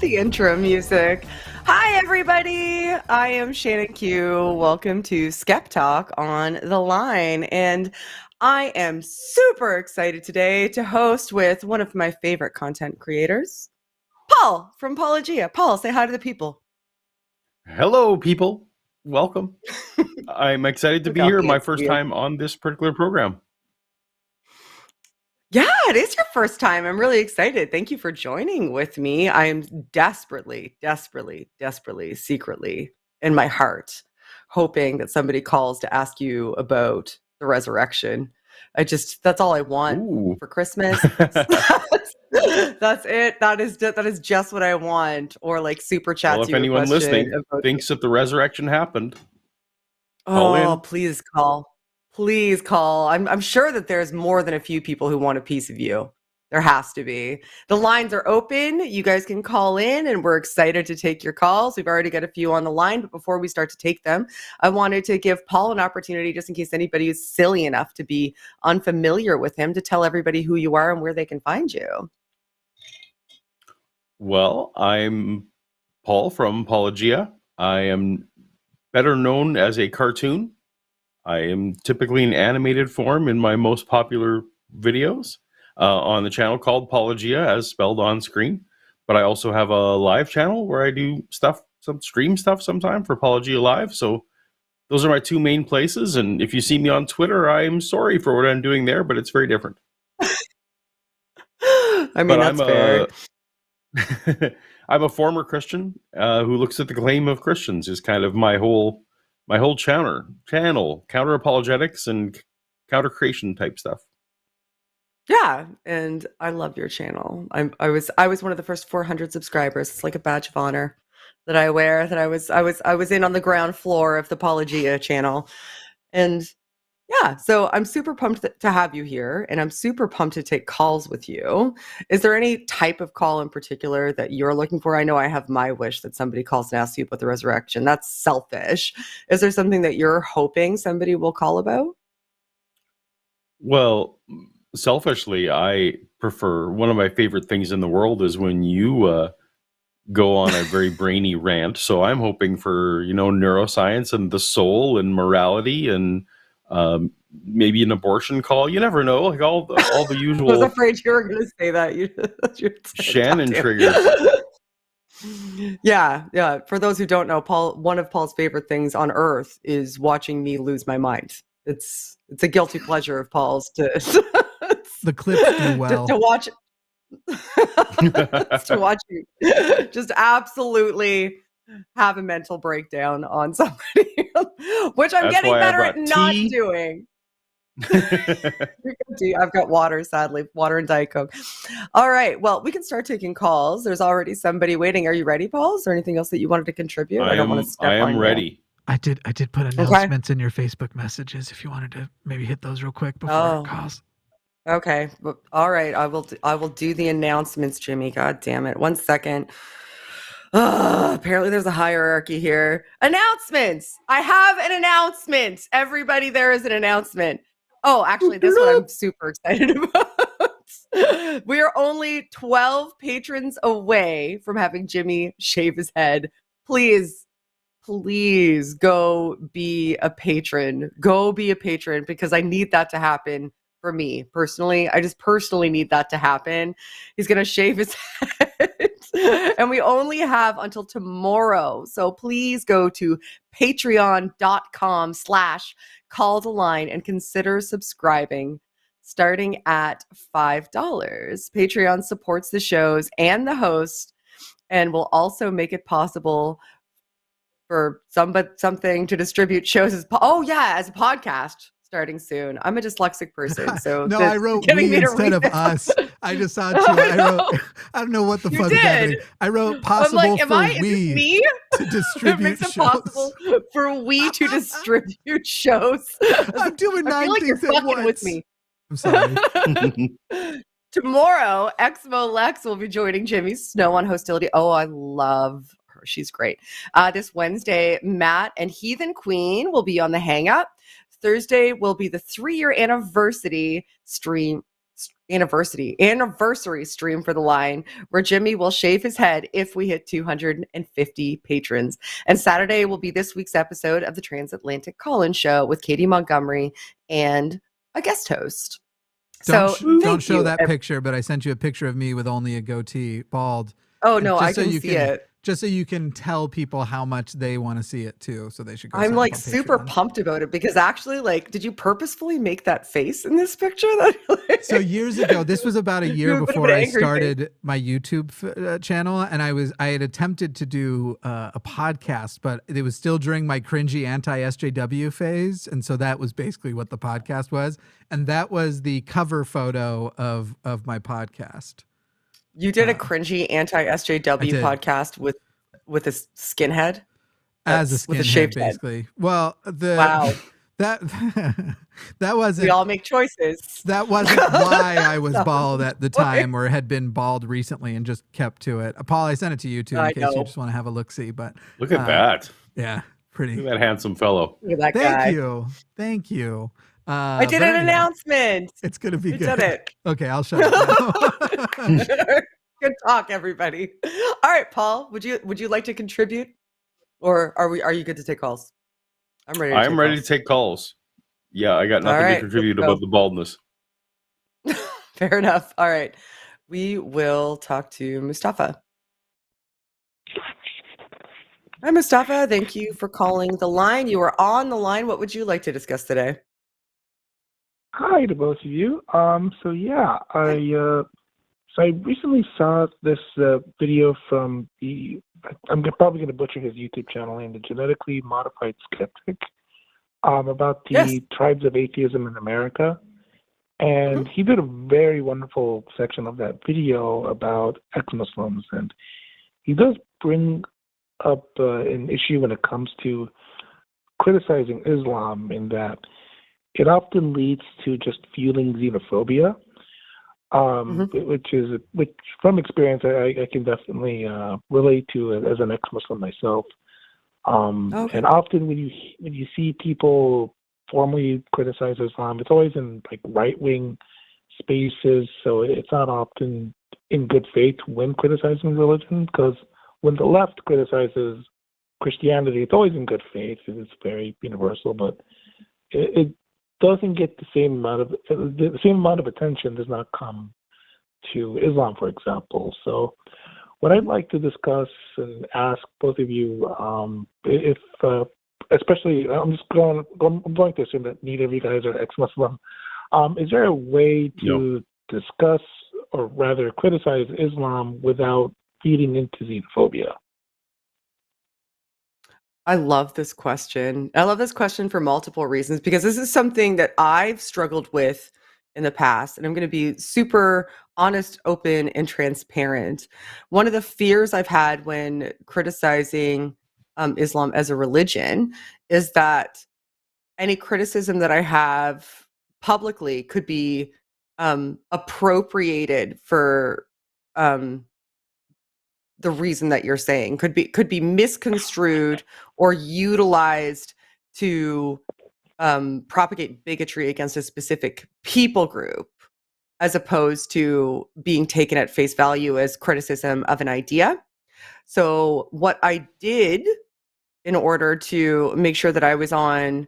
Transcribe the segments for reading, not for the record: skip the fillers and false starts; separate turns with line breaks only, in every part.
The intro music. Hi, everybody. I am Shannon Q. Welcome to SkepTalk on the line. And I am super excited today to host with one of my favorite content creators, Paul from Paulogia. Paul, say hi to the people.
Hello, people. Welcome. I'm excited to be here. My first time on this particular program.
Yeah, it is your first time. I'm really excited. Thank you for joining with me. I am desperately, secretly in my heart, hoping that somebody calls to ask you about the resurrection. That's all I want for Christmas. That's it. That is just what I want. Or like super chat.
Well, if anyone listening thinks that the resurrection happened, call in.
Please call. Please call. I'm sure that there's more than a few people who want a piece of you. There has to be. The lines are open. You guys can call in, and we're excited to take your calls. We've already got a few on the line, but before we start to take them, I wanted to give Paul an opportunity, just in case anybody is silly enough to be unfamiliar with him, to tell everybody who you are and where they can find you.
Well, I'm Paul from Paulogia. I am better known as a cartoon. I am typically in animated form in my most popular videos on the channel called Paulogia, as spelled on screen. But I also have a live channel where I do stream stuff sometime for Paulogia Live. So those are my two main places. And if you see me on Twitter, I'm sorry for what I'm doing there, but it's very different.
That's fair.
I'm a former Christian who looks at the claim of Christians is kind of my whole channel, counter apologetics and counter creation type stuff.
Yeah, and I love your channel. I was one of the first 400 subscribers. It's like a badge of honor that I wear. That I was in on the ground floor of the Paulogia channel, and yeah. So I'm super pumped to have you here, and I'm super pumped to take calls with you. Is there any type of call in particular that you're looking for? I know I have my wish that somebody calls and asks you about the resurrection. That's selfish. Is there something that you're hoping somebody will call about?
Well, selfishly, I prefer, one of my favorite things in the world is when you go on a very brainy rant. So I'm hoping for, neuroscience and the soul and morality and maybe an abortion call. You never know, like all the usual.
I was afraid you were going to say that.
Shannon triggers.
Yeah. For those who don't know, Paul, one of Paul's favorite things on earth is watching me lose my mind. It's a guilty pleasure of Paul's to
the clips do well
to watch to watch you just absolutely have a mental breakdown on somebody, which I'm getting better at not doing. I've got water, sadly, water and Diet Coke. All right, well, we can start taking calls. There's already somebody waiting. Are you ready, Paul? Is there anything else that you wanted to contribute?
I don't want to step on you. I am ready.
I did put announcements in your Facebook messages if you wanted to maybe hit those real quick before it calls.
Okay. All right. I will do the announcements, Jimmy. God damn it. 1 second. Apparently there's a hierarchy here. Announcements. I have an announcement. Everybody, there is an announcement. Oh, actually, this one I'm super excited about. We are only 12 patrons away from having Jimmy shave his head. Please go be a patron. Go be a patron, because I need that to happen for me personally. I just personally need that to happen. He's going to shave his head. And we only have until tomorrow. So please go to patreon.com/calltheline and consider subscribing starting at $5. Patreon supports the shows and the host and will also make it possible for something to distribute shows as as a podcast starting soon. I'm a dyslexic person, so
no, I wrote we instead of us. I just saw it too. I don't know what the fuck is happening. I wrote possible we to distribute. It makes it possible
for we to distribute shows.
I'm doing 9 things at once.
With me.
I'm sorry.
Tomorrow, Exmo Lex will be joining Jimmy Snow on HOSTility. Oh, I love her. She's great. This Wednesday, Matt and Heathen Queen will be on the Hang Up. Thursday will be the 3-year anniversary stream anniversary stream for the line, where Jimmy will shave his head if we hit 250 patrons. And Saturday will be this week's episode of the Transatlantic Call-In Show with Katy Montgomerie and a guest host.
Don't show that picture, but I sent you a picture of me with only a goatee, bald.
Oh no, I can see it.
Just so you can tell people how much they want to see it too, so they should go.
I'm like super pumped about it because actually, like, did you purposefully make that face in this picture?
So years ago, this was about a year before I started my YouTube channel, and I had attempted to do a podcast, but it was still during my cringy anti-SJW phase, and so that was basically what the podcast was, and that was the cover photo of my podcast.
You did a cringy anti-SJW podcast with a skinhead?
As a skinhead, basically. Head. Well, wow. That wasn't...
We all make choices.
That wasn't why I was bald at the time or had been bald recently and just kept to it. Paul, I sent it to you too in case you just want to have a look-see. But
look at that.
Yeah, pretty.
Look at that handsome fellow.
Look at that guy.
Thank you.
I did an announcement.
It's going to be good.
Did it.
Okay, I'll shut up now.
Good talk, everybody. All right, Paul, would you like to contribute, or are you good to take calls? I'm ready.
I'm ready to take calls. Yeah, I got nothing to contribute about the baldness.
Fair enough. All right, we will talk to Mustafa. Hi, Mustafa. Thank you for calling the line. You are on the line. What would you like to discuss today?
Hi to both of you. So I recently saw this video from I'm probably going to butcher his YouTube channel name, the Genetically Modified Skeptic, about the tribes of atheism in America. And he did a very wonderful section of that video about ex-Muslims. And he does bring up an issue when it comes to criticizing Islam, in that it often leads to just fueling xenophobia, which from experience I can definitely relate to as an ex-Muslim myself. And often when you see people formally criticize Islam, it's always in like right-wing spaces, so it's not often in good faith when criticizing religion, because when the left criticizes Christianity, it's always in good faith. It's very universal, but it doesn't get the same amount of attention does not come to Islam, for example. So what I'd like to discuss and ask both of you, if especially, I'm going to assume that neither of you guys are ex-Muslim. Is there a way to discuss, or rather criticize, Islam without feeding into xenophobia?
I love this question. I love this question for multiple reasons, because this is something that I've struggled with in the past, and I'm going to be super honest, open, and transparent. One of the fears I've had when criticizing Islam as a religion is that any criticism that I have publicly could be appropriated for the reason that you're saying, could be misconstrued or utilized to propagate bigotry against a specific people group, as opposed to being taken at face value as criticism of an idea. So what I did in order to make sure that I was on,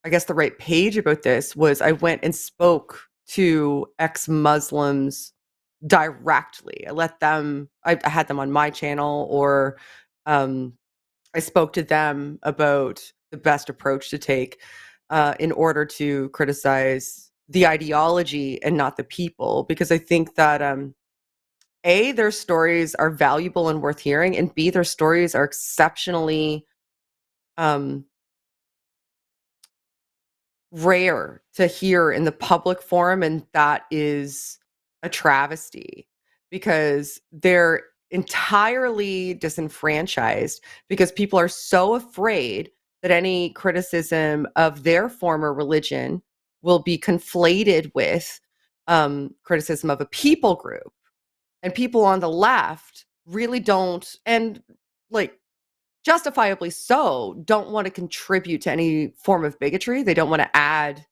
I guess, the right page about this, was I went and spoke to ex-Muslims directly. I had them on my channel, or I spoke to them about the best approach to take in order to criticize the ideology and not the people, because I think that A, their stories are valuable and worth hearing, and B, their stories are exceptionally rare to hear in the public forum, and that is a travesty, because they're entirely disenfranchised, because people are so afraid that any criticism of their former religion will be conflated with criticism of a people group. And people on the left really don't, and like justifiably so, don't want to contribute to any form of bigotry. They don't want to add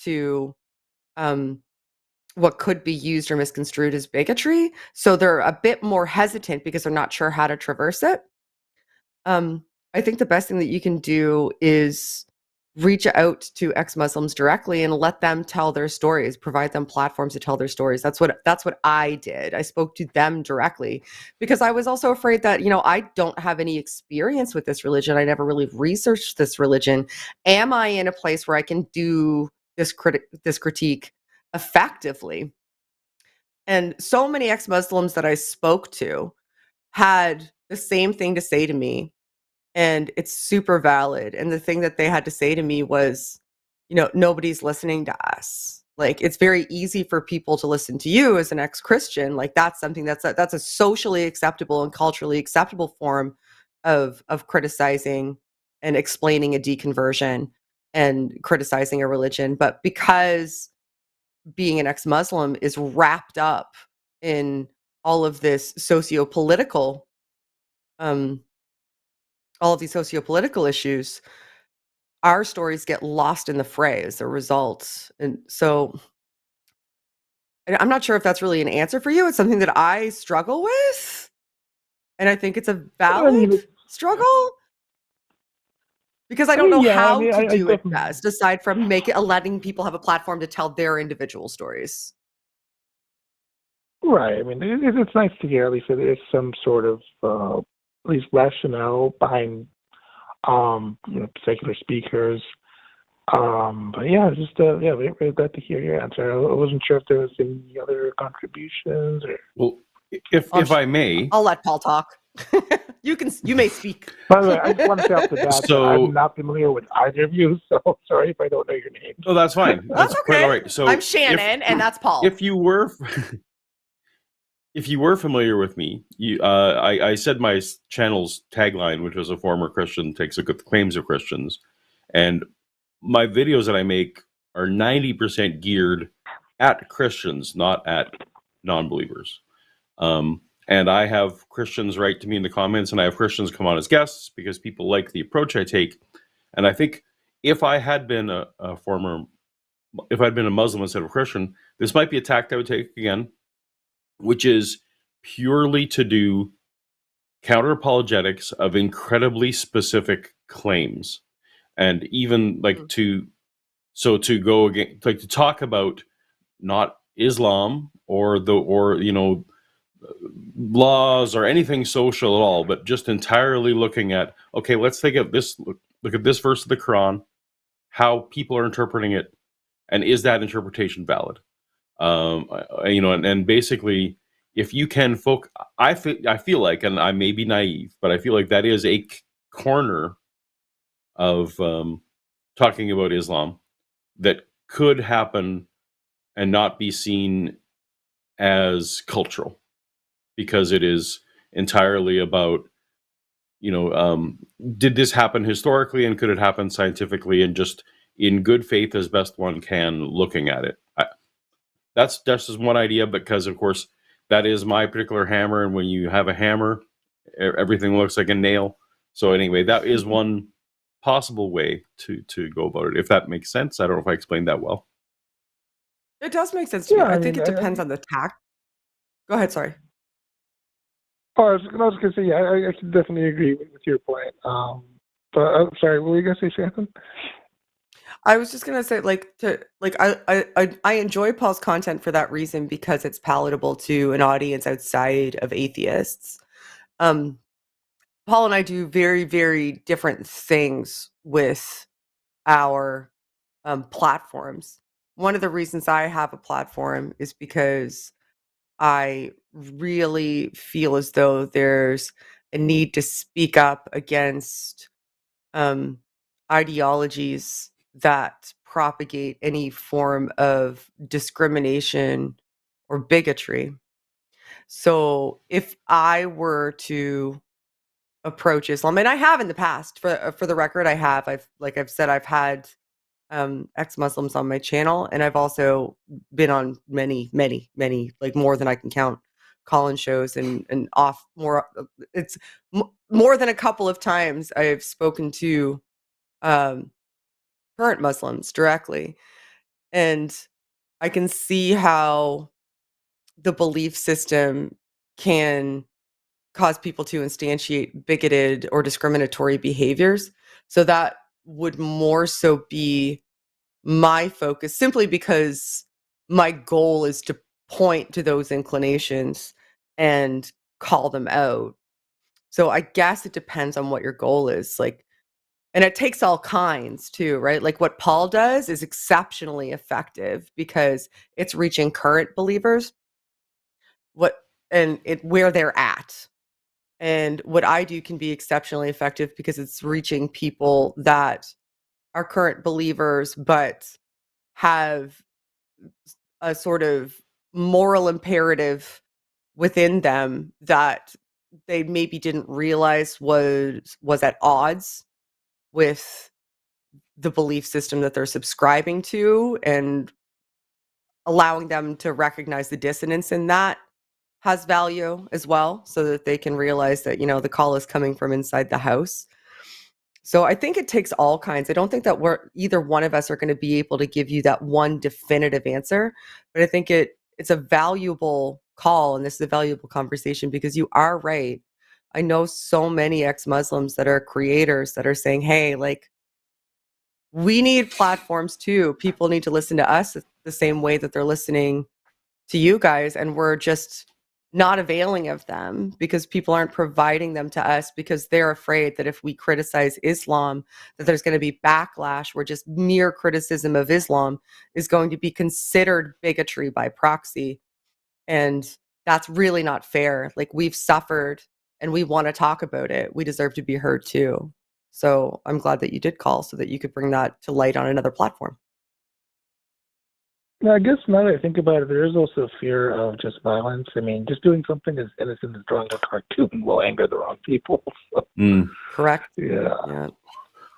to what could be used or misconstrued as bigotry. So they're a bit more hesitant because they're not sure how to traverse it. I think the best thing that you can do is reach out to ex-Muslims directly and let them tell their stories, provide them platforms to tell their stories. That's what I did. I spoke to them directly because I was also afraid that, I don't have any experience with this religion. I never really researched this religion. Am I in a place where I can do this critique effectively? And so many ex-Muslims that I spoke to had the same thing to say to me, and it's super valid. And the thing that they had to say to me was, nobody's listening to us. Like, it's very easy for people to listen to you as an ex-Christian. Like, that's something that's a socially acceptable and culturally acceptable form of criticizing and explaining a deconversion and criticizing a religion. But because being an ex-Muslim is wrapped up in all of this sociopolitical, all of these sociopolitical issues, our stories get lost in the fray as a result. And so I'm not sure if that's really an answer for you. It's something that I struggle with. And I think it's a valid struggle because I don't know how to do it best, aside from letting people have a platform to tell their individual stories.
Right. I mean, it's nice to hear at least that there's some sort of at least rationale behind secular speakers. But yeah, just really glad to hear your answer. I wasn't sure if there was any other contributions or.
Well, if I may,
I'll let Paul talk. You may speak.
By the way, I just want to say off the bat that I'm not familiar with either of you, so sorry if I don't know your name.
Oh, that's fine.
That's okay.
Quite all right. So
I'm Shannon, and that's Paul.
If you were familiar with me, I said my channel's tagline, which was "A former Christian takes a look at the claims of Christians," and my videos that I make are 90% geared at Christians, not at non-believers. And I have Christians write to me in the comments, and I have Christians come on as guests because people like the approach I take. And I think if I had been a Muslim instead of a Christian, this might be a tact I would take again, which is purely to do counter apologetics of incredibly specific claims. And even to go again, to talk about not Islam or laws or anything social at all, but just entirely looking at, okay, let's take this look at this verse of the Quran, how people are interpreting it, and is that interpretation valid? And basically, if you can I feel like, and I may be naive, but I feel like that is a corner of talking about Islam that could happen and not be seen as cultural, because it is entirely about, did this happen historically and could it happen scientifically, and just in good faith as best one can looking at it. That's just one idea, because of course that is my particular hammer, and when you have a hammer, everything looks like a nail. So anyway, that is one possible way to go about it, if that makes sense. I don't know if I explained that well.
It does make sense to me. I think it depends on the tact. Go ahead, sorry.
Oh, I was going to say, yeah, I can definitely agree with your point. But I'm sorry, what were you going to say, Shannon?
I was just going to say, I enjoy Paul's content for that reason, because it's palatable to an audience outside of atheists. Paul and I do very, very different things with our platforms. One of the reasons I have a platform is because I really feel as though there's a need to speak up against ideologies that propagate any form of discrimination or bigotry. So if I were to approach Islam, and I have in the past, for the record, I've said, I've had ex-Muslims on my channel, and I've also been on many, like more than I can count, call-in shows and off more. It's more than a couple of times I've spoken to current Muslims directly, and I can see how the belief system can cause people to instantiate bigoted or discriminatory behaviors. So that would more so be my focus, simply because my goal is to point to those inclinations and call them out. So I guess it depends on what your goal is. Like, and it takes all kinds too, right? Like what Paul does is exceptionally effective because it's reaching current believers, where they're at. And what I do can be exceptionally effective because it's reaching people that are current believers but have a sort of moral imperative within them that they maybe didn't realize was at odds with the belief system that they're subscribing to, and allowing them to recognize the dissonance in that has value as well, so that they can realize that, the call is coming from inside the house. So I think it takes all kinds. I don't think that either one of us are going to be able to give you that one definitive answer, but I think it's a valuable call, and this is a valuable conversation, because you are right. I know so many ex-Muslims that are creators that are saying, hey, like, we need platforms too. People need to listen to us the same way that they're listening to you guys, and we're just not availing of them because people aren't providing them to us, because they're afraid that if we criticize Islam, that there's going to be backlash, where just mere criticism of Islam is going to be considered bigotry by proxy. And that's really not fair. Like, we've suffered and we want to talk about it. We deserve to be heard too. So I'm glad that you did call, so that you could bring that to light on another platform.
I guess now that I think about it, there is also fear of just violence. I mean, just doing something as innocent as drawing a cartoon will anger the wrong people.
Correct.
Yeah.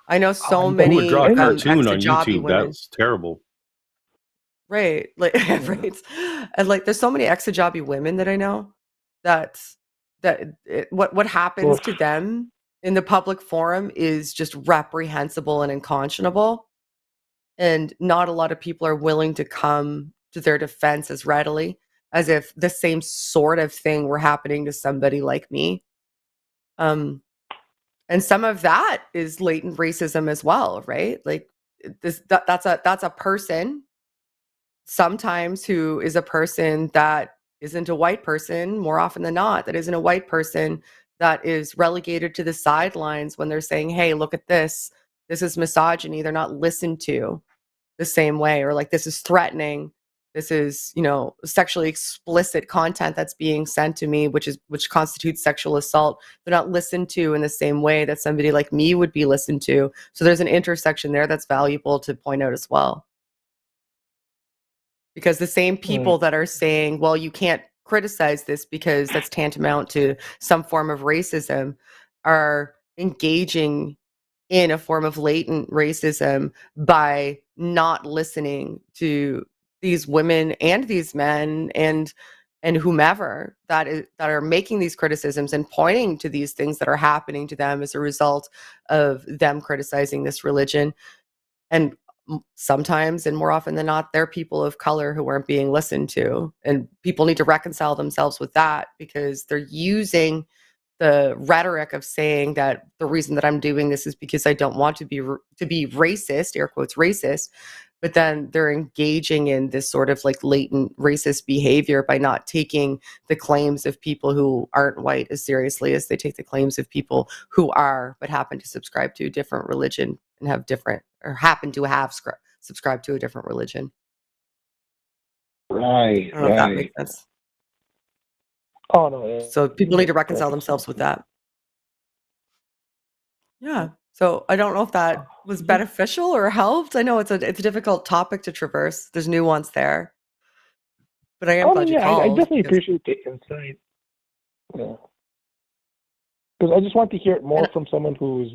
I know so many
who would draw a cartoon on
ex-hijabi
YouTube?
women.
That's terrible.
Right. Like, right. And like, there's so many ex-hijabi women that I know what happens to them in the public forum is just reprehensible and unconscionable. And not a lot of people are willing to come to their defense as readily as if the same sort of thing were happening to somebody like me. And some of that is latent racism as well, right? Like, that's a person sometimes who is a person that isn't a white person, more often than not, that isn't a white person, that is relegated to the sidelines when they're saying, hey, look at this. This is misogyny. They're not listened to the same way, or like, this is threatening. This is, sexually explicit content that's being sent to me, which constitutes sexual assault. They're not listened to in the same way that somebody like me would be listened to. So there's an intersection there that's valuable to point out as well. Because the same people that are saying, well, you can't criticize this because that's tantamount to some form of racism, are engaging in a form of latent racism by not listening to these women and these men and whomever that are making these criticisms and pointing to these things that are happening to them as a result of them criticizing this religion. And sometimes, and more often than not, they're people of color who aren't being listened to, and people need to reconcile themselves with that, because they're using the rhetoric of saying that the reason that I'm doing this is because I don't want to be racist, air quotes racist, but then they're engaging in this sort of like latent racist behavior by not taking the claims of people who aren't white as seriously as they take the claims of people who are, but happen to subscribe to a different religion and have different, or happen to have subscribed to a different religion.
Right.
I don't know if that makes sense.
Oh, no. Yeah.
So people need to reconcile themselves with that. Yeah. So I don't know if that was beneficial or helped. I know it's a difficult topic to traverse. There's nuance there. But I am glad you called.
I definitely appreciate the insight. Yeah. Because I just want to hear it more from someone who's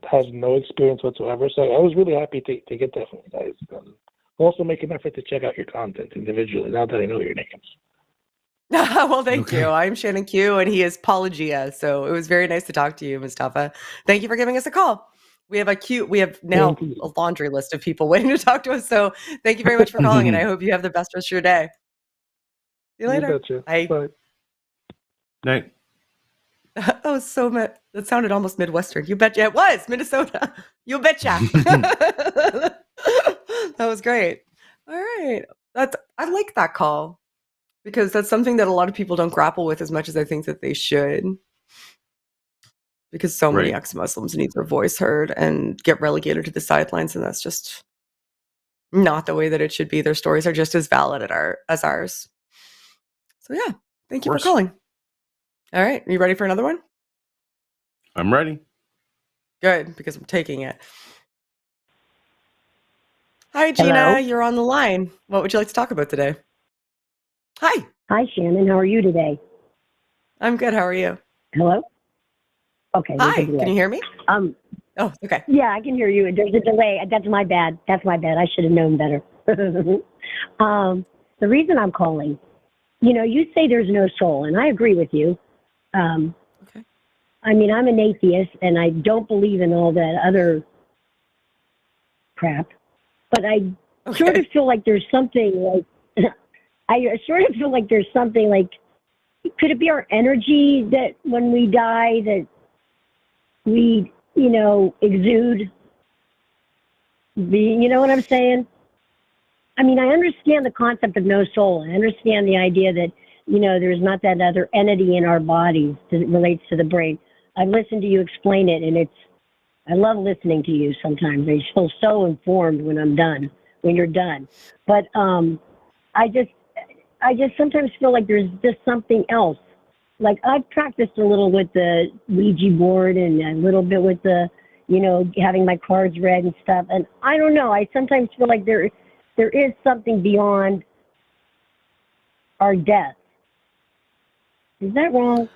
has no experience whatsoever. So I was really happy to get that from you guys. Also make an effort to check out your content individually now that I know your names.
Well, thank you. I'm Shannon Q, and he is Paulogia. So it was very nice to talk to you, Mustafa. Thank you for giving us a call. We have now a laundry list of people waiting to talk to us. So thank you very much for calling, and I hope you have the best rest of your day. See you later.
Bye.
Night.
Oh, that sounded almost Midwestern. You betcha. It was Minnesota. You betcha. That was great. All right. I like that call because that's something that a lot of people don't grapple with as much as I think that they should. Because so many ex-Muslims need their voice heard and get relegated to the sidelines, and that's just not the way that it should be. Their stories are just as valid as ours. So yeah, thank you for calling. All right, are you ready for another one?
I'm ready.
Good, because I'm taking it. Hi, Gina.
Hello?
You're on the line. What would you like to talk about today? Hi.
Hi, Shannon. How are you today?
I'm good. How are you?
Hello? Okay.
Hi. Can you hear me? Oh, okay.
Yeah, I can hear you. There's a delay. That's my bad. I should have known better. The reason I'm calling, you say there's no soul, and I agree with you.
Okay.
I mean, I'm an atheist, and I don't believe in all that other crap. But I sort of feel like there's something like, could it be our energy that when we die that we, exude? You know what I'm saying? I mean, I understand the concept of no soul. I understand the idea that, there's not that other entity in our bodies that relates to the brain. I've listened to you explain it, and I love listening to you sometimes. I feel so informed when you're done. But I just sometimes feel like there's just something else. Like I've practiced a little with the Ouija board and a little bit with the, having my cards read and stuff. And I don't know. I sometimes feel like there is something beyond our death. Is that wrong?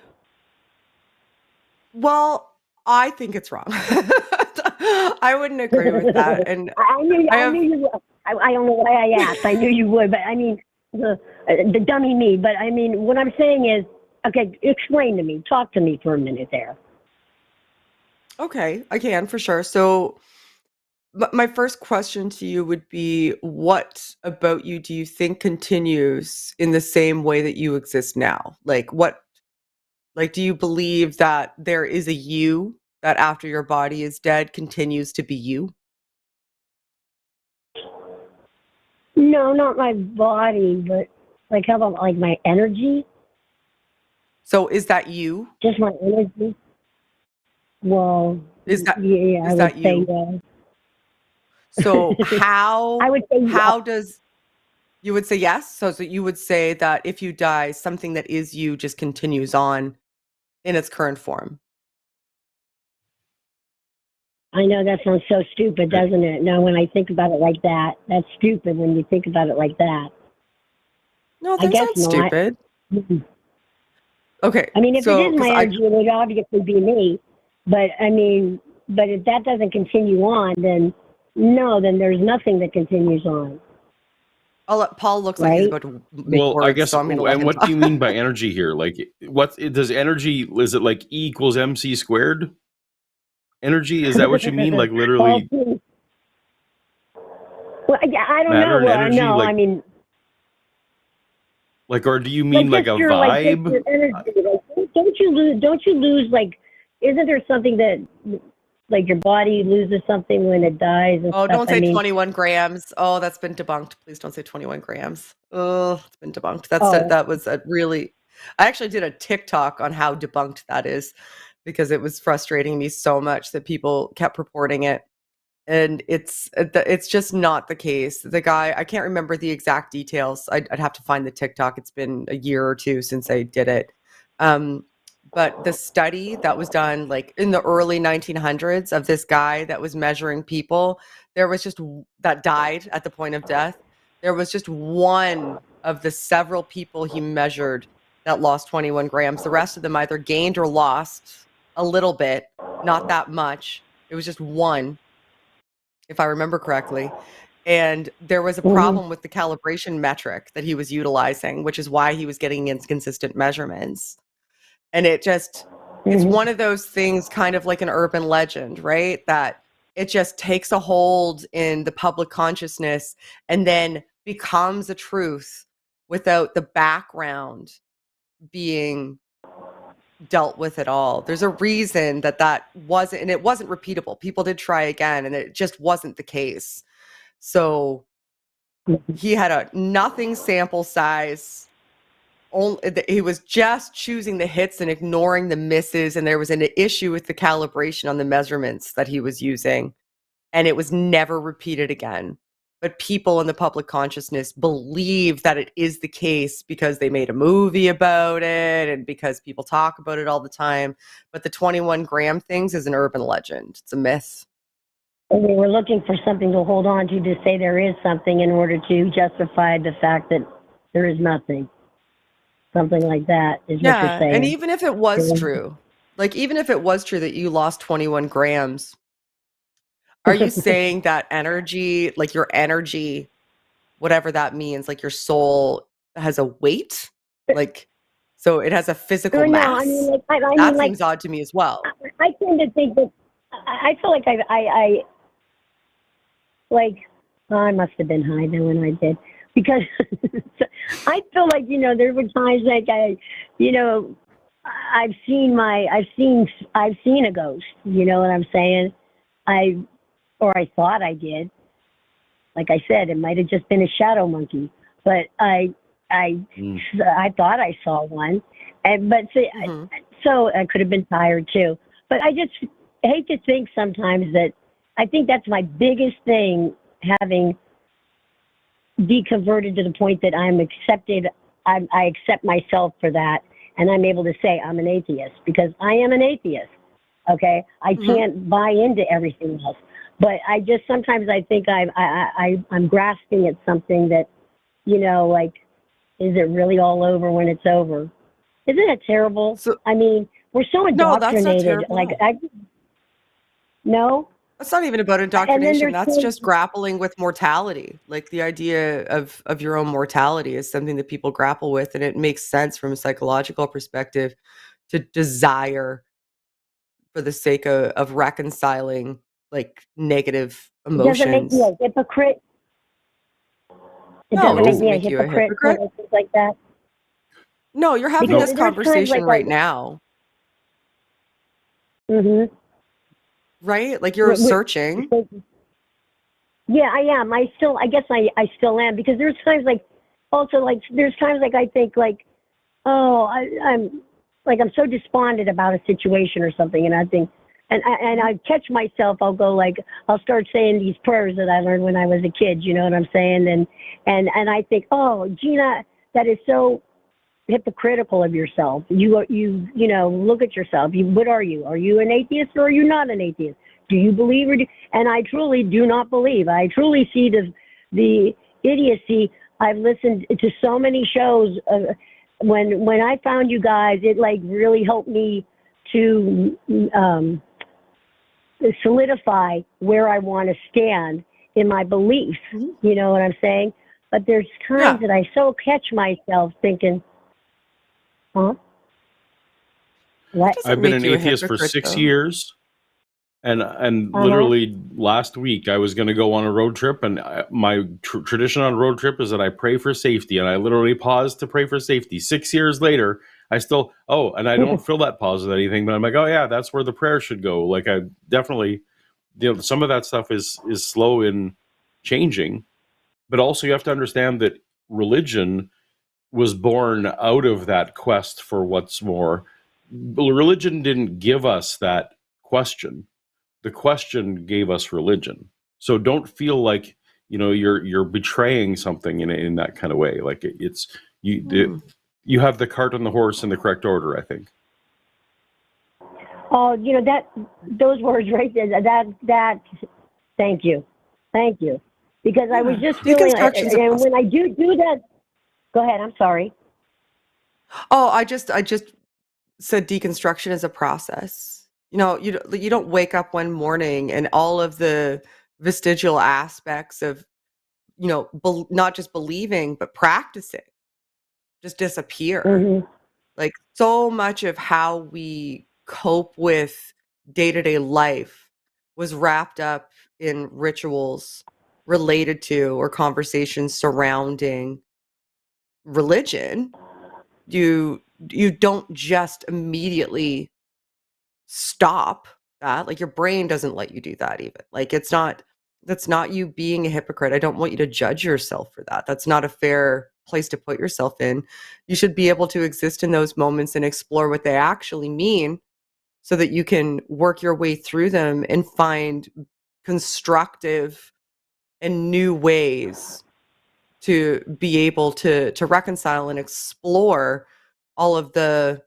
Well, I think it's wrong. I wouldn't agree with that. And
I knew you would. I don't know why I asked. I knew you would, but I mean, the dummy me. But I mean, what I'm saying is, okay, explain to me. Talk to me for a minute there.
Okay, I can for sure. So my first question to you would be, what about you do you think continues in the same way that you exist now? Do you believe that there is a you that after your body is dead continues to be you?
No, not my body, but how about my energy?
So is that you?
Just my energy? Well,
Is that
yeah,
is
I
that
would say
you?
yes.
So how
I would say yes.
You would say yes? So you would say that if you die, something that is you just continues on in its current form.
I know that sounds so stupid, doesn't it? No, when I think about it like that, that's stupid when you think about it like that.
No, that's not stupid. Okay.
I mean, if it is my
'cause
energy, it would obviously be me. But I mean, if that doesn't continue on, then there's nothing that continues on.
Paul looks like he's about to make words,
I guess.
so I'm gonna let
And
him
what
talk.
do you mean by energy here? Like, what does energy? Is it like E equals MC squared? Energy, is that what you mean? Like literally?
Well, I don't know. Well,
energy,
no, I mean,
or do you mean like a vibe?
Your energy. Don't you lose isn't there something that your body loses something when it dies? And
Oh,
stuff?
don't say 21 grams. Oh, that's been debunked. Please don't say 21 grams. Oh, it's been debunked. That was a really. I actually did a TikTok on how debunked that is, because it was frustrating me so much that people kept reporting it. And it's just not the case. The guy, I can't remember the exact details. I'd have to find the TikTok. It's been a year or two since I did it. But the study that was done in the early 1900s of this guy that was measuring people, that died at the point of death. There was just one of the several people he measured that lost 21 grams. The rest of them either gained or lost a little bit, not that much. It was just one, if I remember correctly. And there was a problem with the calibration metric that he was utilizing, which is why he was getting inconsistent measurements. And it's one of those things, kind of like an urban legend, right? That it just takes a hold in the public consciousness and then becomes a truth without the background being dealt with at all. There's a reason that wasn't, and it wasn't repeatable. People did try again, and it just wasn't the case. So he had a nothing sample size. He was just choosing the hits and ignoring the misses, and there was an issue with the calibration on the measurements that he was using, and it was never repeated again. But people in the public consciousness believe that it is the case because they made a movie about it and because people talk about it all the time. But the 21 gram things is an urban legend. It's a myth.
And we were looking for something to hold on to say there is something in order to justify the fact that there is nothing. Something like that is what you're saying.
And even if it was true, like even if it was true that you lost 21 grams, are you saying that energy, like your energy, whatever that means, like your soul has a weight? Like, so it has a physical mass? That seems odd to me as well.
I tend to think that, I feel like I must have been high then when I did. Because I feel like, there were times like I've seen a ghost, you know what I'm saying? I thought I did. Like I said, it might have just been a shadow monkey, but I thought I saw one, so I could have been tired too. But I just hate to think sometimes that I think that's my biggest thing, having deconverted to the point that I accept myself for that, and I'm able to say I'm an atheist because I am an atheist. Okay, I can't buy into everything else. But sometimes I think I'm grasping at something that, is it really all over when it's over? Isn't it terrible? We're so indoctrinated.
No, that's not terrible.
No?
That's not even about indoctrination. That's just grappling with mortality. Like the idea of your own mortality is something that people grapple with, and it makes sense from a psychological perspective to desire for the sake of reconciling like negative emotions.
It doesn't make me a hypocrite. It doesn't make me a hypocrite. Things like that.
No, you're having this conversation right now.
Mm-hmm.
Right? Like you're searching.
Yeah, I am. I guess I still am, because there's times there's times I think I'm so despondent about a situation or something, and I think, and I catch myself, I'll start saying these prayers that I learned when I was a kid, you know what I'm saying? And I think, oh, Gina, that is so hypocritical of yourself. You look at yourself. What are you? Are you an atheist or are you not an atheist? Do you believe and I truly do not believe. I truly see the idiocy. I've listened to so many shows. When I found you guys, it really helped me to solidify where I want to stand in my beliefs. Mm-hmm. You know what I'm saying? But there's times that I so catch myself thinking, huh? What?
I've been an atheist for 6 years, and literally last week I was going to go on a road trip, and my tradition on a road trip is that I pray for safety, and I literally paused to pray for safety. 6 years later, I still and I don't fill that pause with anything, but I'm like, oh yeah, that's where the prayer should go. Like I definitely, some of that stuff is slow in changing, but also you have to understand that religion was born out of that quest for what's more. Religion didn't give us that question. The question gave us religion. So don't feel like you're betraying something in that kind of way. Like it's you have the cart and the horse in the correct order, I think.
Oh, those words right there. That. Thank you, because I was just feeling, and when I do that. Go ahead. I'm sorry.
Oh, I just said deconstruction is a process. You don't wake up one morning and all of the vestigial aspects of, not just believing, but practicing just disappear.
Mm-hmm.
Like so much of how we cope with day-to-day life was wrapped up in rituals related to or conversations surrounding religion, you don't just immediately stop that. Like, your brain doesn't let you do that even. Like, that's not you being a hypocrite. I don't want you to judge yourself for that. That's not a fair place to put yourself in. You should be able to exist in those moments and explore what they actually mean so that you can work your way through them and find constructive and new ways to be able to reconcile and explore all of the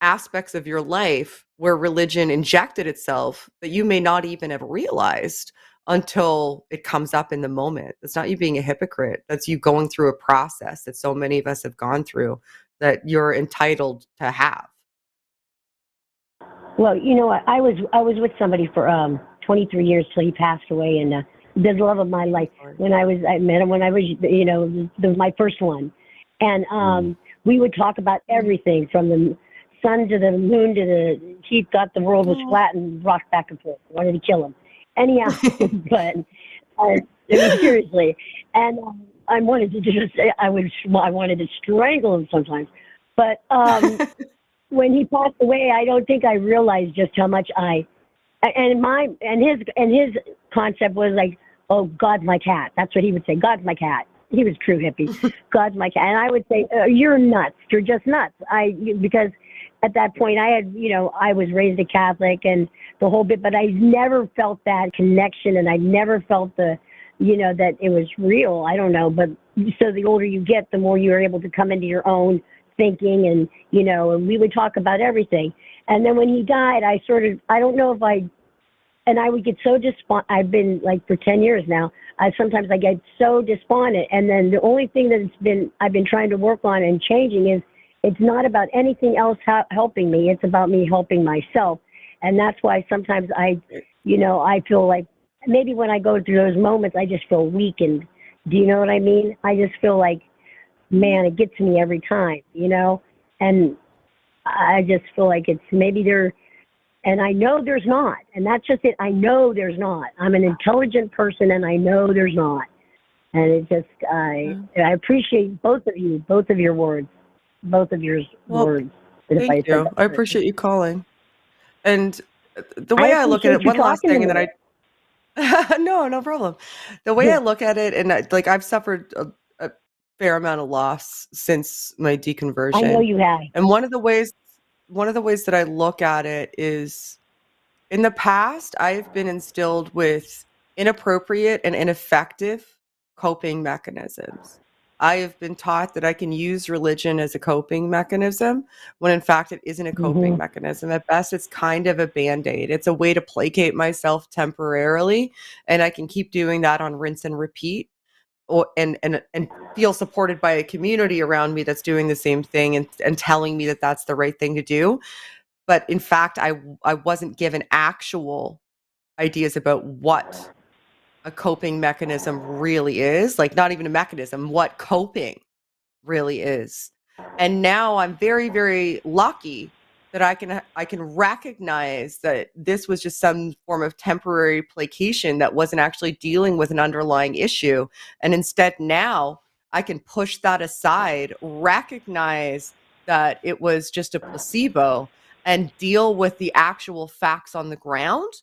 aspects of your life where religion injected itself that you may not even have realized until it comes up in the moment. It's not you being a hypocrite. That's you going through a process that so many of us have gone through that you're entitled to have.
Well, you know, I was with somebody for 23 years till he passed away, and the love of my life. I met him when I was, you know, my first one, and we would talk about everything from the sun to the moon to the. He thought the world was flat and rocked back and forth. Wanted to kill him, anyhow. But seriously, and I wanted to just I wanted to strangle him sometimes, but. When he passed away, I don't think I realized just how much his concept was like, oh, God's my cat. That's what he would say. God's my cat. He was true hippie. God's my cat. And I would say, you're nuts. You're just nuts. Because at that point I was raised a Catholic and the whole bit, but I never felt that connection, and I never felt that it was real. I don't know. But so the older you get, the more you're able to come into your own thinking, and and we would talk about everything. And then when he died, I would get so despondent. I've been like for 10 years now. Sometimes I get so despondent, and then the only thing I've been trying to work on and changing is it's not about anything else helping me. It's about me helping myself, and that's why sometimes I feel like maybe when I go through those moments, I just feel weakened. Do you know what I mean? I just feel like, man, it gets me every time, and I just feel like it's maybe there, and I know there's not, and that's just it. I know there's not. I'm an intelligent person, and I know there's not, and it just, I appreciate both of your words, words.
Thank you. I appreciate you calling. And the way I look at it, one last thing, and then no problem. The way I look at it, and I've suffered a fair amount of loss since my deconversion.
I know you have.
And one of the ways that I look at it is, in the past, I've been instilled with inappropriate and ineffective coping mechanisms. I have been taught that I can use religion as a coping mechanism when in fact it isn't a coping mechanism. At best, it's kind of a Band-Aid. It's a way to placate myself temporarily, and I can keep doing that on rinse and repeat. And feel supported by a community around me that's doing the same thing and telling me that that's the right thing to do. But in fact, I wasn't given actual ideas about what a coping mechanism really is. Like, not even a mechanism, what coping really is. And now I'm very, very lucky that I can recognize that this was just some form of temporary placation that wasn't actually dealing with an underlying issue. And instead now I can push that aside, recognize that it was just a placebo, and deal with the actual facts on the ground.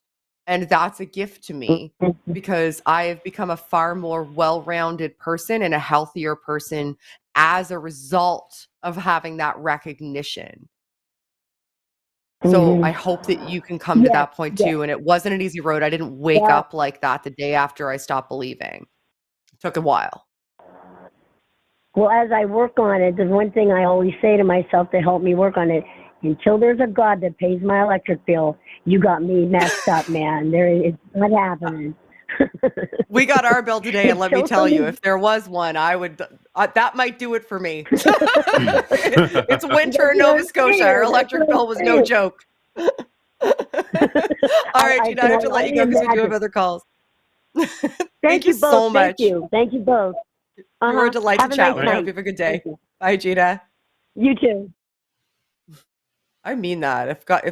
And that's a gift to me, because I have become a far more well-rounded person and a healthier person as a result of having that recognition. So I hope that you can come to that point too. And it wasn't an easy road. I didn't wake up like that the day after I stopped believing. It took a while.
Well, as I work on it, there's one thing I always say to myself to help me work on it. Until there's a God that pays my electric bill, you got me messed up, man. It's not happening.
We got our bill today, and let me tell you, if there was one, I would. That might do it for me. It's winter in Nova Scotia. Our electric bill was no joke. All right, Gina, I have to let you go because we do have other calls. Thank you so much.
Thank you both.
You were a delight to chat with. I hope you have a good day. Bye, Gina.
You too.
I mean that. If God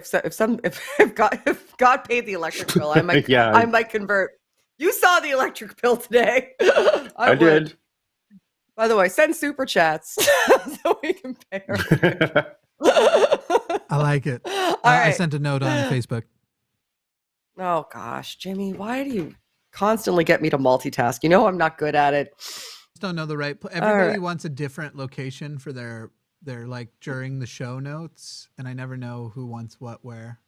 paid the electric bill, I might
Yeah.
I might convert. You saw the electric bill today. I would.
did.
By the way, send super chats so we can pay our.
I like it.
All
I
right.
sent a note on Facebook.
Oh gosh, Jimmy, why do you constantly get me to multitask? You know I'm not good at it.
Just don't know the right. Everybody
right.
wants a different location for their like during the show notes, and I never know who wants what where.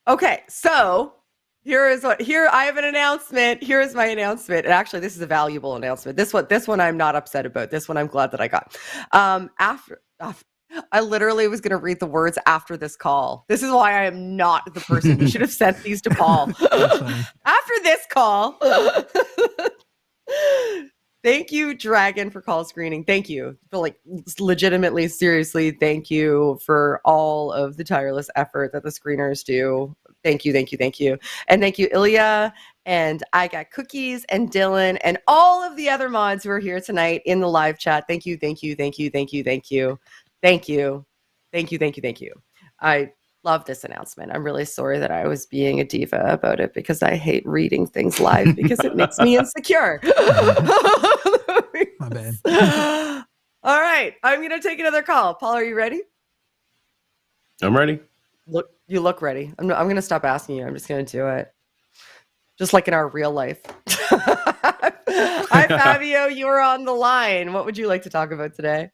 Okay, so here I have an announcement. Here is my announcement. And actually, this is a valuable announcement. This one I'm not upset about. This one I'm glad that I got. I literally was going to read the words after this call. This is why I am not the person. You should have sent these to Paul. After this call. Thank you, Dragon, for call screening. Thank you for legitimately, seriously. Thank you for all of the tireless effort that the screeners do. Thank you, thank you, thank you. And thank you, Ilya, and I Got Cookies, and Dylan, and all of the other mods who are here tonight in the live chat. Thank you, thank you, thank you, thank you, thank you. Thank you. Thank you, thank you, thank you. I love this announcement. I'm really sorry that I was being a diva about it because I hate reading things live because it makes me insecure.
My bad.
All right. I'm going to take another call. Paul, are you ready?
I'm ready.
You look ready. I'm going to stop asking you. I'm just going to do it. Just like in our real life. Hi, Fabio. You're on the line. What would you like to talk about today?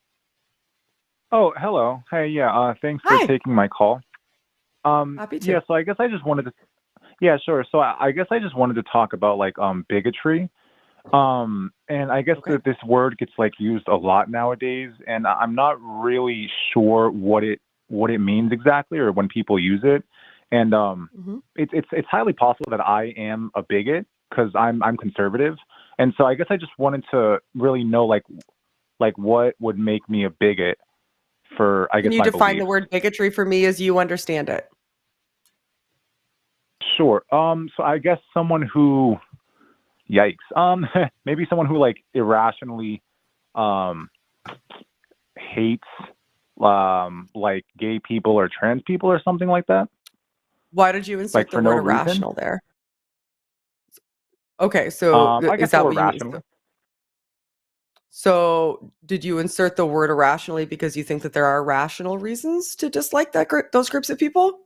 Oh, hello. Hey, yeah. Thanks for taking my call.
Happy to.
Yeah, so I guess I just wanted to. Yeah, sure. So I guess I just wanted to talk about bigotry. And I guess that this word gets used a lot nowadays, and I'm not really sure what it means exactly or when people use it. And it's highly possible that I am a bigot because I'm conservative, and so I guess I just wanted to really know what would make me a bigot. For I guess
Can you
my
define
beliefs.
the word bigotry for me as you understand it?
Sure. So I guess someone who, yikes. Maybe someone who irrationally, hates, gay people or trans people or something like that.
Why did you insert the word irrational there? Okay, so
I guess
is that what
irrational.
you? So did you insert the word irrationally because you think that there are rational reasons to dislike those groups of people?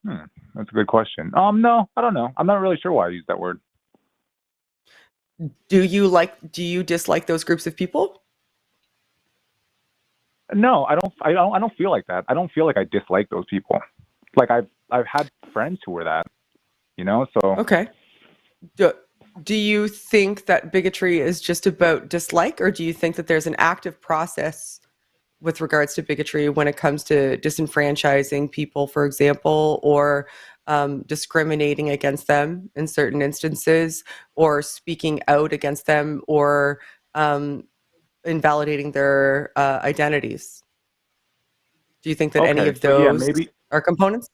That's a good question. No, I don't know. I'm not really sure why I used that word.
Do you dislike those groups of people?
No, I don't feel like that. I don't feel like I dislike those people. I've had friends who were that, so.
Okay. Do you think that bigotry is just about dislike, or do you think that there's an active process with regards to bigotry when it comes to disenfranchising people, for example, or discriminating against them in certain instances, or speaking out against them, or invalidating their identities? Do you think that any of those are components?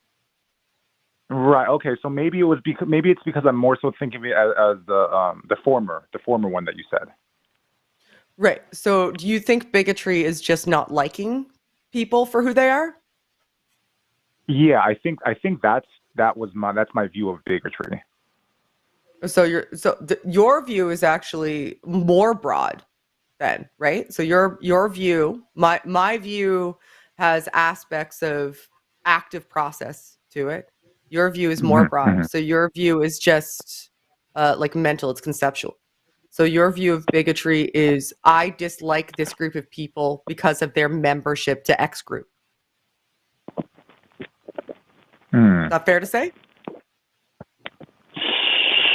Right. Okay. So maybe it's because I'm more so thinking of it as the former one that you said.
Right. So do you think bigotry is just not liking people for who they are?
Yeah, I think that's my view of bigotry.
So your view is actually more broad then, right? So your view, my view has aspects of active process to it. Your view is more broad.
Mm-hmm.
So your view is just mental, it's conceptual. So your view of bigotry is I dislike this group of people because of their membership to X group. Is that fair to say?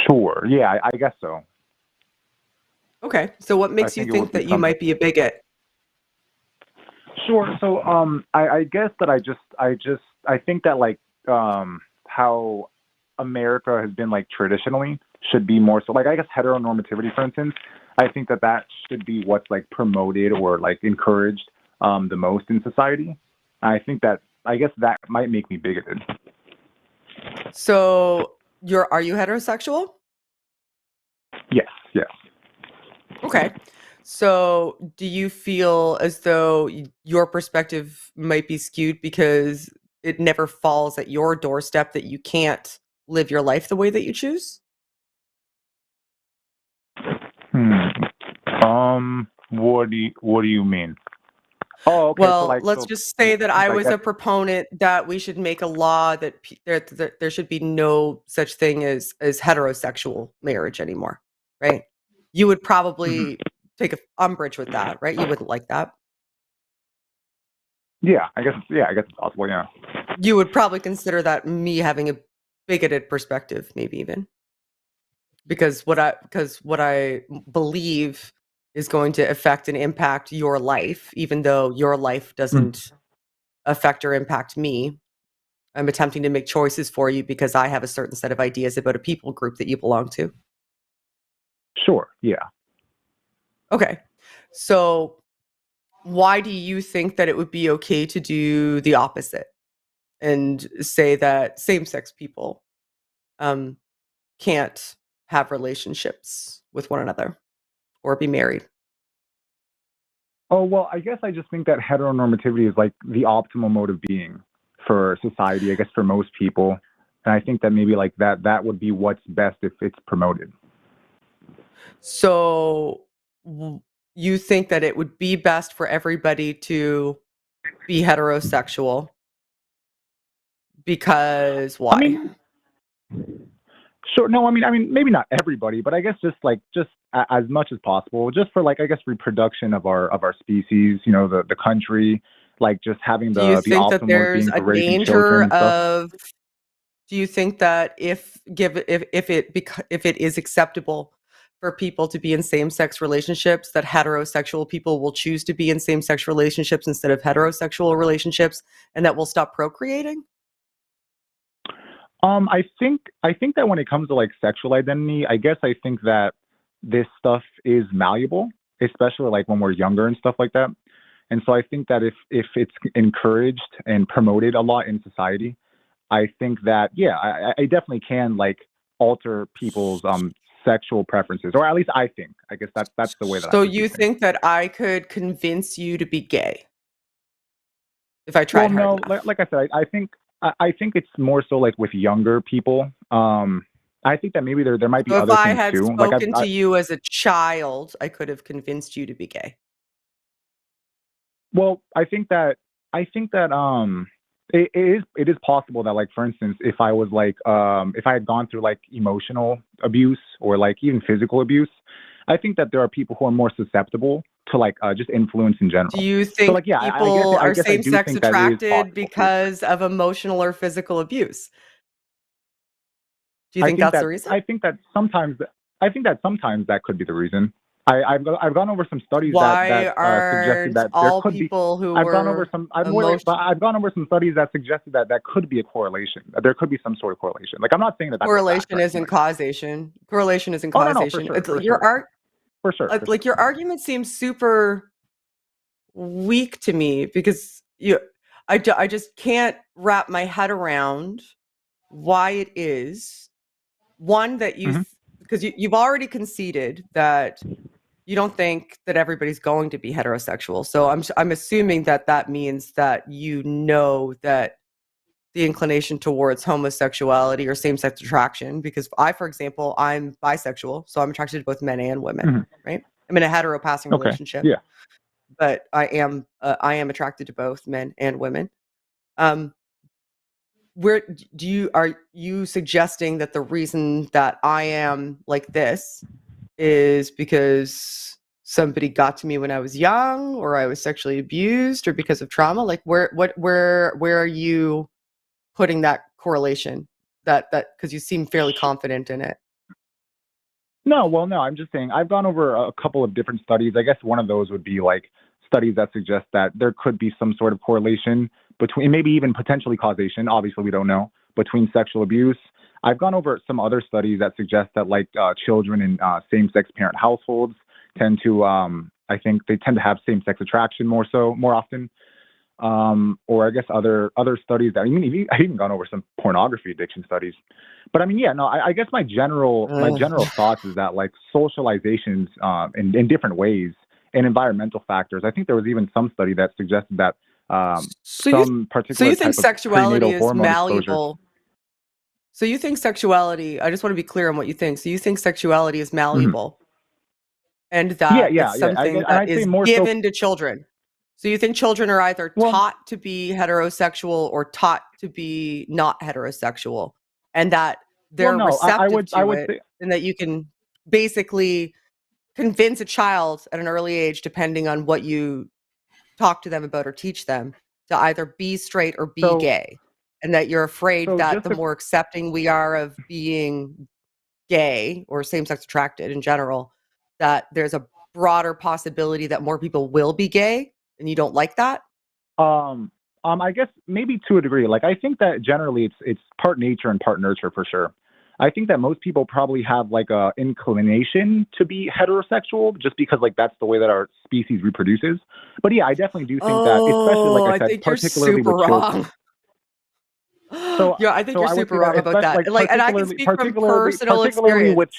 Sure. Yeah, I guess so.
Okay. So what makes you think that you might be a bigot?
Sure. So I guess that I think that how America has been traditionally should be more so I guess heteronormativity, for instance. I think that should be what's promoted or encouraged the most in society. I think that that might make me bigoted.
So are you heterosexual?
Yes.
Okay. So, do you feel as though your perspective might be skewed because it never falls at your doorstep that you can't live your life the way that you choose?
What do you mean? Oh, okay. So
Well,
like,
let's
so
just say that I
I
was
guess.
a proponent that we should make a law that there should be no such thing as heterosexual marriage anymore, right? You would
Mhm.
probably take umbrage with that, right? You wouldn't like that.
Yeah, I guess. Yeah, I guess it's possible. Yeah.
You would probably consider that me having a bigoted perspective, maybe even because what I believe is going to affect and impact your life, even though your life doesn't affect or impact me. I'm attempting to make choices for you because I have a certain set of ideas about a people group that you belong to.
Sure. Yeah.
Okay. So why do you think that it would be okay to do the opposite and say that same-sex people um, can't have relationships with one another or be married?
Oh, well, I guess I just think that heteronormativity is like the optimal mode of being for society, I guess for most people. And I think that maybe like that would be what's best if it's promoted.
So you think that it would be best for everybody to be heterosexual because
I
why?
mean, sure. No, I mean, maybe not everybody, but I guess just as much as possible, just for like, I guess, reproduction of our species, you know, the country, like just having
Do you
the
think that
optimal mode of
there's
being
a
for raising
danger
children and stuff.
of do you think that if it is acceptable for people to be in same-sex relationships, that heterosexual people will choose to be in same-sex relationships instead of heterosexual relationships, and that we'll stop procreating?
I think that when it comes to like sexual identity, I guess I think that this stuff is malleable, especially like when we're younger and stuff like that. And so I think that if it's encouraged and promoted a lot in society, I think that yeah, I definitely can like alter people's sexual preferences, or at least I think. I guess that's the way that I
So
perceive
you
things.
think that I could convince you to be gay if I
Well,
tried hard
no,
enough?
like I said, I think it's more so like with younger people. I think that maybe there might be
So if
other
I
things
had
too. Like
spoken to you as a child, I could have convinced you to be gay.
well, I think that it is possible that like for instance, if I was like if I had gone through like emotional abuse or like even physical abuse, I think that there are people who are more susceptible to like just influence in
Do
general.
you
So
think
like yeah,
people
I
are
guess I do
same-sex
think that it is
attracted
possible too.
because of emotional or physical abuse? Do you think that's the reason?
I think that sometimes that could be the reason. I've gone over some studies
Why
that suggested
aren't
that there
all
could be.
people who
I've gone over
were
some.
emotion
I've gone over some studies that suggested that could be a correlation. That there could be some sort of correlation. Like I'm not saying that that's a fact
correlation
or anything
isn't
like that.
causation. Correlation isn't
Oh no, no, for
causation.
sure,
It's
for
your
sure,
art
for sure, for
like
sure.
your argument seems super weak to me because I just can't wrap my head around why it is one that
Hmm.
because you've already conceded that you don't think that everybody's going to be heterosexual. So I'm assuming that that means that you know that the inclination towards homosexuality or same-sex attraction, because for example, I'm bisexual, so I'm attracted to both men and women,
Hmm.
right? I'm in a hetero-passing
Okay.
relationship,
Yeah.
but I am attracted to both men and women. Um, where are you suggesting that the reason that I am like this is because somebody got to me when I was young, or I was sexually abused, or because of trauma? Like where are you putting that correlation? That because you seem fairly confident in it.
No, well, no, I'm just saying I've gone over a couple of different studies. I guess one of those would be like studies that suggest that there could be some sort of correlation between, maybe even potentially causation. Obviously, we don't know, between sexual abuse. I've gone over some other studies that suggest that like children in same-sex parent households tend to, I think they tend to have same-sex attraction more often. Or I guess other studies that I've even gone over some pornography addiction studies. But I mean, yeah, no, I guess my general
Ugh.
thoughts is that like socializations in different ways and environmental factors. I think there was even some study that suggested that
So
some particular
you think
type of
sexuality
prenatal
is
hormone exposure.
malleable? So you think sexuality, I just want to be clear on what you think. So you think sexuality is malleable and that it's something that
I'd say
is
more
given to children. So you think children are either taught to be heterosexual or taught to be not heterosexual, and that they're receptive to it,
say,
and that you can basically convince a child at an early age, depending on what you talk to them about or teach them, to either be straight or be gay, and that you're afraid that the more accepting we are of being gay or same-sex attracted in general, that there's a broader possibility that more people will be gay, and you don't like that?
I guess maybe to a degree. Like, I think that generally it's part nature and part nurture for sure. I think that most people probably have like a inclination to be heterosexual just because like that's the way that our species reproduces. But yeah, I definitely do think that, especially like I said, particularly with children.
So yeah, I think you're super wrong about that. Like, and I can speak from personal experience.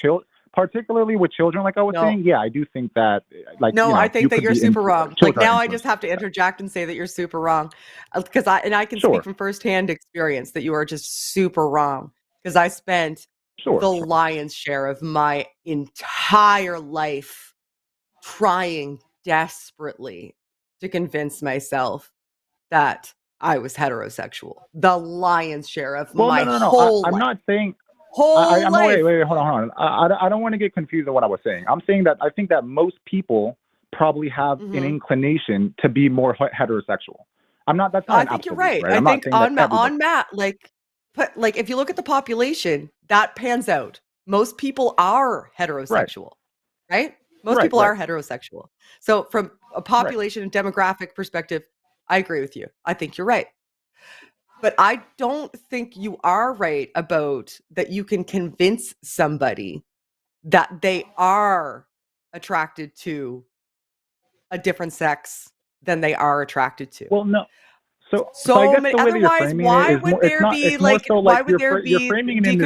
Particularly with children, like I was saying, yeah, I do think that. Like,
no, I think that you're super wrong. Like now, I just have to interject and say that you're super wrong, because I can speak from firsthand experience that you are just super wrong. Because I spent the lion's share of my entire life trying desperately to convince myself that I was heterosexual. The lion's share of my whole life.
I'm not saying
whole life.
Wait, hold on. I don't want to get confused on what I was saying. I'm saying that I think that most people probably have an inclination to be more heterosexual. I'm not. That's not.
I think you're right. I think on Matt, like if you look at the population, that pans out. Most people are heterosexual, right? Most people are heterosexual. So from a population and demographic perspective, I agree with you. I think you're right. But I don't think you are right about that you can convince somebody that they are attracted to a different sex than they are attracted to.
Well, no. So I guess the way that you're framing it is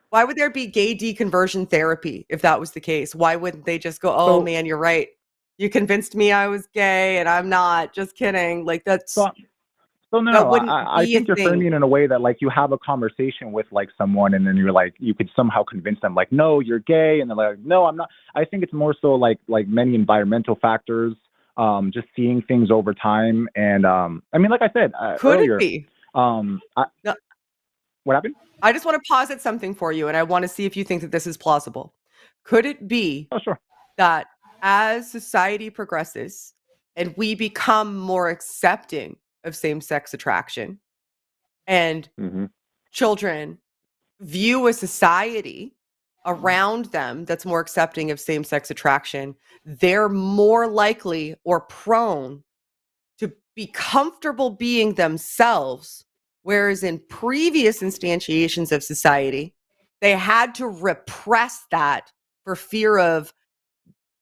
why would there be gay deconversion therapy if that was the case? Why wouldn't they just go, oh man, you're right. You convinced me I was gay and I'm not. Just kidding. Like that's
I think you're framing it in a way that like you have a conversation with like someone and then you're like you could somehow convince them like, no, you're gay, and they're like, no, I'm not. I think it's more so like many environmental factors, just seeing things over time, and I mean, like I said earlier,
it be?
What happened?
I just want to posit something for you, and I want to see if you think that this is plausible. Could it be that as society progresses and we become more accepting of same-sex attraction, and children view a society around them that's more accepting of same-sex attraction, they're more likely or prone to be comfortable being themselves, whereas in previous instantiations of society, they had to repress that for fear of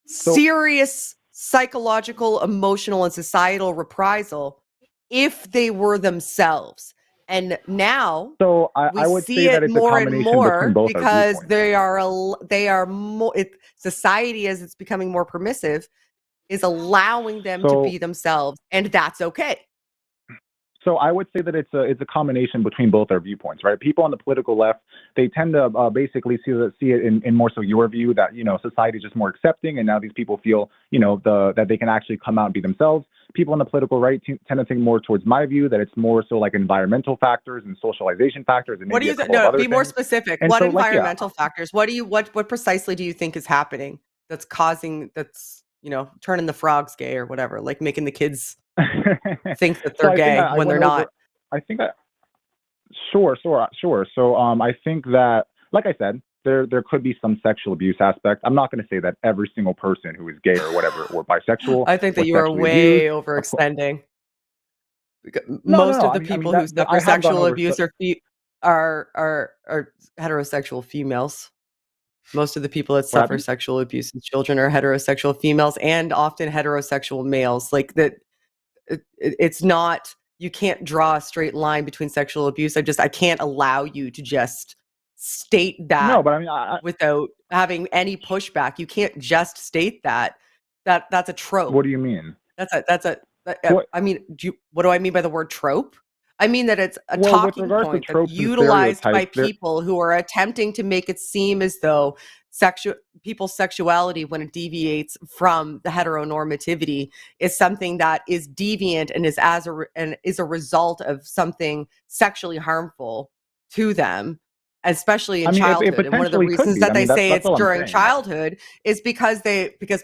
serious psychological, emotional, and societal reprisal if they were themselves. And now
I would see it more and more
because society, as it's becoming more permissive, is allowing them to be themselves, and that's okay.
So I would say that it's a combination between both our viewpoints, right? People on the political left, they tend to basically see it in more so your view that, you know, society is just more accepting, and now these people feel, you know, that they can actually come out and be themselves. People on the political right tend to think more towards my view that it's more so like environmental factors and socialization factors. And
what do you think? No, be more specific. And what environmental factors? What precisely do you think is happening that's causing, you know, turning the frogs gay or whatever, like making the kids think that they're gay when they're not?
Sure. So I think that, like I said, there could be some sexual abuse aspect. I'm not going to say that every single person who is gay or whatever or bisexual.
I think that you are way overextending. Most of the people who suffer sexual abuse are heterosexual females. Most of the people that suffer sexual abuse in children are heterosexual females and often heterosexual males. Like that, it's not. You can't draw a straight line between sexual abuse. I can't allow you to just state that.
No, but I mean,
without having any pushback. You can't just state that That's a trope.
What do you mean?
I mean, what do I mean by the word trope? I mean that it's a
Well, with
talking
regards to
point that's
tropes and
utilized by
stereotypes,
people who are attempting to make it seem as though people's sexuality, when it deviates from the heteronormativity, is something that is deviant and is a result of something sexually harmful to them, especially in childhood. And one of the
potentially could
reasons
be.
that
I
they
mean,
say
that's
it's
all I'm
during
saying.
childhood is because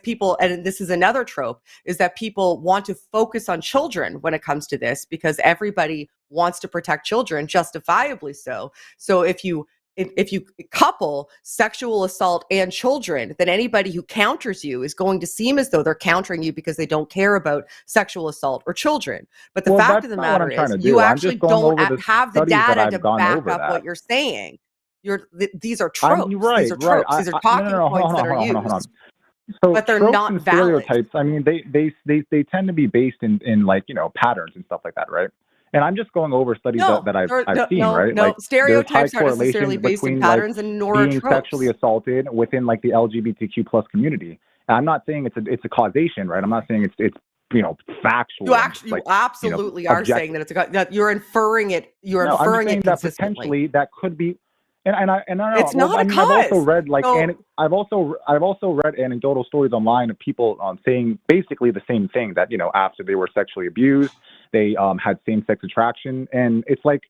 people, and this is another trope, is that people want to focus on children when it comes to this, because everybody wants to protect children, justifiably so. So if you couple sexual assault and children, then anybody who counters you is going to seem as though they're countering you because they don't care about sexual assault or children. But the fact of the matter is, you actually don't have the data to back up what you're saying. These are tropes. These are tropes. These are talking points that are used.
So
but they're
tropes
not
and
valid.
stereotypes, I mean, they tend to be based in like, patterns and stuff like that, right? And I'm just going over studies that I've seen, right?
No,
like
stereotypes aren't necessarily based in patterns, and nor are
being
tropes.
sexually assaulted within like the LGBTQ plus community. And I'm not saying it's a causation, right? I'm not saying it's factual.
You absolutely are saying that that you're inferring it. You're inferring it consistently.
That potentially that could be. And I know.
It's not a cause.
I've also read I've also read anecdotal stories online of people saying basically the same thing, that after they were sexually abused, they had same-sex attraction, and it's like,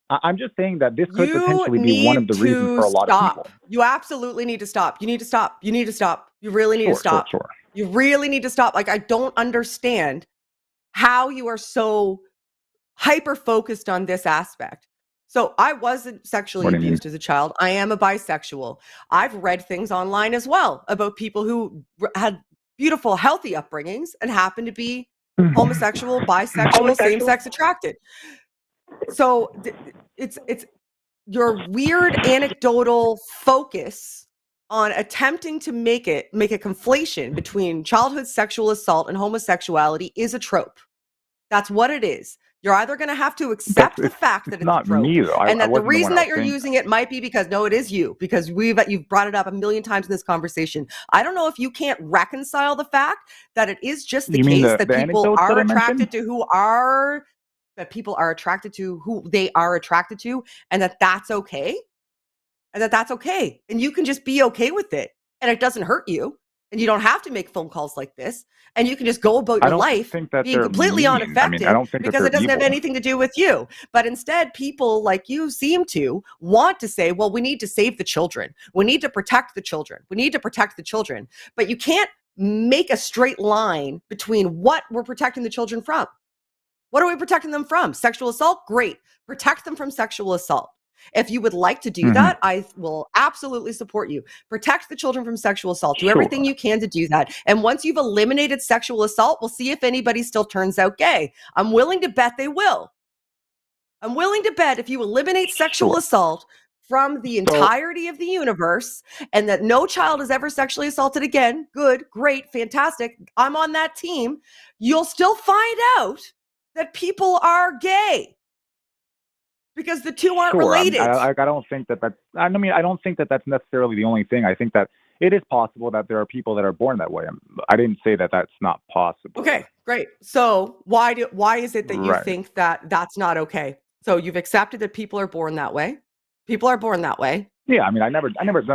I'm just saying that this could potentially be one of the reasons for a lot of people.
You absolutely need to stop. You need to stop. You need to stop. You really need to stop.
Sure.
You really need to stop. Like, I don't understand how you are so hyper focused on this aspect. So I wasn't sexually abused as a child. I am a bisexual. I've read things online as well about people who had beautiful, healthy upbringings and happen to be homosexual, bisexual, same-sex attracted. So it's your weird anecdotal focus on attempting to make a conflation between childhood sexual assault and homosexuality is a trope. That's what it is. You're either going to have to accept the fact that it's
not
a trope,
me, though.
and that the reason that you're using it might be because, no, it is you, because you've brought it up a million times in this conversation. I don't know if you can't reconcile the fact that it is just the case that people are attracted to people are attracted to who they are attracted to, and that's okay, and you can just be okay with it, and it doesn't hurt you. And you don't have to make phone calls like this. And you can just go about your life being completely unaffected, because it doesn't have anything to do with you. But instead, people like you seem to want to say, well, we need to save the children. We need to protect the children. We need to protect the children. But you can't make a straight line between what we're protecting the children from. What are we protecting them from? Sexual assault? Great. Protect them from sexual assault. If you would like to do that, I will absolutely support you. Protect the children from sexual assault. Do everything you can to do that. And once you've eliminated sexual assault, we'll see if anybody still turns out gay. I'm willing to bet they will. I'm willing to bet if you eliminate sexual assault from the entirety of the universe, and that no child is ever sexually assaulted again, good, great, fantastic, I'm on that team, you'll still find out that people are gay. Because the two aren't related.
I don't think that that's. I mean, I don't think that that's necessarily the only thing. I think that it is possible that there are people that are born that way. I didn't say that that's not possible.
Okay, great. So why is it that you think that that's not okay? So you've accepted that people are born that way. People are born that way.
Yeah, I mean, I never.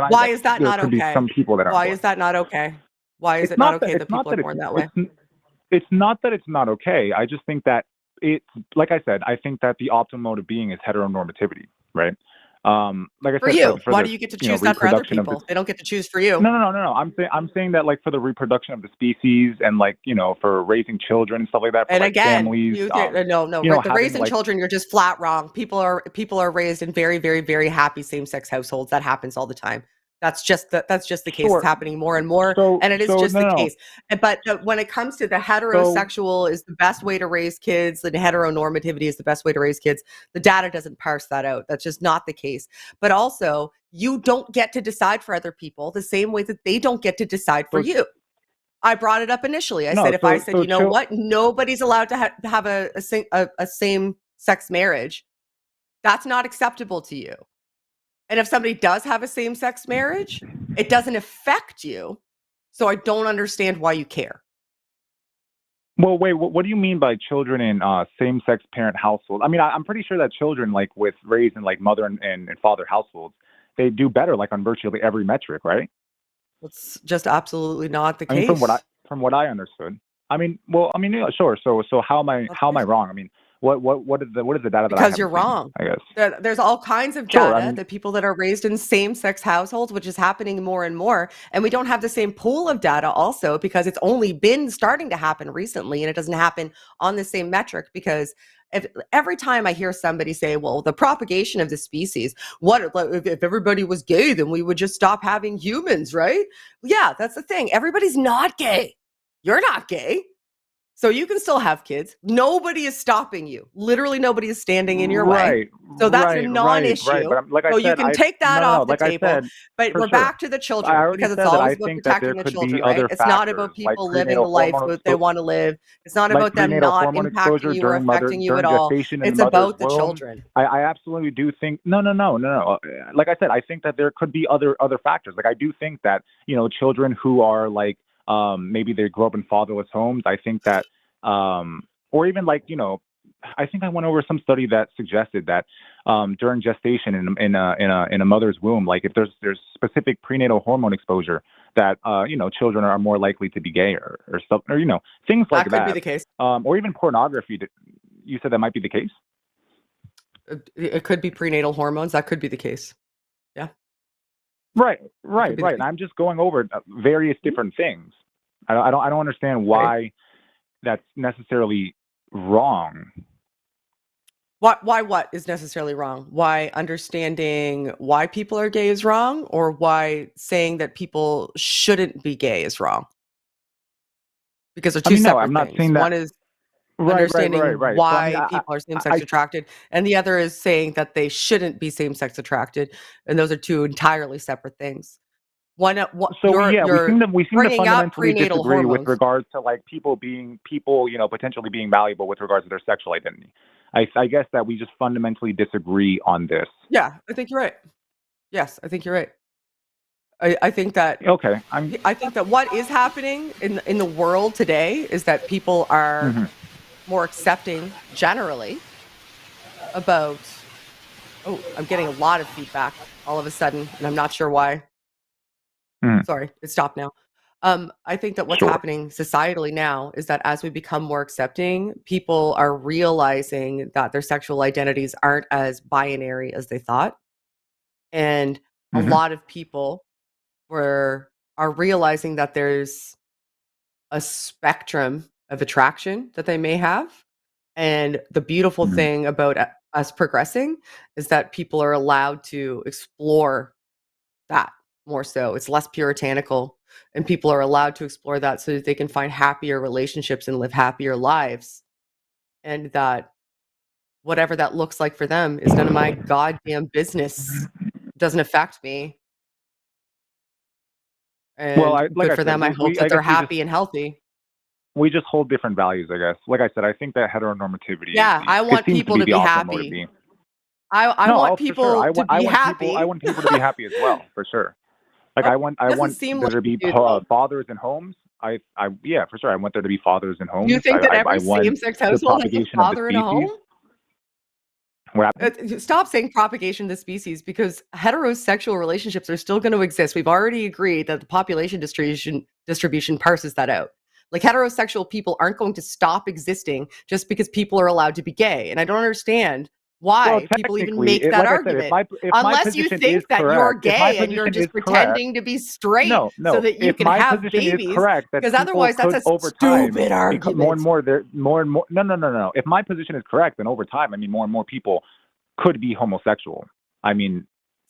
Why is that not okay?
There could be some people that are.
Why is that not okay? Why is it not okay that people are born that way?
It's not that it's not okay. I just think that. It's like I said, I think that the optimal mode of being is heteronormativity, right? Like I
for
said,
you, why do you get to choose that for other people? They don't get to choose for you.
No. I'm saying that, like, for the reproduction of the species, and like, for raising children and stuff like that. For,
and
like,
again,
families,
the raising children, you're just flat wrong. People are raised in very, very, very happy same-sex households. That happens all the time. That's just the case. It's happening more and more, and it is the case. But when it comes to the heterosexual is the best way to raise kids, the heteronormativity is the best way to raise kids, the data doesn't parse that out. That's just not the case. But also, you don't get to decide for other people the same way that they don't get to decide for you. I brought it up initially. I said, what, nobody's allowed to have a same-sex marriage, that's not acceptable to you. And if somebody does have a same-sex marriage, it doesn't affect you. So I don't understand why you care.
Well, wait. What do you mean by children in same-sex parent households? I mean, I'm pretty sure that children like with raised in like mother and father households, they do better like on virtually every metric, right?
It's just absolutely not the
I mean,
case.
from what I understood. I mean, well, I mean, yeah, sure. So how am
That's
I
crazy.
wrong? I mean, what is the data that I
Because
haven't
you're
seen?
wrong.
I guess.
There's all kinds of
Sure. I
data
mean,
that people that are raised in same-sex households, which is happening more and more, and we don't have the same pool of data also because it's only been starting to happen recently, and it doesn't happen on the same metric because if every time I hear somebody say, well, the propagation of the species, what if everybody was gay, then we would just stop having humans, right? Yeah, that's the thing. Everybody's not gay. You're not gay. So you can still have kids. Nobody is stopping you. Literally nobody is standing in your way.
right,
So that's a
right.
non-issue.
But like I
So you
said,
can take that
no.
off the
Like I
table.
said,
But
for
we're
sure.
back to the
I
children
already
because it's
said that
always
I
about
think that there
protecting the
could be
children, right?
other
It's not about
factors like
people living the
prenatal
life
hormone
that they want to live. It's not
like
about them
prenatal
not
hormone
impacting
exposure
you or affecting you at
during
all.
gestation in the
It's
mother's
about the
womb.
children.
I absolutely do think no. Like I said, I think that there could be other factors. Like I do think that children who are like maybe they grew up in fatherless homes. I think that or even like I think I went over some study that suggested that during gestation in a mother's womb, like if there's specific prenatal hormone exposure, that children are more likely to be gay or stuff, or things like
That could be
that,
the case.
or even pornography. You said that might be the case.
It could be prenatal hormones. That could be the case. Yeah.
Right.
Could be the
And
case.
I'm just going over various different things. I don't understand why that's necessarily wrong.
Why what is necessarily wrong? Why understanding why people are gay is wrong, or why saying that people shouldn't be gay is wrong? Because they're
I
two
mean, no, I'm
separate
not
things.
saying that.
One is
Right.
understanding
So I mean,
why people are same-sex attracted, and the other is saying that they shouldn't be same-sex attracted, and those are two entirely separate things. One,
so we
you're
seem to
bringing up
fundamentally
prenatal
disagree with
hormones.
regards to like people, potentially being valuable with regards to their sexual identity. I guess that we just fundamentally disagree on this.
Yeah, I think you're right. Yes, I think you're right. I think that
Okay.
what is happening in the world today is that people are
Mhm.
more accepting generally about. Oh, I'm getting a lot of feedback all of a sudden, and I'm not sure why.
Mhm.
Sorry, it stopped now. I think that what's
Sure.
happening societally now is that as we become more accepting, people are realizing that their sexual identities aren't as binary as they thought. And a
Mhm.
lot of people are realizing that there's a spectrum of attraction that they may have. And the beautiful
Mhm.
thing about us progressing is that people are allowed to explore that more so. It's less puritanical, and people are allowed to explore that so that they can find happier relationships and live happier lives. And that whatever that looks like for them is none of my goddamn business. It doesn't affect me.
Well,
And
like
good
I
for
said,
them. I hope
I
that
guess
they're happy and healthy.
we just hold different values. I guess. Like I said, I think that heteronormativity
Yeah, I
it
want
seems to
people
be
to
the
be
optimal way to
happy.
be.
I
No,
want
for sure.
people to be
I
happy.
want people to be happy as well, for sure. Like
Oh,
I
doesn't
want
seem
there
like
to
you
be
do, though.
fathers in homes. Yeah, for sure. I want there to be fathers in
Do you
homes.
think that
I
every
want
same-sex
the
household has a
propagation of the
father in a
species.
home?
What happened?
Stop saying propagation of the species, because heterosexual relationships are still going to exist. We've already agreed that the population distribution parses that out. Like, heterosexual people aren't going to stop existing just because people are allowed to be gay. And I don't understand
Well,
why people even
technically,
make that
like I said,
argument.
if my
Unless you
position is
think that you're
correct, if my
gay and you're
position is
just
correct,
pretending to be straight so
no.
that you
If
can
my
have
position is
babies,
correct, that
because
people
otherwise that's
could
a
over time
stupid
become more and
argument.
more. More and more. No. If my position is correct, then over time, I mean, more and more people could be homosexual. I mean,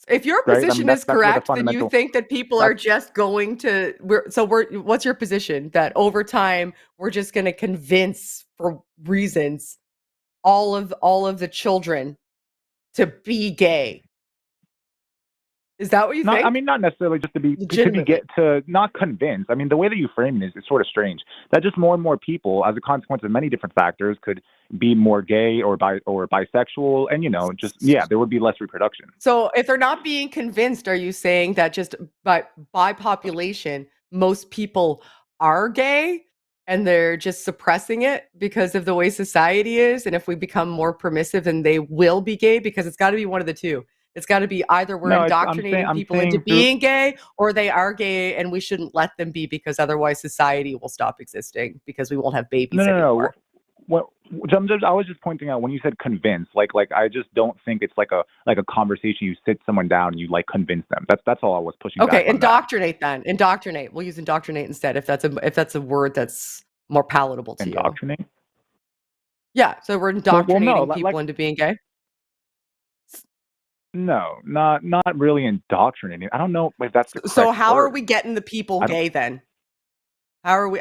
If your
right? I mean,
position is
that's where the
correct, then you
fundamental.
think that people are
That's
just going to what's your position? That over time we're just going to convince, for reasons, all of the children to be gay. Is that what you
not. I
think?
mean, not necessarily just to be
Legitimately.
not convinced. I mean, the way that you frame it is sort of strange. That just more and more people, as a consequence of many different factors, could be more gay or bisexual, and just there would be less reproduction.
So if they're not being convinced, are you saying that just by population, most people are gay? and they're just suppressing it because of the way society is. And if we become more permissive, then they will be gay, because it's got to be one of the two. It's got to be either we're indoctrinating people into being gay, or they are gay and we shouldn't let them be, because otherwise society will stop existing because we won't have babies anymore.
What I was just pointing out when you said convince, like I just don't think it's like a conversation. You sit someone down and you like convince them. That's all I was pushing.
Okay,
back on
indoctrinate then. Indoctrinate. We'll use indoctrinate instead if that's a word that's more palatable to
indoctrinate?
you. Yeah, so we're indoctrinating people into being gay.
No, not really indoctrinating. I don't know if that's the correct
So how
word.
are we getting the people gay then? How are we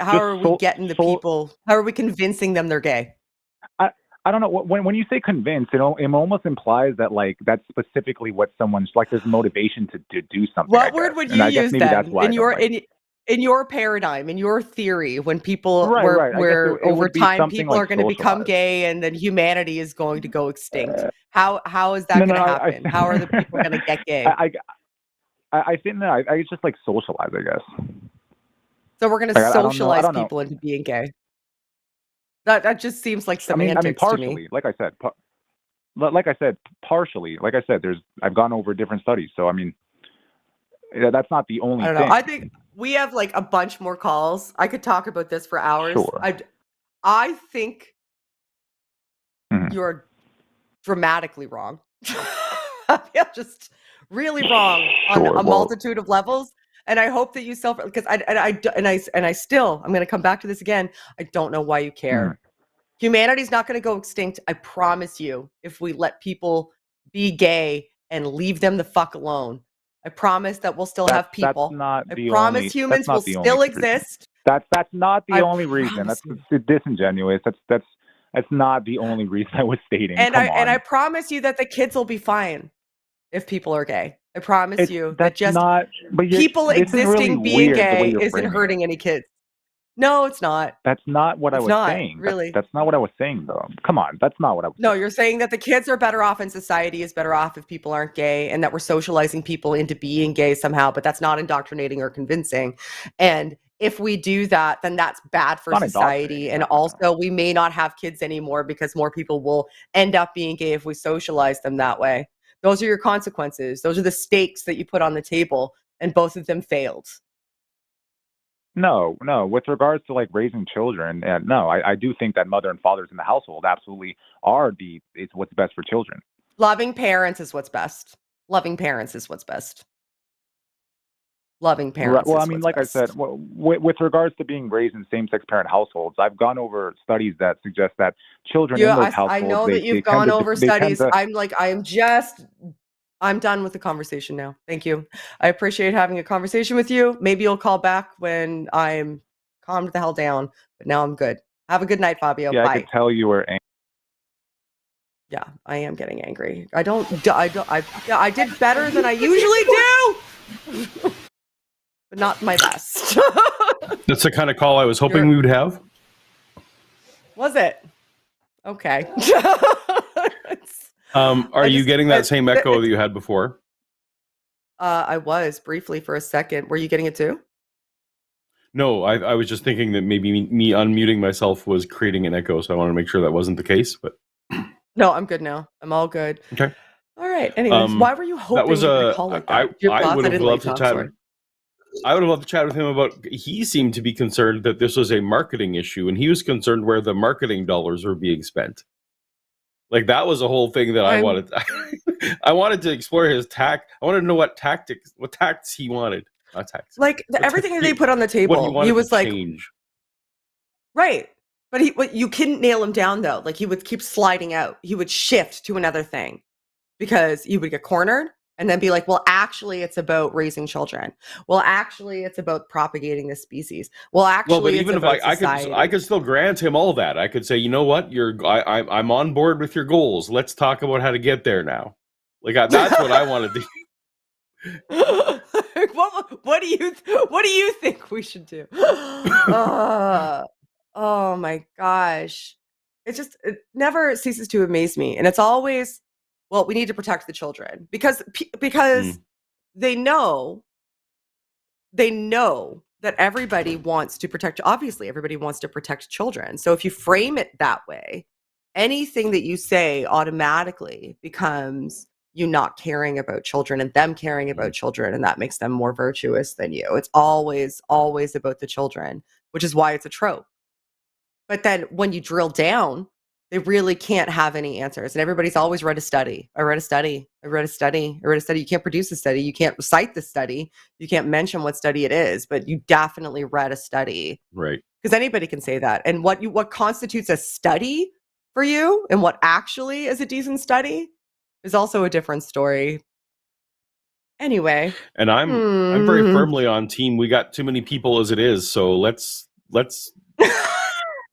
getting the people? How are we convincing them they're gay?
I don't know. When you say convince, it almost implies that like that's specifically what someone's like. There's motivation to do something.
What word would you use then in your paradigm, in your theory, when people where over time people are going to become gay and then humanity is going to go extinct? How is that going to happen? How are the people going to get gay?
I think that it's just like socialize, I guess.
So we're going to socialize people into being gay. That just seems like semantics.
I mean, partially,
to me.
like I said, partially. Like I said, I've gone over different studies, so I mean, that's not the only thing.
I think we have like a bunch more calls. I could talk about this for hours.
Sure.
I think you're dramatically wrong. You're just really wrong on a multitude of levels. And I hope that you because I still, I'm going to come back to this again. I don't know why you care. Humanity's not going to go extinct. I promise you, if we let people be gay and leave them the fuck alone. I promise that we'll still have people. I promise humans will still exist.
That's not the only reason. That's disingenuous. That's not the only reason I was stating.
And I promise you that the kids will be fine if people are gay. I promise you that just people existing being gay isn't hurting any kids. No, it's not.
That's not what I was saying.
Really.
That's not what I was saying, though. Come on. That's not what I was saying.
No, you're saying that the kids are better off and society is better off if people aren't gay, and that we're socializing people into being gay somehow, but that's not indoctrinating or convincing. And if we do that, then that's bad for society. And also, we may not have kids anymore because more people will end up being gay if we socialize them that way. Those are your consequences. Those are the stakes that you put on the table, and both of them failed.
No. With regards to like raising children, no, I do think that mother and fathers in the household absolutely it's what's best for children.
Loving parents is what's best. Loving parents is what's best. Loving parents.
Well, I mean, like best. I said, with regards to being raised in same-sex parent households, I've gone over studies that suggest that children in those households.
I know that you've gone over studies. I'm done with the conversation now. Thank you. I appreciate having a conversation with you. Maybe you'll call back when I'm calmed the hell down. But now I'm good. Have a good night, Fabio.
Yeah,
bye.
I could tell you were angry.
Yeah, I am getting angry. I did better than I usually do. But not my best.
That's the kind of call I was hoping we would have.
Was it? Okay.
Are you getting that same echo that you had before?
I was briefly for a second. Were you getting it too?
No, I was just thinking that maybe me unmuting myself was creating an echo, so I wanted to make sure that wasn't the case. But
no, I'm good now. I'm all good.
Okay.
All right. Anyways, why were you hoping to call like that?
I would have loved to chat. I would have loved to chat with him about. He seemed to be concerned that this was a marketing issue, and he was concerned where the marketing dollars were being spent. Like that was a whole thing that I wanted. I wanted to explore his tact. I wanted to know what tacts he wanted. Not tacts.
Like everything that they put on the table, he was like, change. Right. But you couldn't nail him down though. Like he would keep sliding out. He would shift to another thing because he would get cornered. And then be like, well, actually, it's about raising children. Well, actually, it's about propagating the species. Well, actually,
but even if I could still grant him all that. I could say, you know what, I'm on board with your goals. Let's talk about how to get there now. Like that's what I wanted to.
What do you think we should do? Oh my gosh, it never ceases to amaze me, and it's always. Well, we need to protect the children because they know that that everybody wants to protect. Obviously, everybody wants to protect children. So if you frame it that way, anything that you say automatically becomes you not caring about children and them caring about children, and that makes them more virtuous than you. It's always about the children, which is why it's a trope. But then when you drill down, they really can't have any answers. And everybody's always read a study. I read a study. You can't produce a study. You can't cite the study. You can't mention what study it is, but you definitely read a study.
Right.
Because anybody can say that. And what constitutes a study for you and what actually is a decent study is also a different story. Anyway.
And I'm very firmly on team. We got too many people as it is. So let's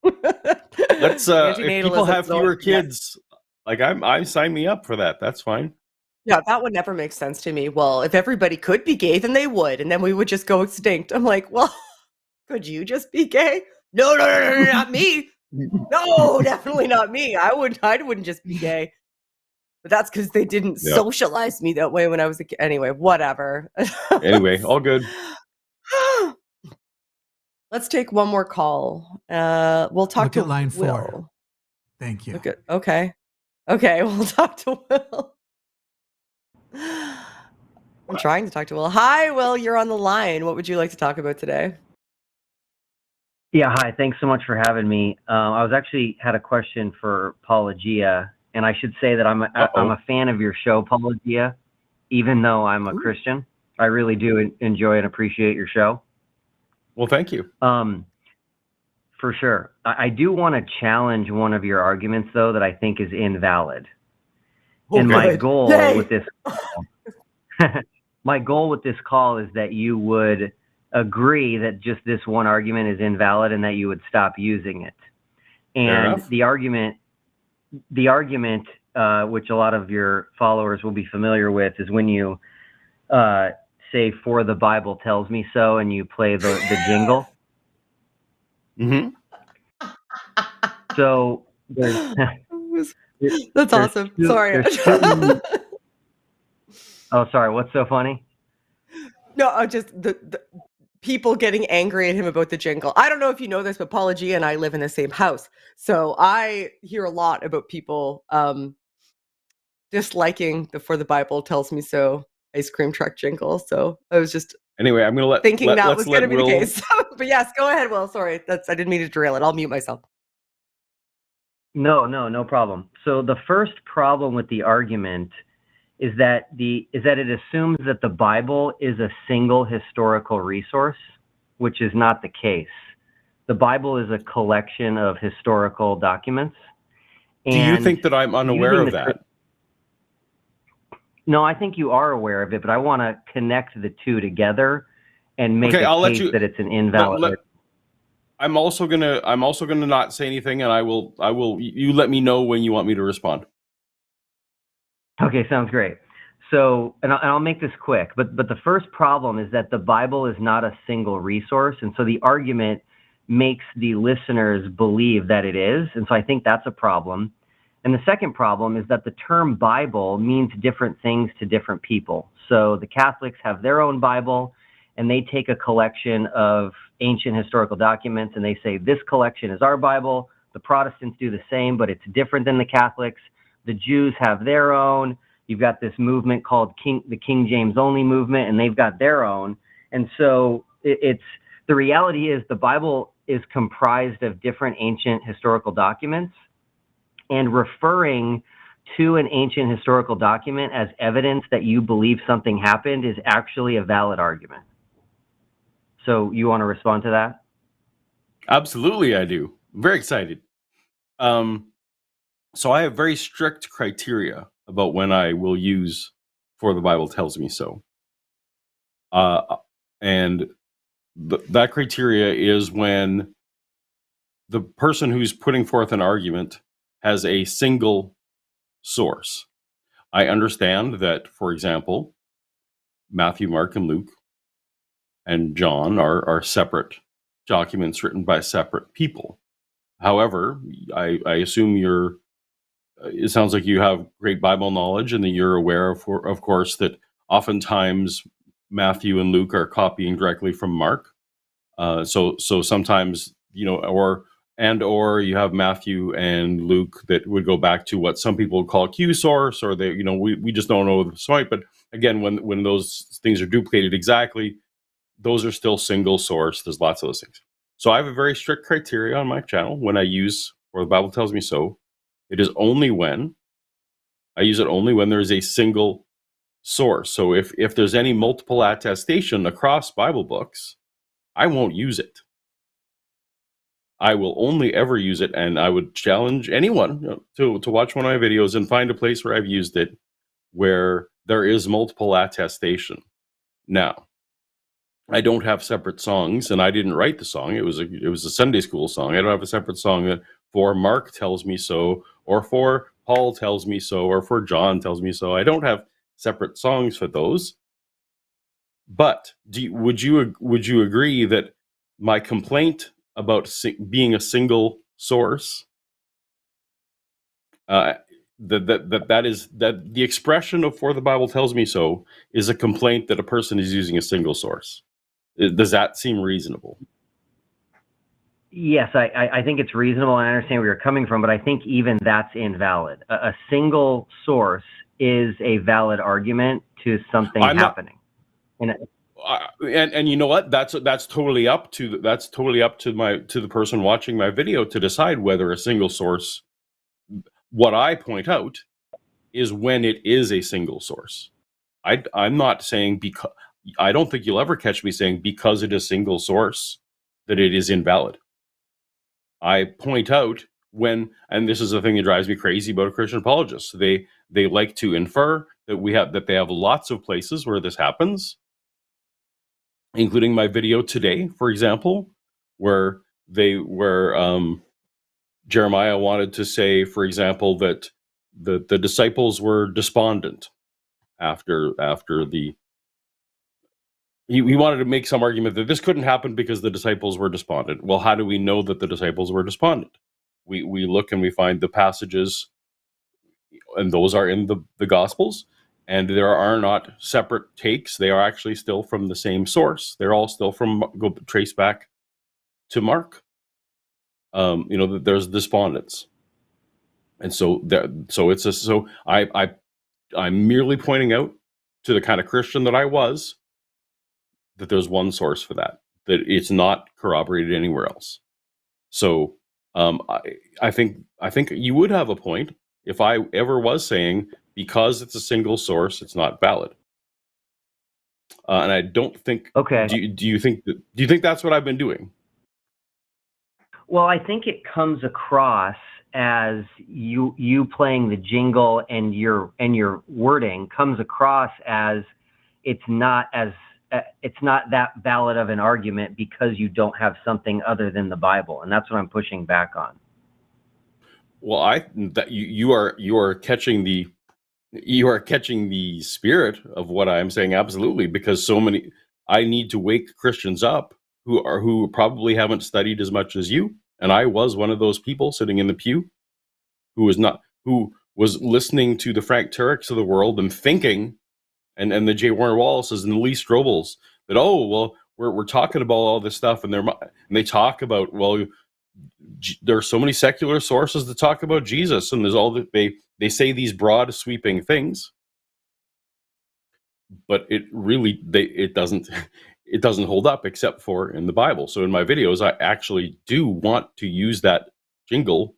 if people have fewer kids, like I sign me up for that. That's fine.
Yeah, that would never make sense to me. Well, if everybody could be gay, then they would, and then we would just go extinct. I'm like, well, could you just be gay? No, not me. No, definitely not me. I wouldn't just be gay. But that's because they didn't socialize me that way when I was a kid. Anyway, whatever.
Anyway, all good.
Let's take one more call. We'll talk
Look
to
at line
Will.
4. Thank you.
Okay, we'll talk to Will. I'm trying to talk to Will. Hi, Will. You're on the line. What would you like to talk about today?
Yeah, hi. Thanks so much for having me. I was actually had a question for Paulogia, and I should say that I'm a fan of your show, Paulogia, even though I'm a Christian. I really do enjoy and appreciate your show.
Well, thank you.
For sure. I do want to challenge one of your arguments, though, that I think is invalid. And my goal with this call is that you would agree that just this one argument is invalid and that you would stop using it. And the argument, which a lot of your followers will be familiar with, is when you say, "For the Bible tells me so," and you play the jingle.
Mm-hmm.
So
that's awesome. Sorry.
Oh, sorry. What's so funny?
No, just the people getting angry at him about the jingle. I don't know if you know this, but Paulogia and I live in the same house. So I hear a lot about people disliking the "For the Bible tells me so" ice cream truck jingle. So I was just
anyway, I'm going to
thinking that was going to be the case. But yes, go ahead, Will. Sorry, I didn't mean to derail it. I'll mute myself.
No problem. So the first problem with the argument is that it assumes that the Bible is a single historical resource, which is not the case. The Bible is a collection of historical documents.
Do you think that I'm unaware of that?
No, I think you are aware of it, but I want to connect the two together and make a case that it's an invalid.
I'm also gonna not say anything, and I will. You let me know when you want me to respond.
Okay, sounds great. So, and I'll make this quick, but the first problem is that the Bible is not a single resource, and so the argument makes the listeners believe that it is, and so I think that's a problem. And the second problem is that the term Bible means different things to different people. So the Catholics have their own Bible, and they take a collection of ancient historical documents, and they say, this collection is our Bible. The Protestants do the same, but it's different than the Catholics. The Jews have their own. You've got this movement called the King James Only movement, and they've got their own. And so the reality is the Bible is comprised of different ancient historical documents, and referring to an ancient historical document as evidence that you believe something happened is actually a valid argument. So you want to respond to that?
Absolutely, I do. I'm very excited. So I have very strict criteria about when I will use "For the Bible tells me so." And that criteria is when the person who's putting forth an argument has a single source. I understand that, for example, Matthew, Mark, and Luke and John are separate documents written by separate people. However, I assume it sounds like you have great Bible knowledge and that you're aware of course, that oftentimes Matthew and Luke are copying directly from Mark. So sometimes, or you have Matthew and Luke that would go back to what some people call Q source, or they, we just don't know the point. But again, when those things are duplicated exactly, those are still single source. There's lots of those things. So I have a very strict criteria on my channel when I use, or the Bible tells me so. It is only when I use it only when there is a single source. So if there's any multiple attestation across Bible books, I won't use it. I will only ever use it, and I would challenge anyone to watch one of my videos and find a place where I've used it where there is multiple attestation. Now, I don't have separate songs, and I didn't write the song. It was a Sunday school song. I don't have a separate song that for Mark tells me so, or for Paul tells me so, or for John tells me so. I don't have separate songs for those. But would you agree that my complaint about being a single source, that the expression of "for the Bible tells me so" is a complaint that a person is using a single source? Does that seem reasonable?
Yes, I think it's reasonable. I understand where you're coming from, but I think even that's invalid. A single source is a valid argument to something happening.
And you know what? That's totally up to the person watching my video to decide whether a single source. What I point out is when it is a single source. I'm not saying because I don't think you'll ever catch me saying because it is single source that it is invalid. I point out when, and this is the thing that drives me crazy about Christian apologists. They like to infer that they have lots of places where this happens, including my video today, for example, where Jeremiah wanted to say, for example, that the disciples were despondent after he wanted to make some argument that this couldn't happen because the disciples were despondent. Well, how do we know that the disciples were despondent? We look and we find the passages, and those are in the Gospels, and there are not separate takes. They are actually still from the same source. They're all still trace back to Mark. There's despondence, and I'm merely pointing out to the kind of Christian that I was that there's one source for that it's not corroborated anywhere else. So I think you would have a point if I ever was saying because it's a single source, it's not valid. And I don't think.
Okay.
Do you think that's what I've been doing?
Well, I think it comes across as you playing the jingle and your wording comes across as it's not that valid of an argument because you don't have something other than the Bible, and that's what I'm pushing back on. Well,
you are catching the spirit of what I'm saying, absolutely, because I need to wake Christians up who probably haven't studied as much as you, and I was one of those people sitting in the pew who was listening to the Frank Turek's of the world and thinking. And the J. Warner Wallaces and the Lee Strobels that, we're talking about all this stuff, and they talk about, there are so many secular sources that talk about Jesus, and there's all that they say these broad sweeping things, but it doesn't hold up except for in the Bible. So in my videos, I actually do want to use that jingle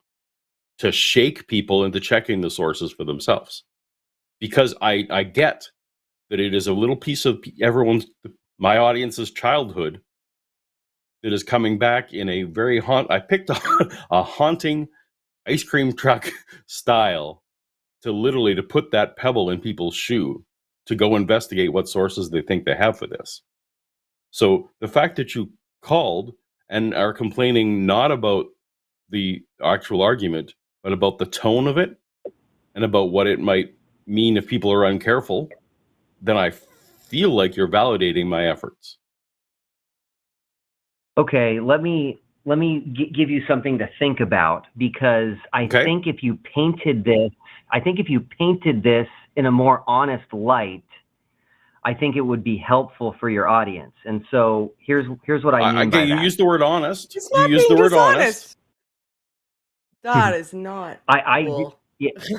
to shake people into checking the sources for themselves, because I get that it is a little piece of my audience's childhood that is coming back in a very I picked a haunting ice cream truck style to put that pebble in people's shoe to go investigate what sources they think they have for this. So the fact that you called and are complaining not about the actual argument, but about the tone of it and about what it might mean if people are uncareful, then I feel like you're validating my efforts.
Okay, let me give you something to think about, because I think if you painted this in a more honest light, I think it would be helpful for your audience. And so here's what I mean by
you
that.
use the word honest.
It's
You
not
use
being
the word
dishonest.
honest.
That is not cool.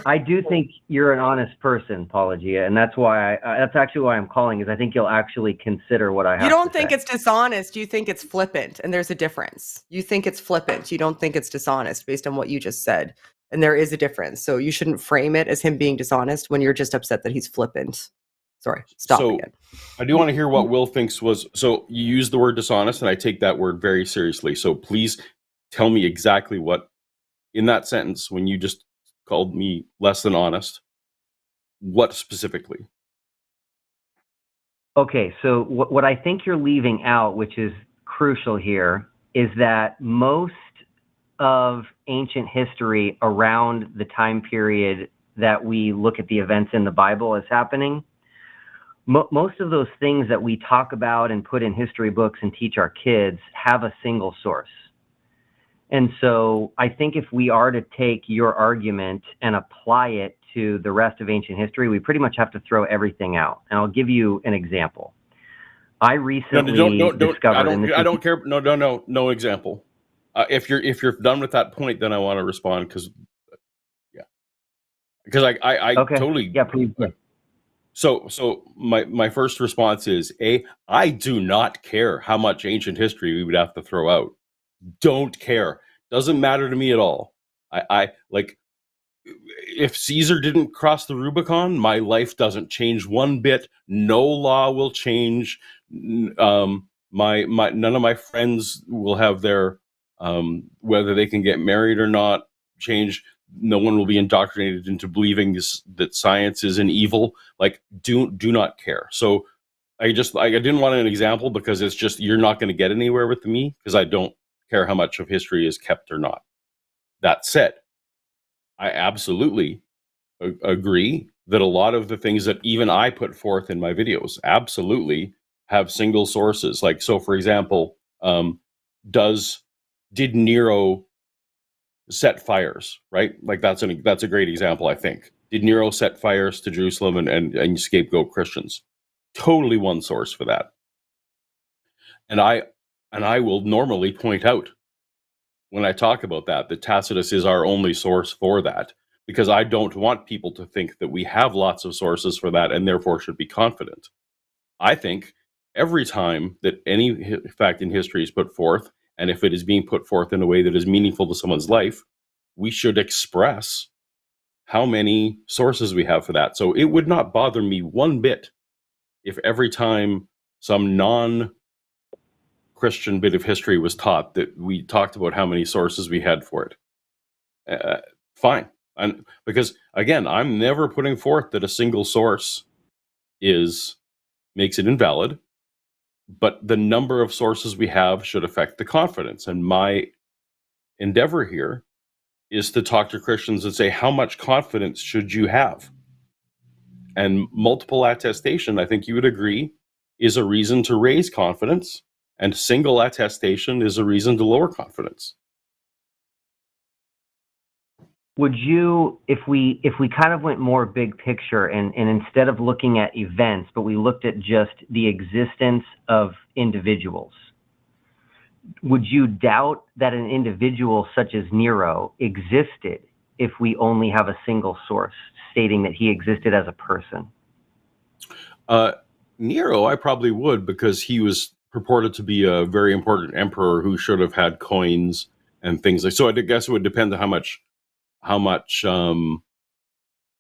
I do think you're an honest person, Apologia, and that's why that's actually why I'm calling, is I think you'll actually consider what I have to say.
You don't think it's dishonest. You think it's flippant, and there's a difference. You think it's flippant. You don't think it's dishonest based on what you just said. And there is a difference. So you shouldn't frame it as him being dishonest when you're just upset that he's flippant. Sorry, stop again.
I do want to hear what Will thinks was, so you use the word dishonest, and I take that word very seriously. So please tell me exactly what, in that sentence, when you just called me less than honest, what specifically?
Okay, so what I think you're leaving out, which is crucial here, is that most of ancient history around the time period that we look at the events in the Bible as happening, most of those things that we talk about and put in history books and teach our kids have a single source. And so I think if we are to take your argument and apply it to the rest of ancient history, we pretty much have to throw everything out. And I'll give you an example. I recently discovered...
I don't care. No example. If you're done with that point, then I want to respond because I
okay.
totally...
Yeah, please.
So my first response is, I do not care how much ancient history we would have to throw out. Don't care. Doesn't matter to me at all. I like, if Caesar didn't cross the Rubicon, my life doesn't change one bit. No law will change. None of my friends will have their whether they can get married or not change. No one will be indoctrinated into believing that science is an evil. Like, do not care. So I didn't want an example because it's just, you're not going to get anywhere with me because I don't care how much of history is kept or not. That said, I absolutely agree that a lot of the things that even I put forth in my videos absolutely have single sources. Like, so for example, did Nero set fires, right? Like that's a great example, I think. Did Nero set fires to Jerusalem and scapegoat Christians? Totally one source for that. And I will normally point out when I talk about that Tacitus is our only source for that, because I don't want people to think that we have lots of sources for that and therefore should be confident. I think every time that any fact in history is put forth, and if it is being put forth in a way that is meaningful to someone's life, we should express how many sources we have for that. So it would not bother me one bit if every time some non-Christian bit of history was taught that we talked about how many sources we had for it. Fine. And because again, I'm never putting forth that a single source makes it invalid, but the number of sources we have should affect the confidence. And my endeavor here is to talk to Christians and say, how much confidence should you have? And multiple attestation, I think you would agree, is a reason to raise confidence, and single attestation is a reason to lower confidence.
Would you, if we kind of went more big picture and instead of looking at events, but we looked at just the existence of individuals, would you doubt that an individual such as Nero existed if we only have a single source stating that he existed as a person?
Nero, I probably would, because he was purported to be a very important emperor who should have had coins and things like. So I guess it would depend on how much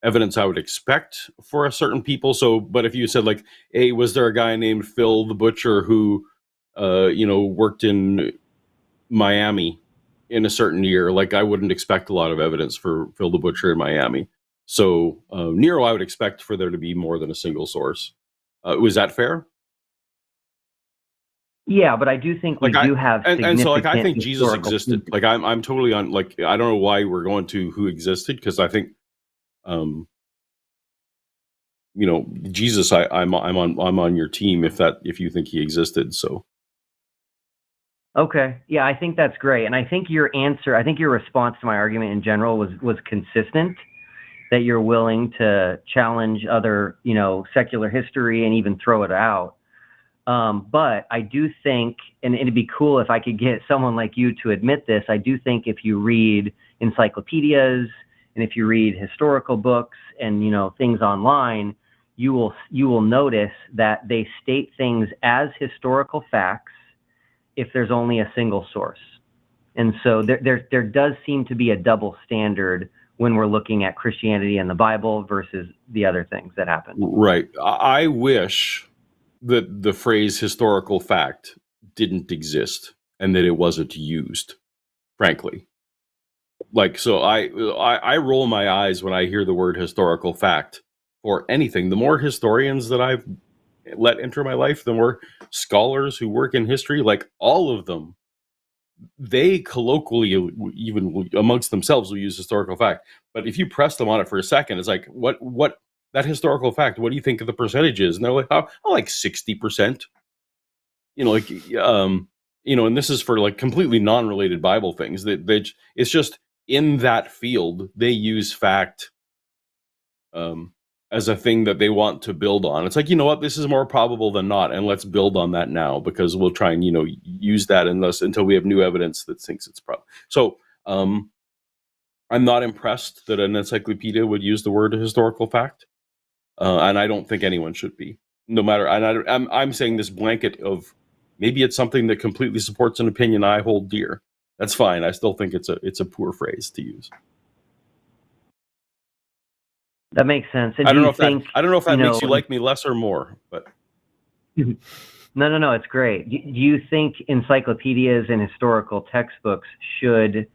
evidence I would expect for a certain people. So, but if you said like, hey, was there a guy named Phil the Butcher who, worked in Miami in a certain year? Like, I wouldn't expect a lot of evidence for Phil the Butcher in Miami. So Nero, I would expect for there to be more than a single source. Was that fair?
Yeah, but I do think we do have
and so like I think Jesus existed. Like I'm totally on, like, I don't know why we're going to who existed, because I think Jesus, I'm on your team if you think he existed. So
okay, yeah, I think that's great, and I think your response to my argument in general was consistent. that you're willing to challenge other, secular history and even throw it out. But I do think, and it'd be cool if I could get someone like you to admit this, I do think if you read encyclopedias and if you read historical books and, things online, you will notice that they state things as historical facts if there's only a single source. And so there does seem to be a double standard when we're looking at Christianity and the Bible versus the other things that happen.
Right. I wish that the phrase historical fact didn't exist and that it wasn't used, frankly. Like, so I roll my eyes when I hear the word historical fact or anything. The more historians that I've let enter my life, the more scholars who work in history, like all of them, they colloquially, even amongst themselves, will use historical fact. But if you press them on it for a second, it's like, what that historical fact, what do you think of the percentages? And they're like, oh, like 60%. And this is for like completely non-related Bible things. It's just in that field, they use fact as a thing that they want to build on. It's like, you know what, this is more probable than not, and let's build on that now because we'll try and, use that until we have new evidence that thinks it's probable. So I'm not impressed that an encyclopedia would use the word historical fact, and I don't think anyone should be. No matter, and I'm saying this blanket of maybe it's something that completely supports an opinion I hold dear. That's fine. I still think it's a poor phrase to use.
That makes sense. And
I don't know if that makes you
know,
like me less or more, but
no, it's great. Do you think encyclopedias and historical textbooks should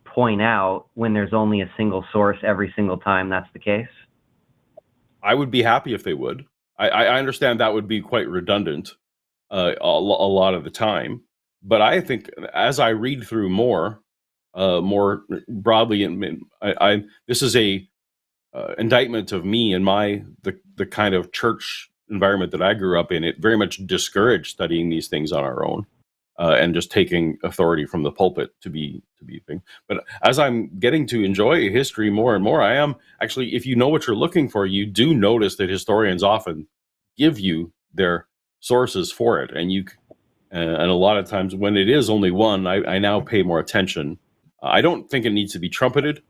point out when there's only a single source every single time that's the case?
I would be happy if they would. I understand that would be quite redundant a lot of the time, but I think as I read through more broadly, and this is a indictment of me and the kind of church environment that I grew up in. It very much discouraged studying these things on our own and just taking authority from the pulpit to be thing. But as I'm getting to enjoy history more and more, I am actually, if you know what you're looking for, you do notice that historians often give you their sources for it, and a lot of times when it is only one, I now pay more attention. I don't think it needs to be trumpeted,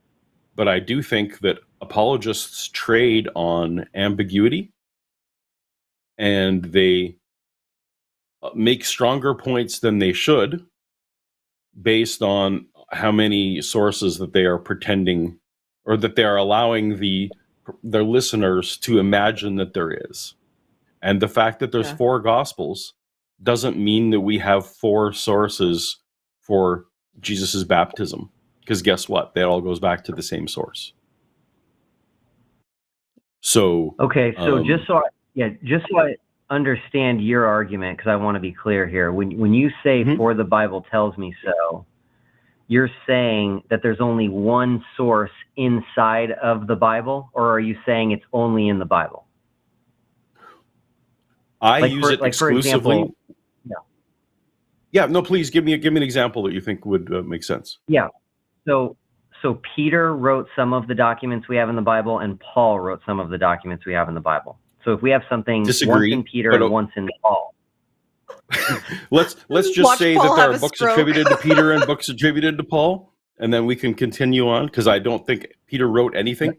but I do think that apologists trade on ambiguity, and they make stronger points than they should based on how many sources that they are pretending or that they are allowing their listeners to imagine that there is. And the fact that there's 4 gospels doesn't mean that we have 4 sources for Jesus's baptism. Because guess what? That all goes back to the same source. So
okay, so just so I understand your argument, because I want to be clear here. When you say "for the Bible tells me so," you're saying that there's only one source inside of the Bible, or are you saying it's only in the Bible?
I use it exclusively.
For example,
yeah. No, please give me an example that you think would make sense.
Yeah. So Peter wrote some of the documents we have in the Bible, and Paul wrote some of the documents we have in the Bible. So if we have something once in Peter and once in Paul,
let's just say that there are books attributed to Peter and books attributed to Paul, and then we can continue on because I don't think Peter wrote anything.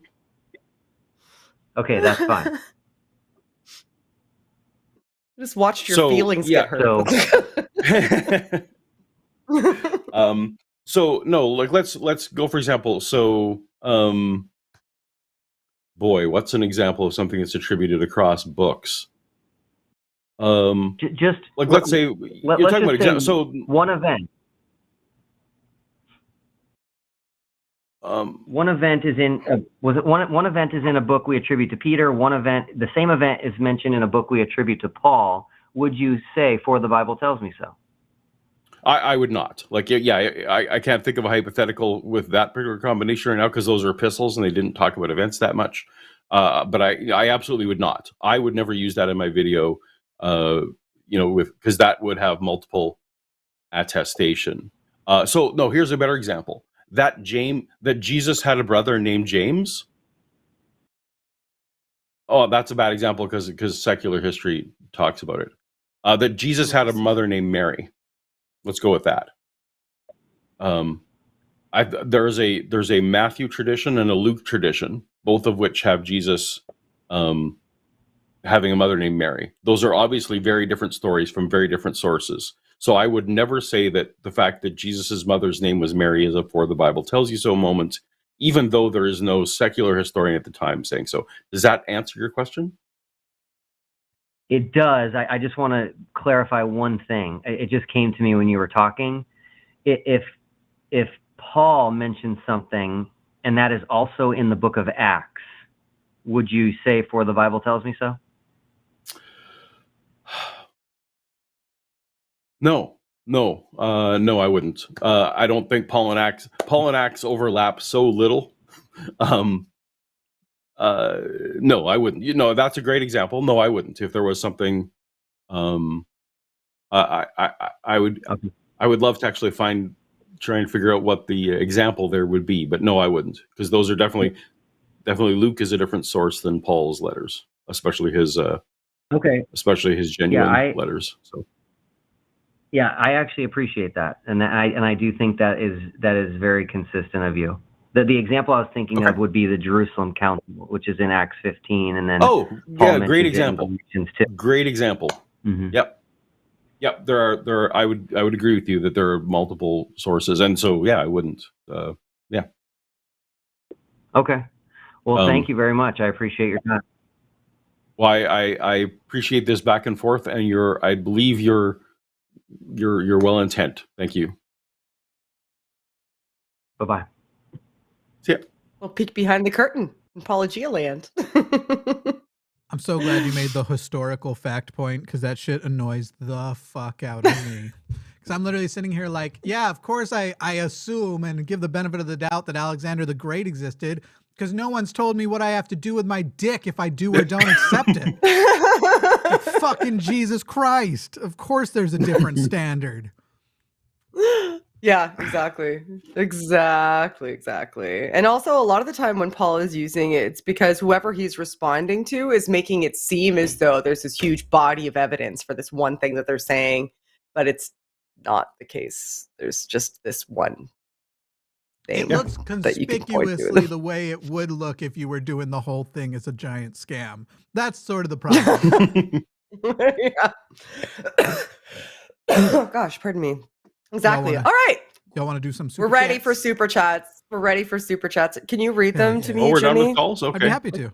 Okay, that's fine.
Just watched your feelings get hurt.
So no, like let's go for example. So boy, what's an example of something that's attributed across books?
Just
like let's say you're talking about example. So
one event. One event is in one event is in a book we attribute to Peter. The same event is mentioned in a book we attribute to Paul. Would you say "for the Bible tells me so"?
I would not. Like, I can't think of a hypothetical with that particular combination right now because those are epistles and they didn't talk about events that much. But I absolutely would not. I would never use that in my video, because that would have multiple attestation. So no, here's a better example. That Jesus had a brother named James. Oh, that's a bad example because secular history talks about it. That Jesus had a mother named Mary. Let's go with that. There's a Matthew tradition and a Luke tradition, both of which have Jesus having a mother named Mary. Those are obviously very different stories from very different sources. So I would never say that the fact that Jesus's mother's name was Mary is a for the Bible tells you so moment, even though there is no secular historian at the time saying so. Does that answer your question?
It does. I just want to clarify one thing. It just came to me when you were talking. If Paul mentioned something, and that is also in the book of Acts, would you say for the Bible tells me so?
No, I wouldn't. I don't think Paul and Acts overlap so little. No, I wouldn't. That's a great example. No, I wouldn't. If there was something, I would. Okay. I would love to actually try and figure out what the example there would be. But no, I wouldn't, because those are definitely Luke is a different source than Paul's letters, especially his genuine letters. So.
Yeah, I actually appreciate that, and I do think that is very consistent of you. The example I was thinking of would be the Jerusalem Council, which is in Acts 15, and then
great example. Great example.
Mm-hmm.
Yep. There are. I would agree with you that there are multiple sources, and so I wouldn't.
Okay. Well, thank you very much. I appreciate your time.
Well, I appreciate this back and forth, and I believe you're well intent. Thank you.
Bye-bye.
See ya.
We'll peek behind the curtain in Apologia land.
I'm so glad you made the historical fact point, because that shit annoys the fuck out of me. Because I'm literally sitting here like, yeah, of course I assume and give the benefit of the doubt that Alexander the Great existed, because no one's told me what I have to do with my dick if I do or don't accept it. Like, fucking Jesus Christ. Of course there's a different standard.
Yeah, exactly. And also a lot of the time when Paul is using it, it's because whoever he's responding to is making it seem as though there's this huge body of evidence for this one thing that they're saying, but it's not the case. There's just this one thing.
It looks conspicuously the way it would look if you were doing the whole thing as a giant scam. That's sort of the problem.
Oh, gosh, pardon me. Exactly. All right.
Y'all want to do some super
We're ready
chats?
for super chats. Can you read them to me,
we're
Jimmy?
done with calls? Okay.
I'd be happy to.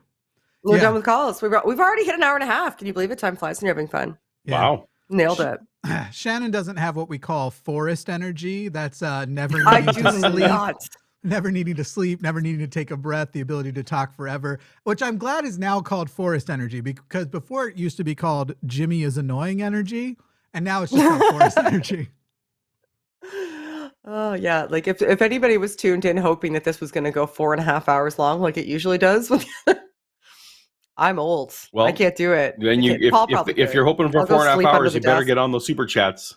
We're done with calls. We've already hit an hour and a half. Can you believe it? Time flies when you're having fun.
Yeah.
Wow.
Nailed it.
Shannon doesn't have what we call forest energy. That's never needing to sleep. Never needing to sleep, never needing to take a breath, the ability to talk forever, which I'm glad is now called forest energy, because before it used to be called Jimmy is annoying energy, and now it's just called forest energy.
Oh yeah, like if anybody was tuned in hoping that this was going to go 4.5 hours long, like it usually does, I'm old. Well, I can't do it.
Then if you're hoping for 4.5 hours, you better get on those super chats.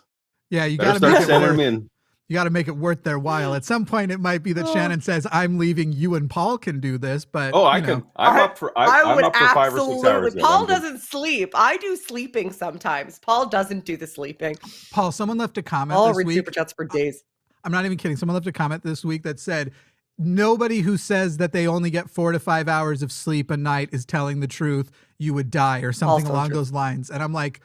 Yeah, you got to start sending them in. You got to make it worth their while. At some point, it might be that Shannon says, "I'm leaving. You and Paul can do this." But
I'm up for 5 or 6 hours.
Paul doesn't sleep. I do sleeping sometimes. Paul doesn't do the sleeping.
Paul, someone left a comment.
I'll
this
read
week.
super chats for days.
I'm not even kidding. Someone left a comment this week that said, "Nobody who says that they only get 4 to 5 hours of sleep a night is telling the truth. You would die," or something along those lines. And I'm like,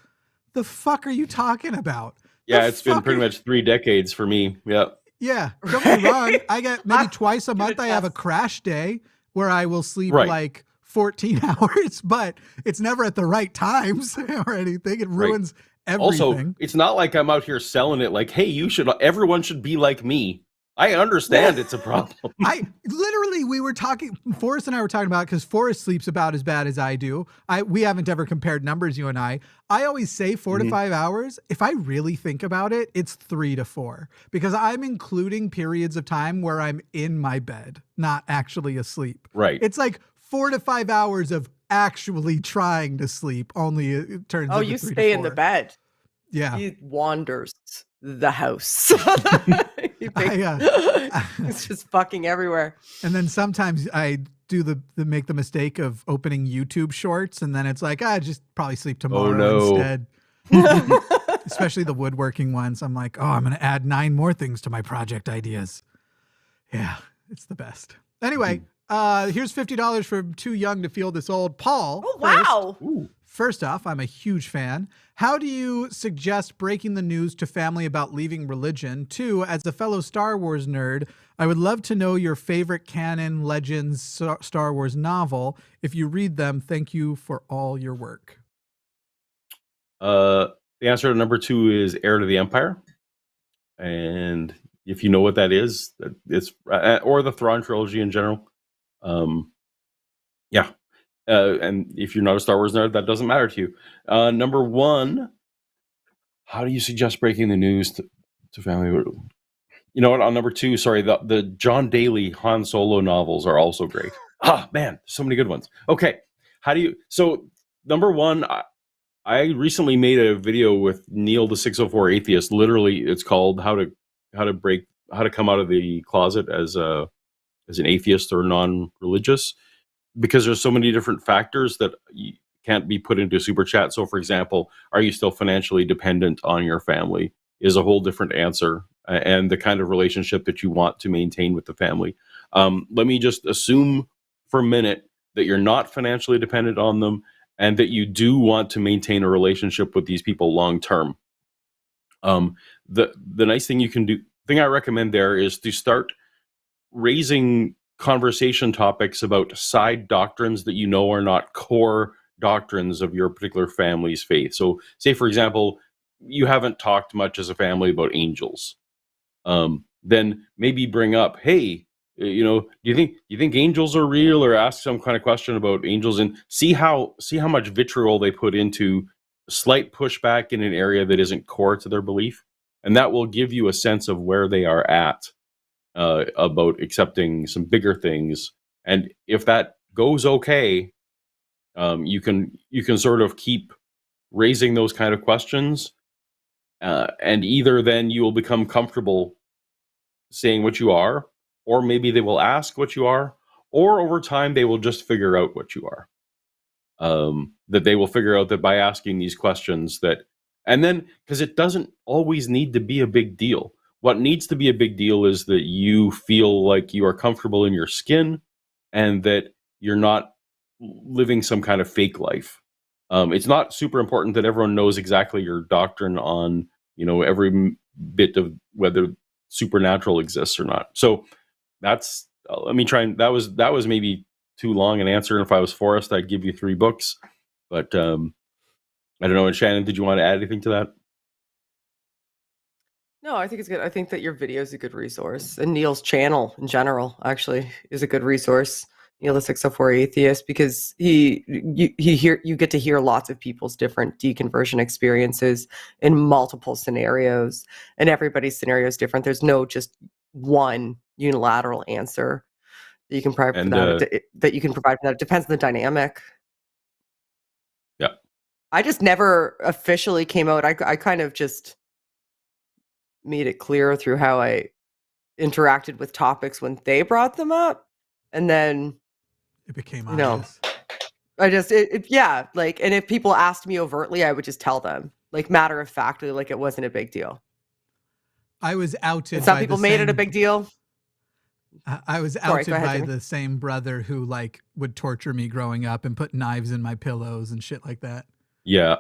"The fuck are you talking about?"
Yeah, it's been pretty much 3 decades for me. Yeah.
Yeah. Don't get me wrong. I get maybe twice a month I have a crash day where I will sleep like 14 hours, but it's never at the right times or anything. It ruins everything.
Also, it's not like I'm out here selling it like, hey, everyone should be like me. I understand it's a problem.
We were talking, Forrest and I were talking about, because Forrest sleeps about as bad as I do. We haven't ever compared numbers, you and I. I always say 4 to 5 hours. If I really think about it, it's 3 to 4, because I'm including periods of time where I'm in my bed, not actually asleep.
Right.
It's like 4 to 5 hours of actually trying to sleep, only it turns into 3 to 4.
You stay in the bed.
Yeah.
He wanders the house. It's just fucking everywhere.
And then sometimes I do the make the mistake of opening YouTube Shorts, and then it's like, just probably sleep tomorrow
no.
instead. Especially the woodworking ones. I'm like, I'm going to add 9 more things to my project ideas. Yeah, it's the best. Anyway, here's $50 for Too Young to Feel This Old. Paul.
Oh, wow.
First off, I'm a huge fan. How do you suggest breaking the news to family about leaving religion? 2, as a fellow Star Wars nerd, I would love to know your favorite canon, Legends, Star Wars novel. If you read them, thank you for all your work.
The answer to number 2 is Heir to the Empire. And if you know what that is, it's or the Thrawn trilogy in general. Yeah. And if you're not a Star Wars nerd, that doesn't matter to you. Number 1, how do you suggest breaking the news to family? You know what? On number 2, sorry, the John Daly Han Solo novels are also great. Man, so many good ones. Okay. So number 1, I recently made a video with Neil the 604 Atheist. Literally, it's called how to come out of the closet as an atheist or non-religious, because there's so many different factors that can't be put into a super chat. So, for example, are you still financially dependent on your family is a whole different answer, and the kind of relationship that you want to maintain with the family. Let me just assume for a minute that you're not financially dependent on them, and that you do want to maintain a relationship with these people long term. The nice thing you can do, thing I recommend there, is to start raising conversation topics about side doctrines that you know are not core doctrines of your particular family's faith. So, say for example, you haven't talked much as a family about angels. Then maybe bring up, hey, do you think angels are real, or ask some kind of question about angels, and see how much vitriol they put into slight pushback in an area that isn't core to their belief, and that will give you a sense of where they are at about accepting some bigger things. And if that goes okay, you can sort of keep raising those kind of questions, and either then you will become comfortable saying what you are, or maybe they will ask what you are, or over time they will just figure out what you are. That they will figure out that by asking these questions, and then, because it doesn't always need to be a big deal. What needs to be a big deal is that you feel like you are comfortable in your skin, and that you're not living some kind of fake life. It's not super important that everyone knows exactly your doctrine on, every bit of whether supernatural exists or not. So that's, let me try, and that was maybe too long an answer. And if I was Forrest, I'd give you 3 books, but I don't know. And Shannon, did you want to add anything to that?
No, I think it's good. I think that your video is a good resource, and Neil's channel in general actually is a good resource. Neil the 604 Atheist, because you get to hear lots of people's different deconversion experiences in multiple scenarios, and everybody's scenario is different. There's no just one unilateral answer that you can provide for that. That you can provide for that. It depends on the dynamic.
Yeah,
I just never officially came out. I kind of just made it clear through how I interacted with topics when they brought them up, and then
it became obvious.
I just and if people asked me overtly, I would just tell them, like, matter of factly, like it wasn't a big deal.
I was outed.
And some people made it a big deal.
I was outed by the same brother who would torture me growing up and put knives in my pillows and shit like that.
Yeah.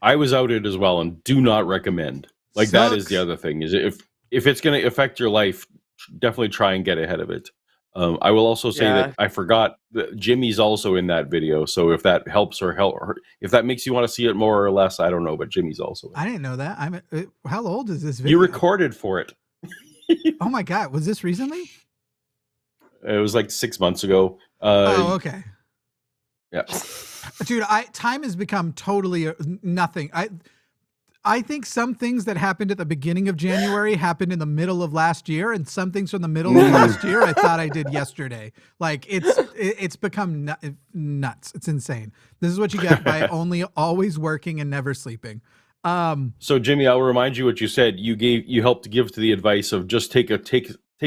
I was outed as well, and do not recommend. Like, that is the other thing, is if it's going to affect your life, definitely try and get ahead of it. I will also say that I forgot that Jimmy's also in that video. So if that helps or if that makes you want to see it more or less, I don't know, but Jimmy's also in.
I didn't know that. How old is this video?
You recorded for it.
Oh my God. Was this recently?
It was like 6 months ago.
Okay.
Yeah.
Dude, time has become totally nothing. I think some things that happened at the beginning of January happened in the middle of last year, and some things from the middle of last year I thought I did yesterday. Like, it's become nuts. It's insane. This is what you get by always working and never sleeping.
So Jimmy, I'll remind you what you said. You helped give to the advice of just take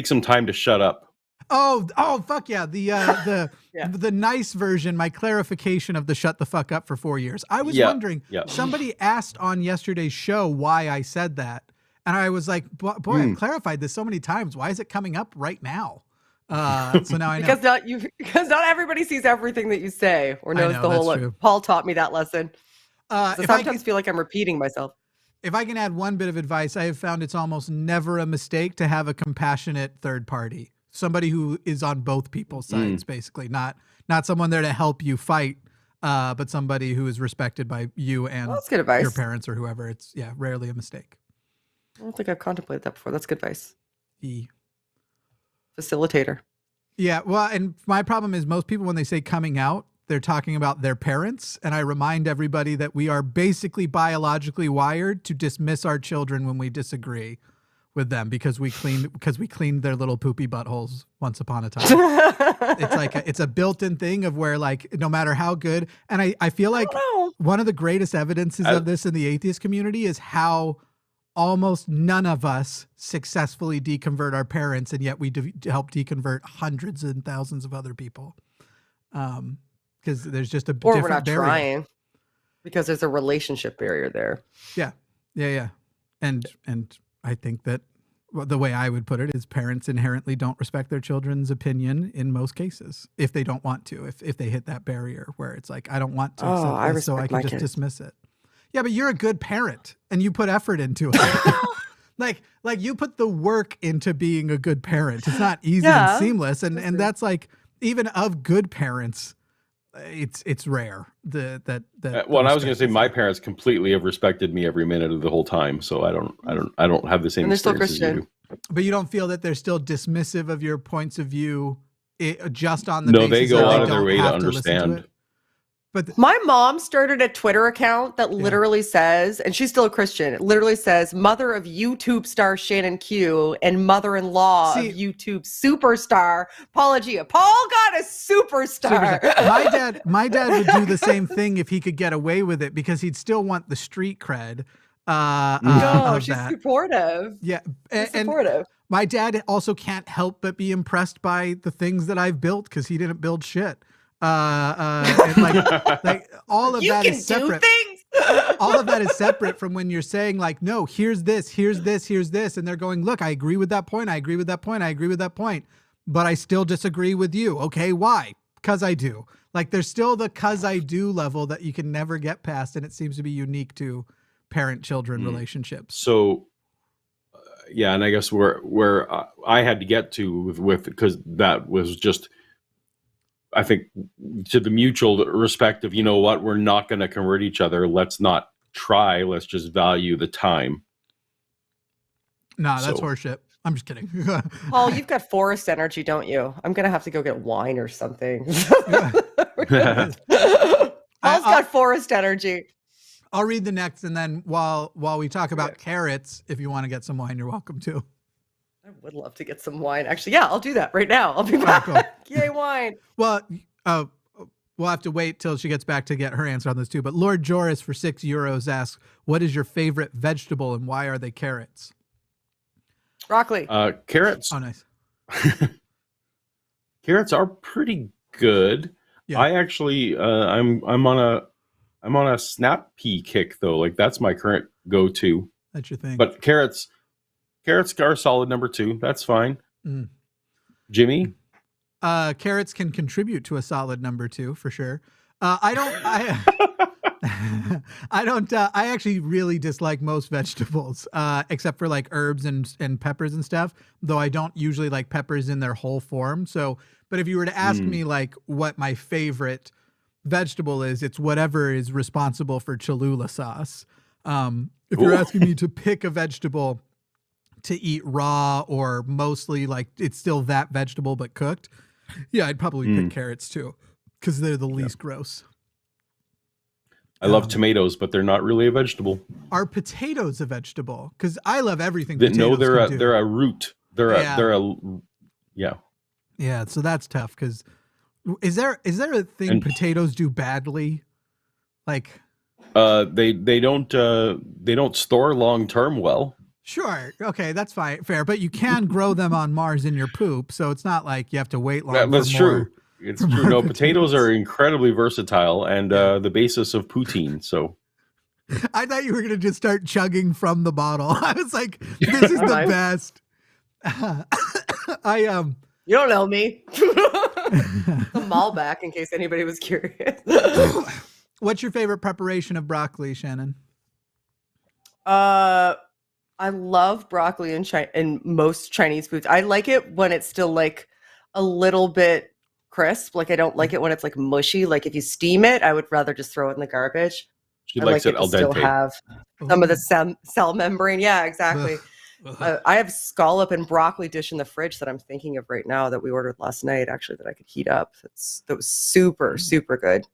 some time to shut up.
Oh, fuck yeah. The
Yeah.
the nice version, my clarification of the shut the fuck up for 4 years. I was
Yeah,
wondering,
yeah.
somebody asked on yesterday's show why I said that. And I was like, boy, I've clarified this so many times. Why is it coming up right now? So now I know.
Because not everybody sees everything that you say or knows
know,
the whole
that's true.
Paul taught me that lesson. So
If I
sometimes feel like I'm repeating myself.
If I can add one bit of advice, I have found it's almost never a mistake to have a compassionate third party, somebody who is on both people's sides, basically, not someone there to help you fight, but somebody who is respected by you and
That's good advice.
your parents or whoever. It's rarely a mistake.
I don't think I've contemplated that before. That's good advice.
E.
Facilitator.
Yeah, well, and my problem is most people, when they say coming out, they're talking about their parents. And I remind everybody that we are basically biologically wired to dismiss our children when we disagree with them because we cleaned their little poopy buttholes once upon a time. It's a built-in thing of where, like, no matter how good, and I feel like one of the greatest evidences of this in the atheist community is how almost none of us successfully deconvert our parents, and yet we help deconvert hundreds and thousands of other people. Because there's just a different
we're not
barrier.
trying because there's a relationship barrier there.
Yeah. And I think that the way I would put it is parents inherently don't respect their children's opinion in most cases if they don't want to, if they hit that barrier where it's like, I don't want to accept this, so I can just dismiss it. Yeah, but you're a good parent and you put effort into it. like you put the work into being a good parent. It's not easy and seamless. And that's like, even of good parents, it's rare that
well, and I was going to say my parents completely have respected me every minute of the whole time, so I don't have the same.
And they're still
experience as you
Christian.
But you don't feel that they're still dismissive of your points of view, just on the
No,
basis
they go
that
out of their
don't
way to
have listen to
understand.
it? But
My mom started a Twitter account that literally says, and she's still a Christian, it literally says, mother of YouTube star Shannon Q and mother-in-law of YouTube superstar Paula Gia. Paul got a superstar.
my dad would do the same thing if he could get away with it because he'd still want the street cred.
No, she's
that.
supportive.
Yeah.
She's supportive.
My dad also can't help but be impressed by the things that I've built because he didn't build shit. And like all of that is separate. All of that is separate from when you're saying like, no, here's this, and they're going, look, I agree with that point, I agree with that point, but I still disagree with you. Okay, why? Because I do. Like, there's still the cause I do level that you can never get past, and it seems to be unique to parent-children relationships.
So, yeah, and I guess where I had to get to with because that was just, I think, to the mutual respect of, you know what, we're not going to convert each other. Let's not try. Let's just value the time.
Nah, that's horseshit. I'm just kidding.
Paul, you've got Forrest energy, don't you? I'm going to have to go get wine or something. Paul's got Forrest energy.
I'll read the next, and then while we talk about carrots, if you want to get some wine, you're welcome to.
I would love to get some wine. Actually, yeah, I'll do that right now. I'll be back.
Cool.
Yay, wine.
Well, we'll have to wait till she gets back to get her answer on this too. But Lord Joris for €6 asks, what is your favorite vegetable and why are they carrots?
Broccoli.
Carrots.
Oh, nice.
Carrots are pretty good.
Yeah.
I actually, I'm on a snap pea kick though. Like, that's my current go-to.
That's your thing.
But carrots are solid number 2. That's fine.
Mm.
Jimmy?
Carrots can contribute to a solid number 2 for sure. I actually really dislike most vegetables, except for like herbs and peppers and stuff, though I don't usually like peppers in their whole form. So, but if you were to ask me like what my favorite vegetable is, it's whatever is responsible for Cholula sauce. If you're asking me to pick a vegetable to eat raw or mostly like it's still that vegetable but cooked, yeah, I'd probably pick carrots too because they're the least gross.
I love tomatoes, but they're not really a vegetable.
Are potatoes a vegetable? Because I love everything.
No, they're
can do.
they're a root.
Yeah, so that's tough. Because is there a thing potatoes do badly? Like
they don't store long term well.
Sure. Okay, that's fine. Fair. But you can grow them on Mars in your poop, so it's not like you have to wait long.
That's
for
true.
more,
It's true. No, potatoes are incredibly versatile and the basis of poutine. So
I thought you were going to just start chugging from the bottle. I was like, this is the best.
You don't know me. The Malbec, in case anybody was curious.
What's your favorite preparation of broccoli, Shannon?
I love broccoli in most Chinese foods. I like it when it's still like a little bit crisp. Like I don't like it when it's like mushy. Like if you steam it, I would rather just throw it in the garbage.
She likes it al dente.
Still have some of the cell membrane. Yeah, exactly. I have scallop and broccoli dish in the fridge that I'm thinking of right now that we ordered last night, actually, that I could heat up. That was super, super good.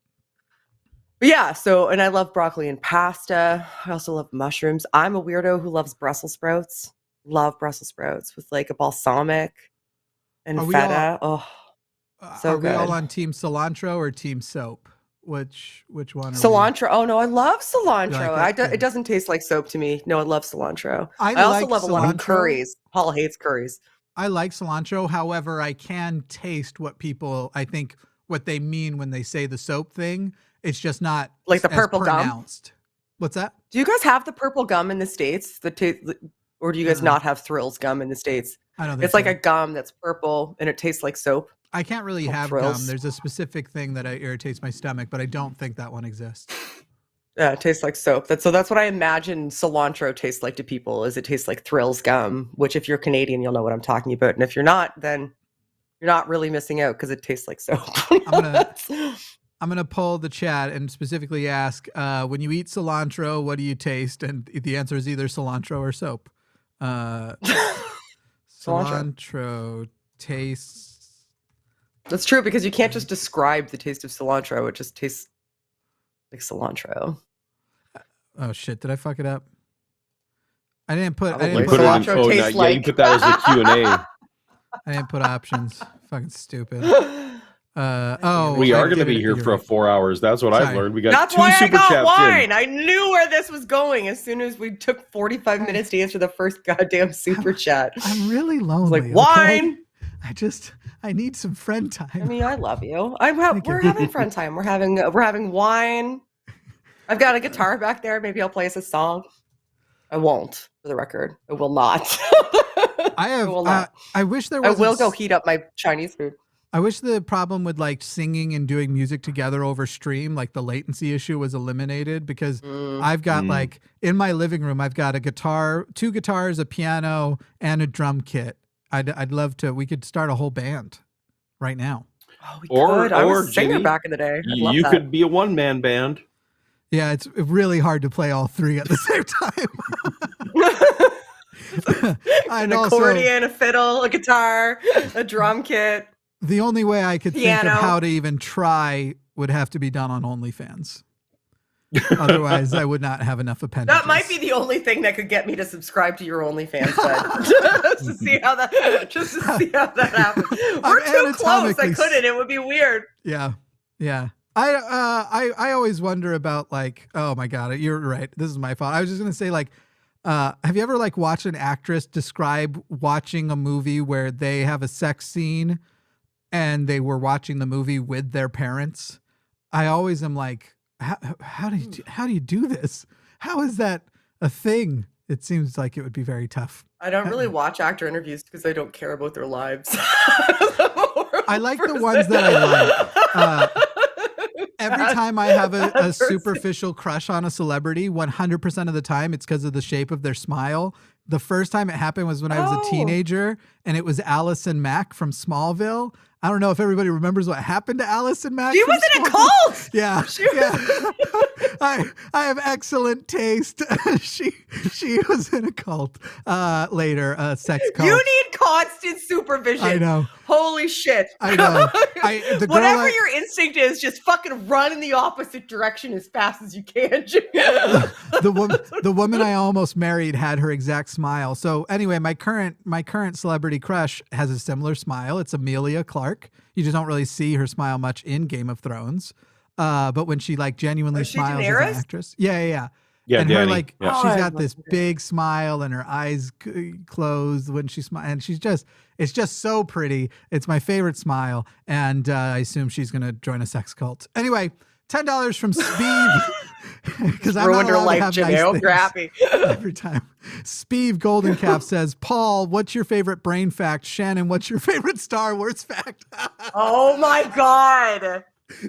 But yeah, and I love broccoli and pasta. I also love mushrooms. I'm a weirdo who loves Brussels sprouts. Love Brussels sprouts with like a balsamic and feta. So good.
Are we all on team cilantro or team soap? Which one?
Cilantro. Oh no, I love cilantro.
Like
it doesn't taste like soap to me. No, I love cilantro.
I
also
like
love
cilantro.
A lot of curries. Paul hates curries.
I like cilantro. However, I can taste what they mean when they say the soap thing. It's just not
like the purple
pronounced. Gum. What's that?
Do you guys have the purple gum in the States? Or do you guys not have Thrills gum in the States?
I don't think
it's like a gum that's purple and it tastes like soap.
I can't really have
Thrills.
gum. There's a specific thing that irritates my stomach, but I don't think that one exists.
Yeah, it tastes like soap. That's what I imagine cilantro tastes like to people. Is it tastes like Thrills gum? Which, if you're Canadian, you'll know what I'm talking about, and if you're not, then you're not really missing out because it tastes like soap.
I'm gonna poll the chat and specifically ask: when you eat cilantro, what do you taste? And the answer is either cilantro or soap. Cilantro tastes.
That's true because you can't just describe the taste of cilantro. It just tastes like cilantro.
Oh shit! Did I fuck it up? I didn't put.
You put that as a Q&A.
I didn't put options. Fucking stupid. We
are going to be here for 4 hours. That's what I've learned. We got
That's
2
why
super
I got
chats
wine.
in.
I knew where this was going as soon as we took 45 minutes to answer the first goddamn super chat.
I'm really lonely.
Like wine.
Okay? I need some friend time.
I mean, I love you. We're having friend time. We're having wine. I've got a guitar back there. Maybe I'll play us a song. I won't, for the record. I will not.
I will not. I wish there was.
I will go heat up my Chinese food.
I wish the problem with like singing and doing music together over stream, like the latency issue, was eliminated because I've got like in my living room, I've got a guitar, 2 guitars, a piano, and a drum kit. I'd love to. We could start a whole band right now.
Oh, we could. I was a singer back in the day.
You could be a one-man band.
Yeah, it's really hard to play all 3 at the same time.
An accordion, a fiddle, a guitar, a drum kit.
The only way I could think of how to even try would have to be done on OnlyFans. Otherwise, I would not have enough appendages.
That might be the only thing that could get me to subscribe to your OnlyFans, bud. just to see how that happens. We're too close. I couldn't. It would be weird.
Yeah. I always wonder about like, oh my God, you're right. This is my fault. I was just gonna say like, have you ever like watched an actress describe watching a movie where they have a sex scene and they were watching the movie with their parents? I always am like, how do you do this? How is that a thing? It seems like it would be very tough.
I don't really watch actor interviews because I don't care about their lives.
I like the ones that I like. Every time I have a superficial crush on a celebrity, 100% of the time it's because of the shape of their smile. The first time it happened was when I was a teenager, and it was Allison Mack from Smallville. I don't know if everybody remembers what happened to Allison Mack.
She was in a cult.
Yeah. I have excellent taste. She was in a cult later, a sex cult.
You need constant supervision.
I know.
Holy shit.
I know.
Whatever your instinct is, just fucking run in the opposite direction as fast as you can.
The woman I almost married had her exact smile. So anyway, my current celebrity crush has a similar smile. It's Emilia Clarke. You just don't really see her smile much in Game of Thrones. But when she like genuinely smiles as an actress. Yeah.
Yeah,
and
Danny.
her like
Yeah.
she's
I
got
love
this
her.
big smile and her eyes closed when she smiles, and it's just so pretty. It's my favorite smile, and I assume she's gonna join a sex cult. Anyway, $10 from Speed because I'm not
Ruined her
allowed to
life,
have
Jimmy.
nice
Oh,
things
you're happy.
every time. Speed Golden Calf says, Paul, what's your favorite brain fact? Shannon, what's your favorite Star Wars fact?
Oh my God.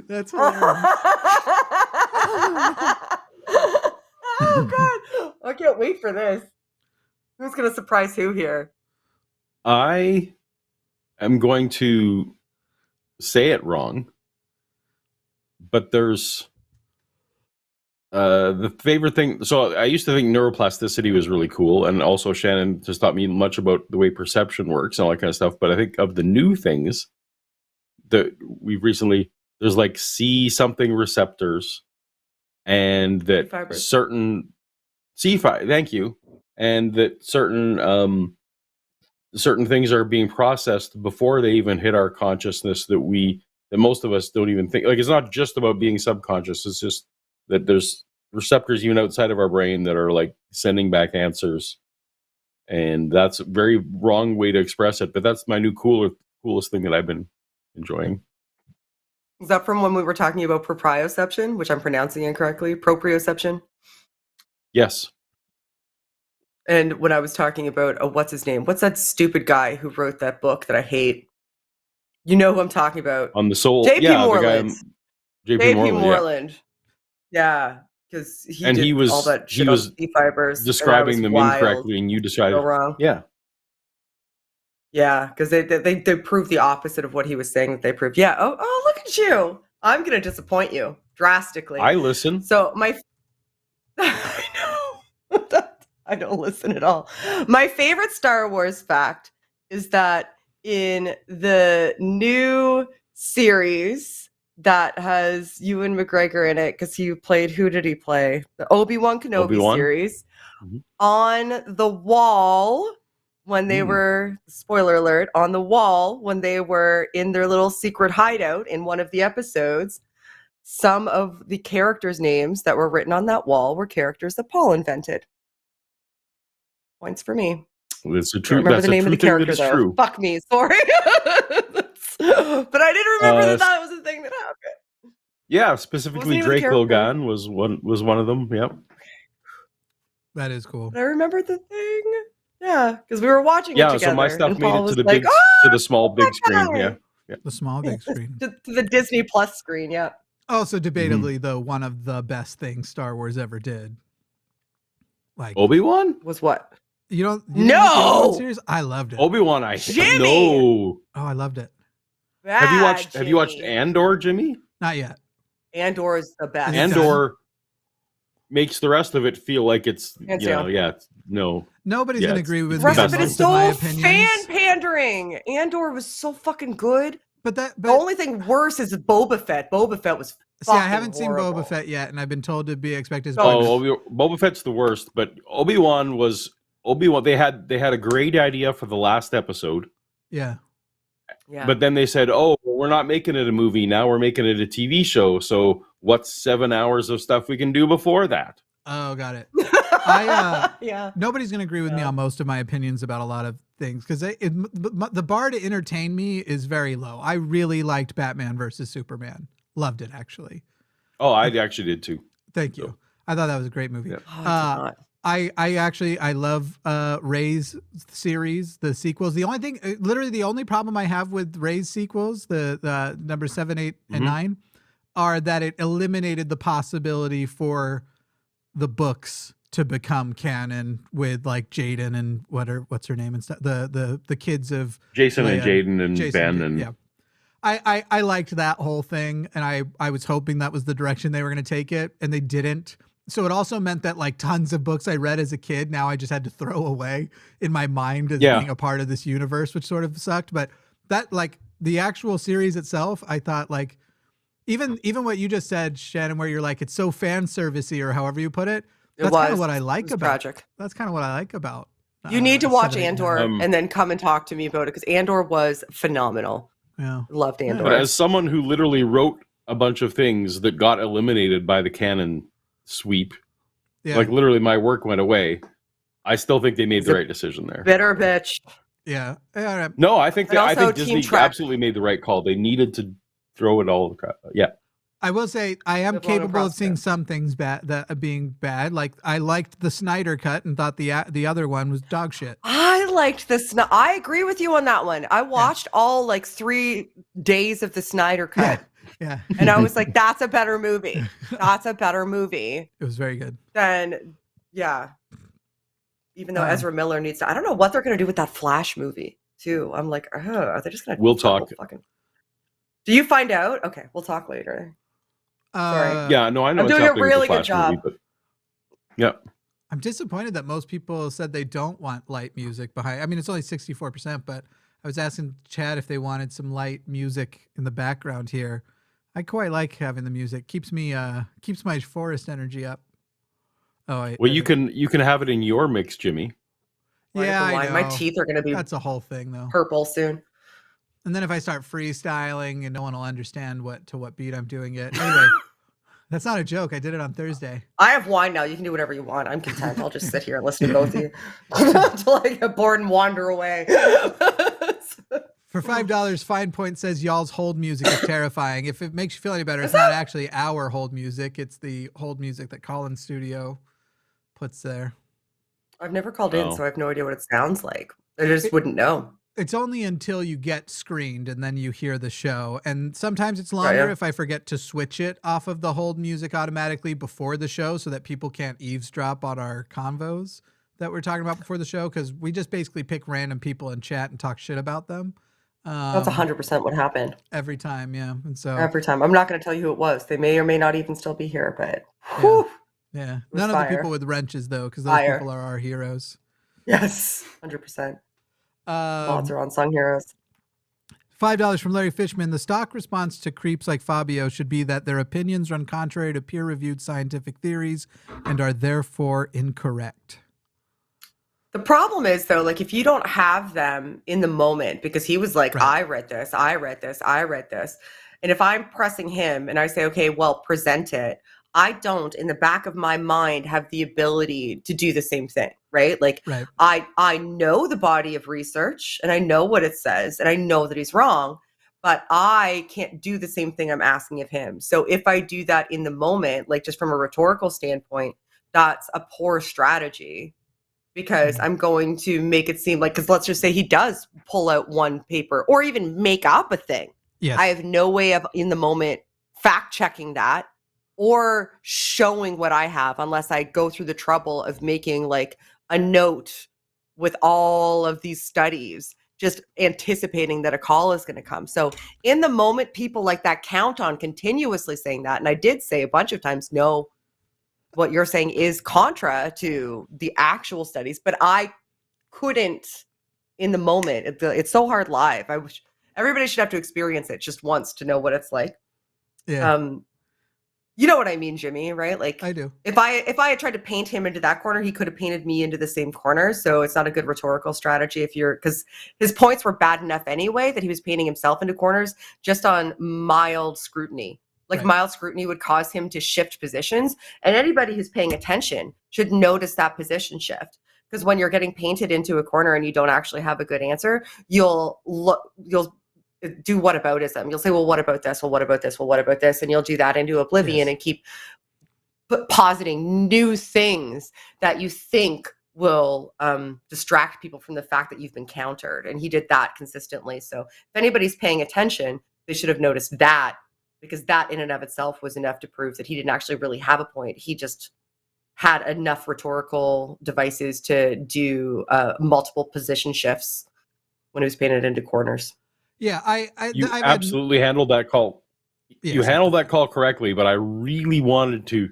That's hilarious.
Oh God. I can't wait for this. Who's going to surprise who here?
I am going to say it wrong, but there's the favorite thing. So I used to think neuroplasticity was really cool, and also Shannon just taught me much about the way perception works and all that kind of stuff. But I think of the new things that we've recently, there's like C something receptors, and that
fibers.
certain C5, thank you, and that certain certain things are being processed before they even hit our consciousness that most of us don't even think. Like, it's not just about being subconscious. It's just that there's receptors even outside of our brain that are like sending back answers. And that's a very wrong way to express it. But that's my new coolest thing that I've been enjoying.
Is that from when we were talking about proprioception, which I'm pronouncing incorrectly? Proprioception?
Yes.
And when I was talking about, what's his name? What's that stupid guy who wrote that book that I hate? You know who I'm talking about.
On the soul.
J.P.
Yeah,
Moreland.
the guy,
J.P.
Moreland.
Moreland. Yeah, because he
was
all that shit on C fibers.
describing them incorrectly, and you decided.
So wrong.
Yeah.
Yeah, because they proved the opposite of what he was saying that they proved. Yeah. Oh, look at you. I'm going to disappoint you drastically.
I listen.
So I know. I don't listen at all. My favorite Star Wars fact is that in the new series that has Ewan McGregor in it, because he played, who did he play? The Obi-Wan Kenobi series.
Mm-hmm.
On the wall, when they were, spoiler alert, on the wall, when they were in their little secret hideout in one of the episodes, some of the characters' names that were written on that wall were characters that Paul invented. Points for me.
That's a true.
Remember
That's
the name of the character, though.
True.
Fuck me, sorry. But I didn't remember that was a thing that happened.
Yeah, specifically Drake Logan was one of them. Yep.
That is cool.
But I remembered the thing. Yeah, because we were watching it together.
Yeah, so my stuff made
Paul
it to the
like,
big, to the small big screen. Yeah.
The small big screen.
To the Disney Plus screen. Yeah.
Also, debatably, though, one of the best things Star Wars ever did. Like
Obi-Wan
was what?
You don't?
No.
Series? I loved it.
Obi-Wan,
Jimmy!
No.
Oh, I loved it.
Have you watched Andor, Jimmy?
Not yet.
Andor is the best.
Andor makes the rest of it feel like it's no.
Nobody's gonna agree with
the rest
me.
of it is so fan pandering. Andor was so fucking good.
But the
only thing worse is Boba Fett. Boba Fett was
I haven't
horrible.
seen Boba Fett yet, and I've been told to be expected.
Boba Fett's the worst, but Obi-Wan. They had a great idea for the last episode.
Yeah.
Yeah.
But then they said, "Oh, we're not making it a movie now. We're making it a TV show. So what's 7 hours of stuff we can do before that?"
Oh, got it.
Yeah.
Nobody's going to agree with me on most of my opinions about a lot of things because the bar to entertain me is very low. I really liked Batman versus Superman. Loved it, actually.
Oh, I actually did too.
Thank you. I thought that was a great movie.
Yeah.
I love Ray's series, the sequels. The only thing, literally the only problem I have with Ray's sequels, the number 7, 8, and 9, are that it eliminated the possibility for the books to become canon with like Jaden and what's her name and stuff. The kids of
Jason
Leia,
and Jaden and Ben and
yeah. I liked that whole thing, and I was hoping that was the direction they were going to take it, and they didn't. So it also meant that like tons of books I read as a kid, now I just had to throw away in my mind as being a part of this universe, which sort of sucked. But that like the actual series itself, I thought like even what you just said, Shannon, where you're like, it's so fan servicey or however you put it. That's kind of what I like about
tragic.
That's kind of what I like about.
You need to watch
7, 8,
Andor and then come and talk to me about it because Andor was phenomenal.
Yeah.
Loved Andor.
But as someone who literally wrote a bunch of things that got eliminated by the canon sweep,
Yeah.
Like literally my work went away. I still think they made the right decision there.
Bitter bitch.
Yeah. All right.
No, I think
And also
Disney
Team Trek.
absolutely made the right call. They needed to throw it all. Yeah.
I will say I am
They've blown
capable of
across
seeing
it.
some things that being bad. Like I liked the Snyder cut and thought the other one was dog shit.
I liked the I agree with you on that one. I watched all like 3 days of the Snyder cut.
Yeah.
And I was like, that's a better movie. That's a better movie
It was very good.
than, yeah. Even though Ezra Miller needs to, I don't know what they're going to do with that Flash movie, too. I'm like, are they just going to?
We'll talk.
Do you find out? Okay, we'll talk later. Sorry.
Yeah, no, I know.
I'm
it's
doing a
happening with
really
the
good
Flash
job.
movie, but yeah.
I'm disappointed that most people said they don't want light music behind. I mean, it's only 64%, but I was asking Chad if they wanted some light music in the background here. I quite like having the music. Keeps my forest energy up. Oh,
Well, you can have it in your mix, Jimmy.
Yeah, I know.
My teeth are going to be
That's a whole thing, though.
purple soon.
And then if I start freestyling and no one will understand what beat I'm doing it. Anyway, that's not a joke. I did it on Thursday.
I have wine now. You can do whatever you want. I'm content. I'll just sit here and listen to both of you until I get bored and wander away.
For $5, Fine Point says y'all's hold music is terrifying. If it makes you feel any better, it's not actually our hold music. It's the hold music that Collins Studio puts there.
I've never called in, so I have no idea what it sounds like. I just wouldn't know.
It's only until you get screened and then you hear the show. And sometimes it's longer if I forget to switch it off of the hold music automatically before the show so that people can't eavesdrop on our convos that we're talking about before the show. Because we just basically pick random people in chat and talk shit about them.
That's 100% what happened.
Every time, yeah. And so
every time. I'm not going to tell you who it was. They may or may not even still be here, but
whew, yeah. None
fire.
of the people with wrenches, though, because those people are our heroes.
Yes, 100%. Lots are unsung heroes.
$5 from Larry Fishman. The stock response to creeps like Fabio should be that their opinions run contrary to peer-reviewed scientific theories and are therefore incorrect.
The problem is, though, like if you don't have them in the moment, because he was like, I read this. And if I'm pressing him and I say, okay, well, present it, I don't, in the back of my mind, have the ability to do the same thing, right? Like I know the body of research and I know what it says and I know that he's wrong, but I can't do the same thing I'm asking of him. So if I do that in the moment, like just from a rhetorical standpoint, that's a poor strategy because I'm going to make it seem like, because let's just say he does pull out one paper or even make up a thing.
Yes.
I have no way of in the moment fact checking that or showing what I have unless I go through the trouble of making like a note with all of these studies, just anticipating that a call is going to come. So in the moment, people like that count on continuously saying that. And I did say a bunch of times, no, what you're saying is contra to the actual studies, but I couldn't in the moment. It's so hard live. I wish everybody should have to experience it just once to know what it's like.
Yeah.
You know what I mean, Jimmy, right? Like
I do.
If I had tried to paint him into that corner, he could have painted me into the same corner. So it's not a good rhetorical strategy because his points were bad enough anyway that he was painting himself into corners just on mild scrutiny. Like mild scrutiny would cause him to shift positions, and anybody who's paying attention should notice that position shift. Because when you're getting painted into a corner and you don't actually have a good answer, you'll do whataboutism. You'll say, well, what about this? Well, what about this? Well, what about this? And you'll do that into oblivion and keep positing new things that you think will distract people from the fact that you've been countered. And he did that consistently. So if anybody's paying attention, they should have noticed that, because that in and of itself was enough to prove that he didn't actually really have a point. He just had enough rhetorical devices to do multiple position shifts when he was painted into corners.
Yeah,
You absolutely handled that call.
Yes.
You handled that call correctly, but I really wanted to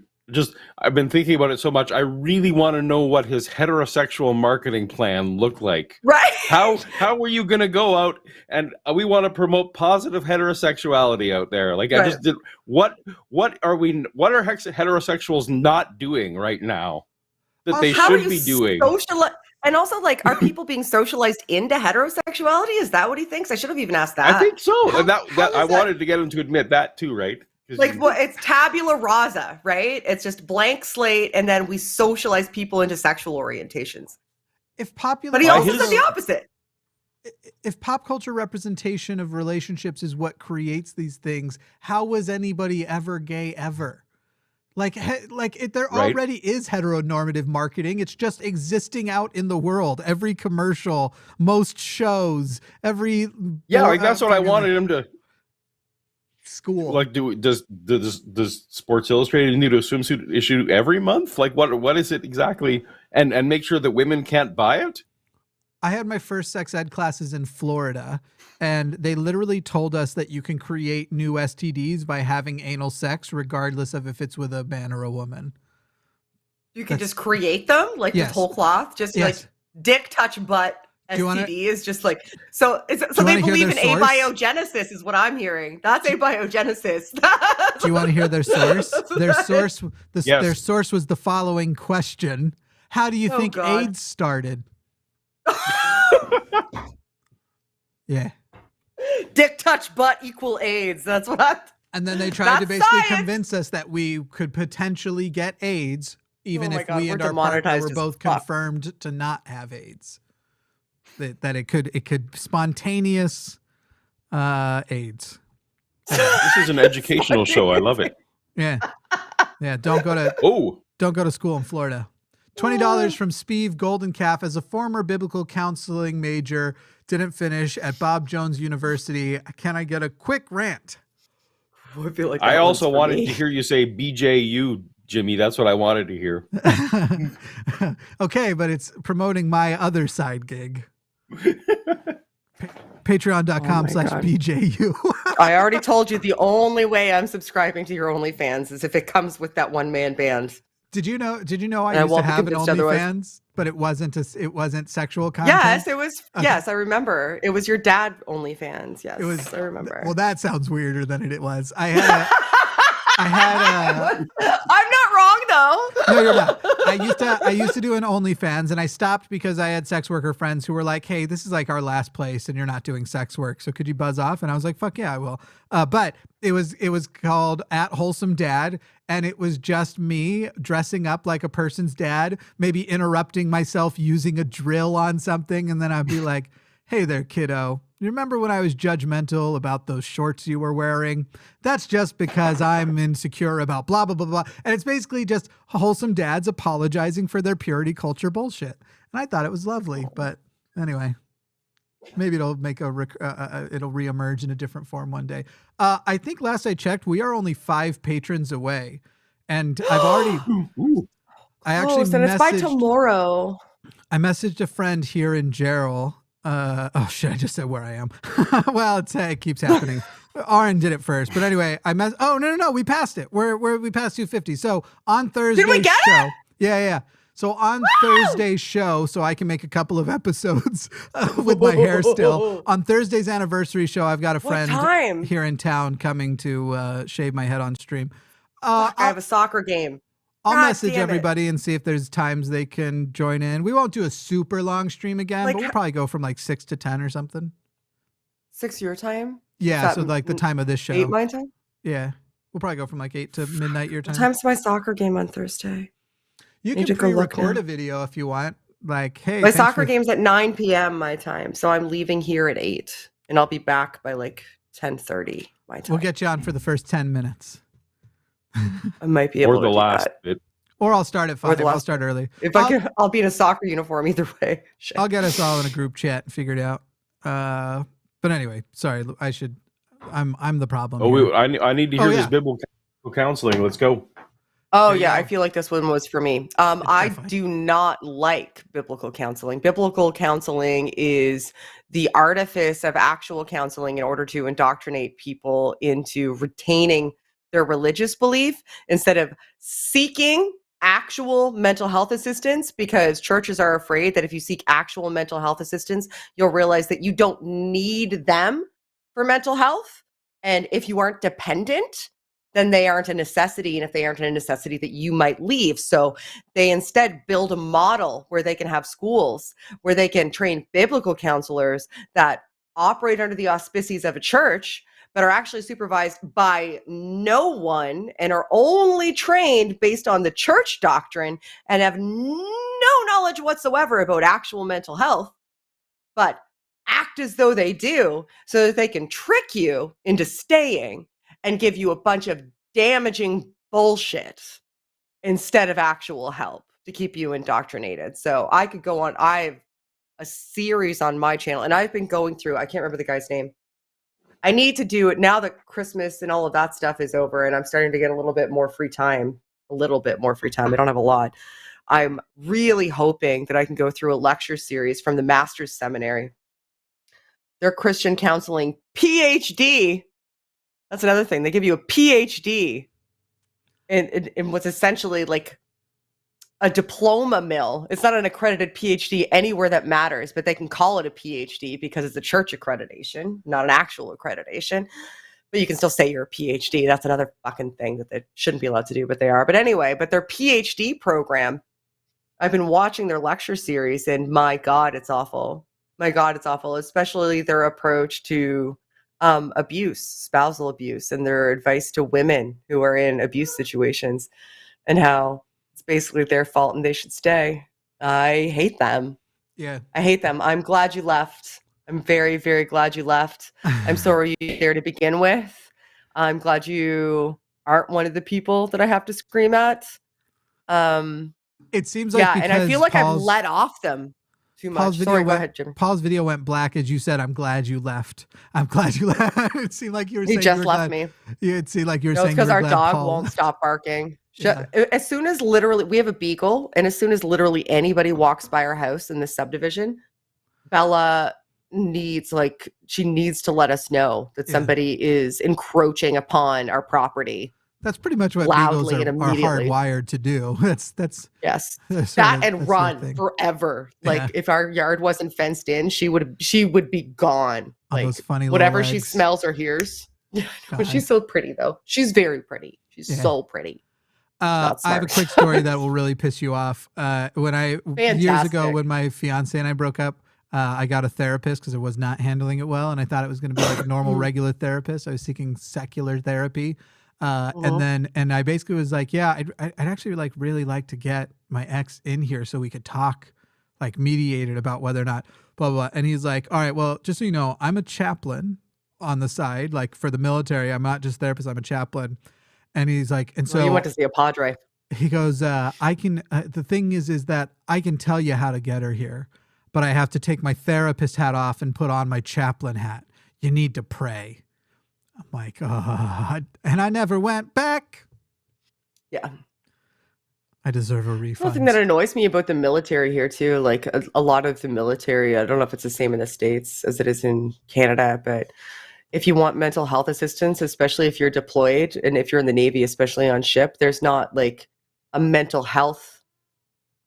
I've been thinking about it so much. I really want to know what his heterosexual marketing plan looked like.
Right.
How were you going to go out and we want to promote positive heterosexuality out there? Like I just did. What are heterosexuals not doing right now that they should be doing?
And also, like, are people being socialized into heterosexuality? Is that what he thinks? I should have even asked that.
I think so. I wanted to get him to admit that too, right?
Like, well, it's tabula rasa, right? It's just blank slate, and then we socialize people into sexual orientations. But he also said the opposite.
If pop culture representation of relationships is what creates these things, how was anybody ever gay ever? There already is heteronormative marketing. It's just existing out in the world. Every commercial, most shows, every
that's what I wanted him to.
School.
Like, does Sports Illustrated need a swimsuit issue every month? Like, what is it exactly? And make sure that women can't buy it.
I had my first sex ed classes in Florida, and they literally told us that you can create new STDs by having anal sex, regardless of if it's with a man or a woman.
You can just create them, like with whole cloth, just like dick touch butt. STD is just like so they believe in abiogenesis is what I'm hearing. That's abiogenesis.
Do you want to hear their source? Their source was the following question: how do you think AIDS started? Yeah.
Dick touch butt equal AIDS. That's what
and then they tried to basically convince us that we could potentially get AIDS even if we and our partner were both confirmed to not have AIDS. That it could spontaneous AIDS.
This is an educational show. I love it.
Yeah. Don't go to school in Florida. $20 from Steve Golden Calf. As a former biblical counseling major, didn't finish at Bob Jones University. Can I get a quick rant?
I feel like
I also wanted to hear you say BJU, Jimmy. That's what I wanted to hear.
Okay, but it's promoting my other side gig. Patreon.com/BJU.
I already told you the only way I'm subscribing to your OnlyFans is if it comes with that one-man band.
Did you know I used to have an OnlyFans, but it wasn't sexual content?
Yes, it was. Okay. Yes, I remember. It was your dad OnlyFans. Yes, I remember.
Well, that sounds weirder than it was. I had
I'm not wrong though.
No, you're not. I used to do an OnlyFans, and I stopped because I had sex worker friends who were like, "Hey, this is like our last place, and you're not doing sex work, so could you buzz off?" And I was like, "Fuck yeah, I will." But it was called @WholesomeDad, and it was just me dressing up like a person's dad, maybe interrupting myself using a drill on something, and then I'd be like, "Hey there, kiddo. You remember when I was judgmental about those shorts you were wearing? That's just because I'm insecure about blah, blah, blah, blah." And it's basically just wholesome dads apologizing for their purity culture bullshit. And I thought it was lovely. But anyway, maybe it'll make it'll reemerge in a different form one day. I think last I checked, we are only 5 patrons away. And I've already...
then it's by tomorrow.
I messaged a friend here in Gerald. Oh shit! I just said where I am. Well, it keeps happening. Aron did it first, but anyway, Oh no! We passed it. We passed 250. So on Thursday's show, yeah. So on Thursday's show, so I can make a couple of episodes with my hair still. On Thursday's anniversary show, I've got a friend here in town coming to shave my head on stream.
I have a soccer game.
I'll message everybody and see if there's times they can join in. We won't do a super long stream again, but we'll probably go from like 6 to 10 or something.
6 your time?
Yeah, so like the time of this show.
8 my time?
Yeah. We'll probably go from like 8 to midnight your time.
What time's my soccer game on Thursday?
You can pre-record a video if you want. Like, hey.
My soccer game's at 9 p.m. my time, so I'm leaving here at 8, and I'll be back by like 10:30 my time.
We'll get you on for the first 10 minutes.
I might be able to do that.
Or I'll start at 5. I'll start early.
I'll be in a soccer uniform either way. Shit.
I'll get us all in a group chat and figure it out. But anyway, sorry. I'm the problem.
Oh, I need to hear this biblical counseling. Let's go.
Oh yeah, I feel like this one was for me. I do not like biblical counseling. Biblical counseling is the artifice of actual counseling in order to indoctrinate people into retaining their religious belief instead of seeking actual mental health assistance, because churches are afraid that if you seek actual mental health assistance, you'll realize that you don't need them for mental health. And if you aren't dependent, then they aren't a necessity. And if they aren't a necessity, that you might leave. So they instead build a model where they can have schools, where they can train biblical counselors that operate under the auspices of a church, but are actually supervised by no one and are only trained based on the church doctrine and have no knowledge whatsoever about actual mental health, but act as though they do so that they can trick you into staying and give you a bunch of damaging bullshit instead of actual help to keep you indoctrinated. So I could go on. I have a series on my channel, and I've been going through, I can't remember the guy's name. I need to do it now that Christmas and all of that stuff is over, and I'm starting to get a little bit more free time. I don't have a lot. I'm really hoping that I can go through a lecture series from the Master's Seminary. Their Christian counseling PhD. That's another thing. They give you a PhD in what's essentially like a diploma mill. It's not an accredited PhD anywhere that matters, but they can call it a PhD because it's a church accreditation, not an actual accreditation. But you can still say you're a PhD. That's another fucking thing that they shouldn't be allowed to do, but they are. But anyway, but their PhD program, I've been watching their lecture series, and my God, it's awful. My God, it's awful, especially their approach to abuse, spousal abuse, and their advice to women who are in abuse situations, and how it's basically their fault and they should stay. I hate them.
Yeah.
I hate them. I'm glad you left. I'm very, very glad you left. I'm sorry you were there to begin with. I'm glad you aren't one of the people that I have to scream at.
It seems like,
yeah, and I feel like I've let off them too much. Sorry, go ahead, Jimmy.
Paul's video went black as you said, I'm glad you left. I'm glad you left. It seemed like you were saying
he just left me.
It seemed like you were
saying it's because our dog won't stop barking. Yeah. As soon as literally, we have a beagle, and as soon as literally anybody walks by our house in this subdivision, Bella needs to let us know that somebody is encroaching upon our property.
That's pretty much what beagles are hardwired to do. That's
yes. That and run forever. Like if our yard wasn't fenced in, she would be gone. Like
those funny
whatever she smells or hears. But she's so pretty though. She's very pretty. She's so pretty.
I have a quick story that will really piss you off. Years ago, when my fiance and I broke up, I got a therapist because I was not handling it well, and I thought it was going to be like a normal, regular therapist. I was seeking secular therapy, and I basically was like, "Yeah, I'd actually really like to get my ex in here so we could talk, like mediated about whether or not blah blah." And he's like, "All right, well, just so you know, I'm a chaplain on the side, like for the military. I'm not just a therapist. I'm a chaplain." And he's like, and so
you went to see a padre.
He goes, I can, the thing is that I can tell you how to get her here, but I have to take my therapist hat off and put on my chaplain hat. You need to pray. I'm like, and I never went back.
Yeah.
I deserve a refund.
One thing that annoys me about the military here too, like a lot of the military, I don't know if it's the same in the States as it is in Canada, but if you want mental health assistance, especially if you're deployed and if you're in the Navy, especially on ship, there's not like a mental health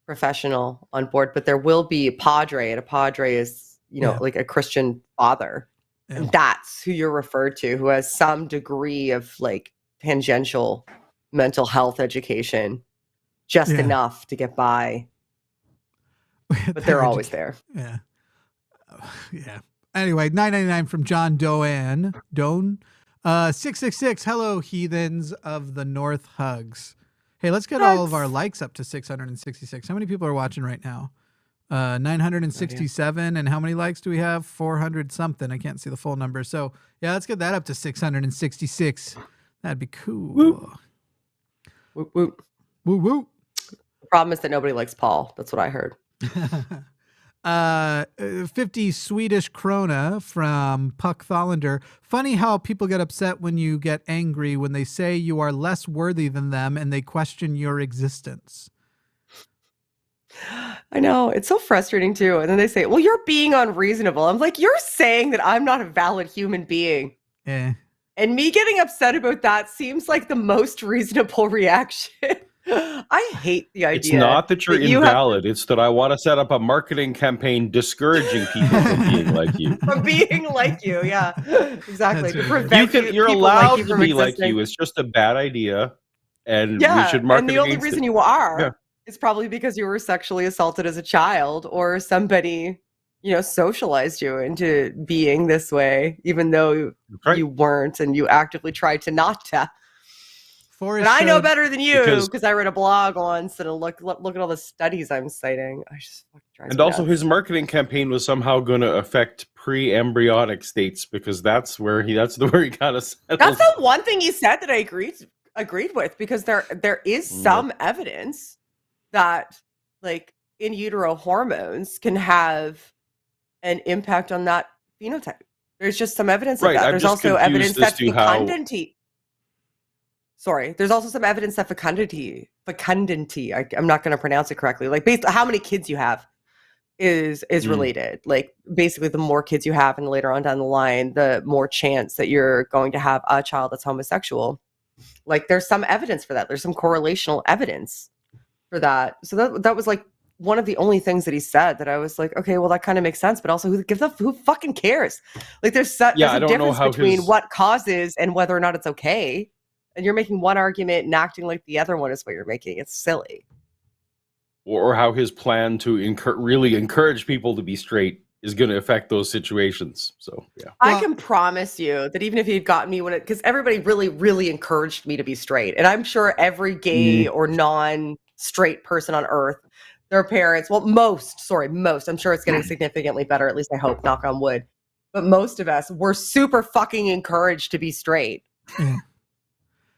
professional on board, but there will be a padre, and a padre is, like a Christian father. Yeah. And that's who you're referred to, who has some degree of like tangential mental health education, just enough to get by. But they're always there.
Yeah. Yeah. Anyway, $9.99 from John Doan. 666. Hello, heathens of the North Hugs. Hey, let's get all of our likes up to 666. How many people are watching right now? 967. And how many likes do we have? 400 something. I can't see the full number. So yeah, let's get that up to 666. That'd be cool.
Whoop. Whoop, whoop.
Woo woo.
The problem is that nobody likes Paul. That's what I heard.
50 Swedish krona from Puck Thollander. Funny how people get upset when you get angry when they say you are less worthy than them and they question your existence.
I know. It's so frustrating too. And then they say, well, you're being unreasonable. I'm like, you're saying that I'm not a valid human being.
Yeah.
And me getting upset about that seems like the most reasonable reaction. I hate the idea.
It's not that you're invalid. It's that I want to set up a marketing campaign discouraging people from being like you.
From being like you, yeah. Exactly. To prevent
you're allowed to be like you. It's just a bad idea. And we should market
and the only reason you are is probably because you were sexually assaulted as a child, or somebody, socialized you into being this way, even though you weren't, and you actively tried to not to.
Forrest,
and I know better than you
because
I read a blog once and look at all the studies I'm citing. I just fucking drives
and
me
also
nuts.
his marketing campaign was somehow going to affect pre-embryonic states, because that's where he kind of settles.
That's the one thing he said that I agreed with, because there is some evidence that like in utero hormones can have an impact on that phenotype. There's just some evidence of that. There's also evidence that fecundity. Sorry, there's also some evidence that fecundity. I'm not going to pronounce it correctly. Like, based on how many kids you have is related. Like, basically, the more kids you have, and later on down the line, the more chance that you're going to have a child that's homosexual. Like, there's some evidence for that. There's some correlational evidence for that. So that was like one of the only things that he said that I was like, okay, well, that kind of makes sense. But also, who fucking cares? Like, there's a difference between what causes and whether or not it's okay. And you're making one argument and acting like the other one is what you're making. It's silly.
Or how his plan to really encourage people to be straight is going to affect those situations. So, yeah.
I can promise you that even if he'd gotten me because everybody really, really encouraged me to be straight. And I'm sure every gay or non-straight person on earth, their parents, most, I'm sure it's getting significantly better. At least I hope, knock on wood. But most of us were super fucking encouraged to be straight.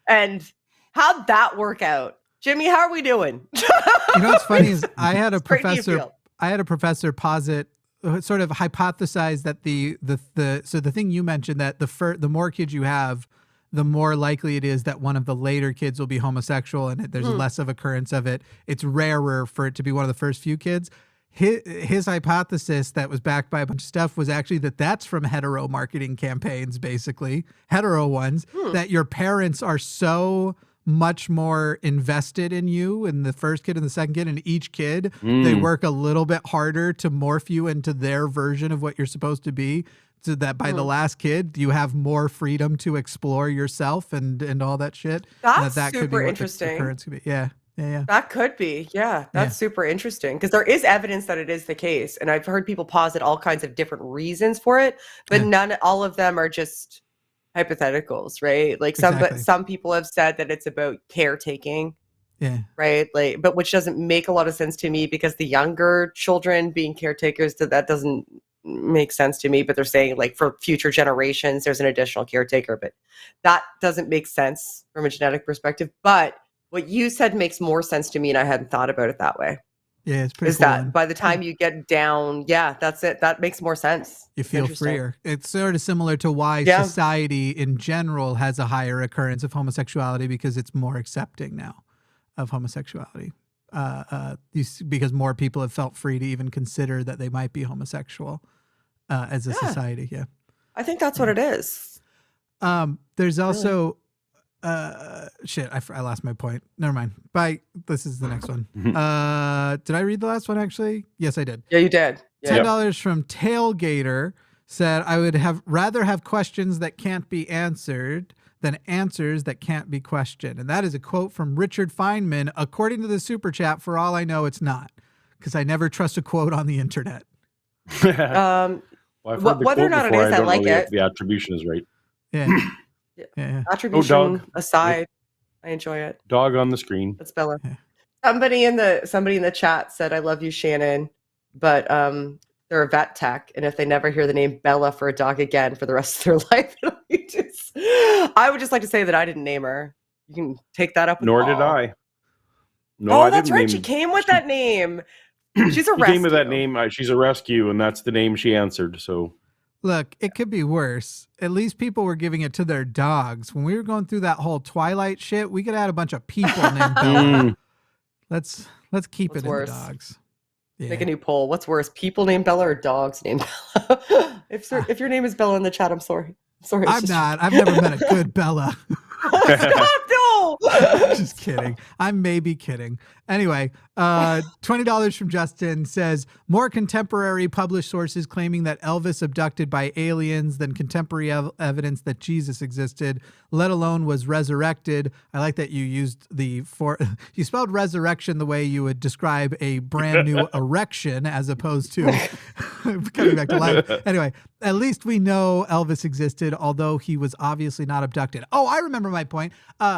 And how'd that work out? Jimmy, how are we doing?
You know what's funny is I had a professor posit, sort of hypothesize that the thing you mentioned, that the more kids you have, the more likely it is that one of the later kids will be homosexual, and there's less of occurrence of it. It's rarer for it to be one of the first few kids. His hypothesis that was backed by a bunch of stuff was actually that's from hetero marketing campaigns, basically hetero ones, that your parents are so much more invested in you in the first kid and the second kid, and each kid they work a little bit harder to morph you into their version of what you're supposed to be, so that by the last kid you have more freedom to explore yourself and all that shit.
That's
that
super
could be
interesting.
Could be. Yeah.
That could be. Yeah, that's super interesting, because there is evidence that it is the case. And I've heard people posit all kinds of different reasons for it, but all of them are just hypotheticals, right? Like some people have said that it's about caretaking.
Yeah.
Right. Like, but which doesn't make a lot of sense to me, because the younger children being caretakers, that doesn't make sense to me. But they're saying, like, for future generations, there's an additional caretaker, but that doesn't make sense from a genetic perspective. But what you said makes more sense to me, and I hadn't thought about it that way.
Yeah, it's pretty
cool. That by the time you get down, that's it. That makes more sense.
You feel freer. It's sort of similar to why society in general has a higher occurrence of homosexuality, because it's more accepting now of homosexuality. Because more people have felt free to even consider that they might be homosexual as a society. Yeah.
I think that's what it is.
There's also... shit, I lost my point. Never mind. Bye. This is the next one. Did I read the last one, actually? Yes, I did.
Yeah, you did.
$10 from Tailgater said, I would rather have questions that can't be answered than answers that can't be questioned. And that is a quote from Richard Feynman. According to the super chat, for all I know, it's not, because I never trust a quote on the internet.
Well,
whether or not it is, I like it.
The attribution is right.
Yeah.
Yeah. Attribution aside, I enjoy it.
Dog on the screen.
That's Bella. Yeah. Somebody in the chat said, "I love you, Shannon," but they're a vet tech, and if they never hear the name Bella for a dog again for the rest of their life, it'll be just. I would just like to say that I didn't name her. You can take that up with
Nor
Paul.
did I. No,
that's right. She came with that name. She's a rescue.
She came with that name. She's a rescue, and that's the name she answered. So.
Look, it could be worse. At least people were giving it to their dogs. When we were going through that whole Twilight shit, we could add a bunch of people named Bella. Let's keep it in the dogs. Yeah.
Make a new poll. What's worse, people named Bella or dogs named Bella? If your name is Bella in the chat, I'm sorry.
I'm not. I've never met a good Bella.
Stop, no.
Just kidding. I'm maybe kidding. Anyway, $20 from Justin says, more contemporary published sources claiming that Elvis abducted by aliens than contemporary evidence that Jesus existed, let alone was resurrected. I like that you used you spelled resurrection the way you would describe a brand new erection as opposed to coming back to life. Anyway, at least we know Elvis existed, although he was obviously not abducted. Oh, I remember my point.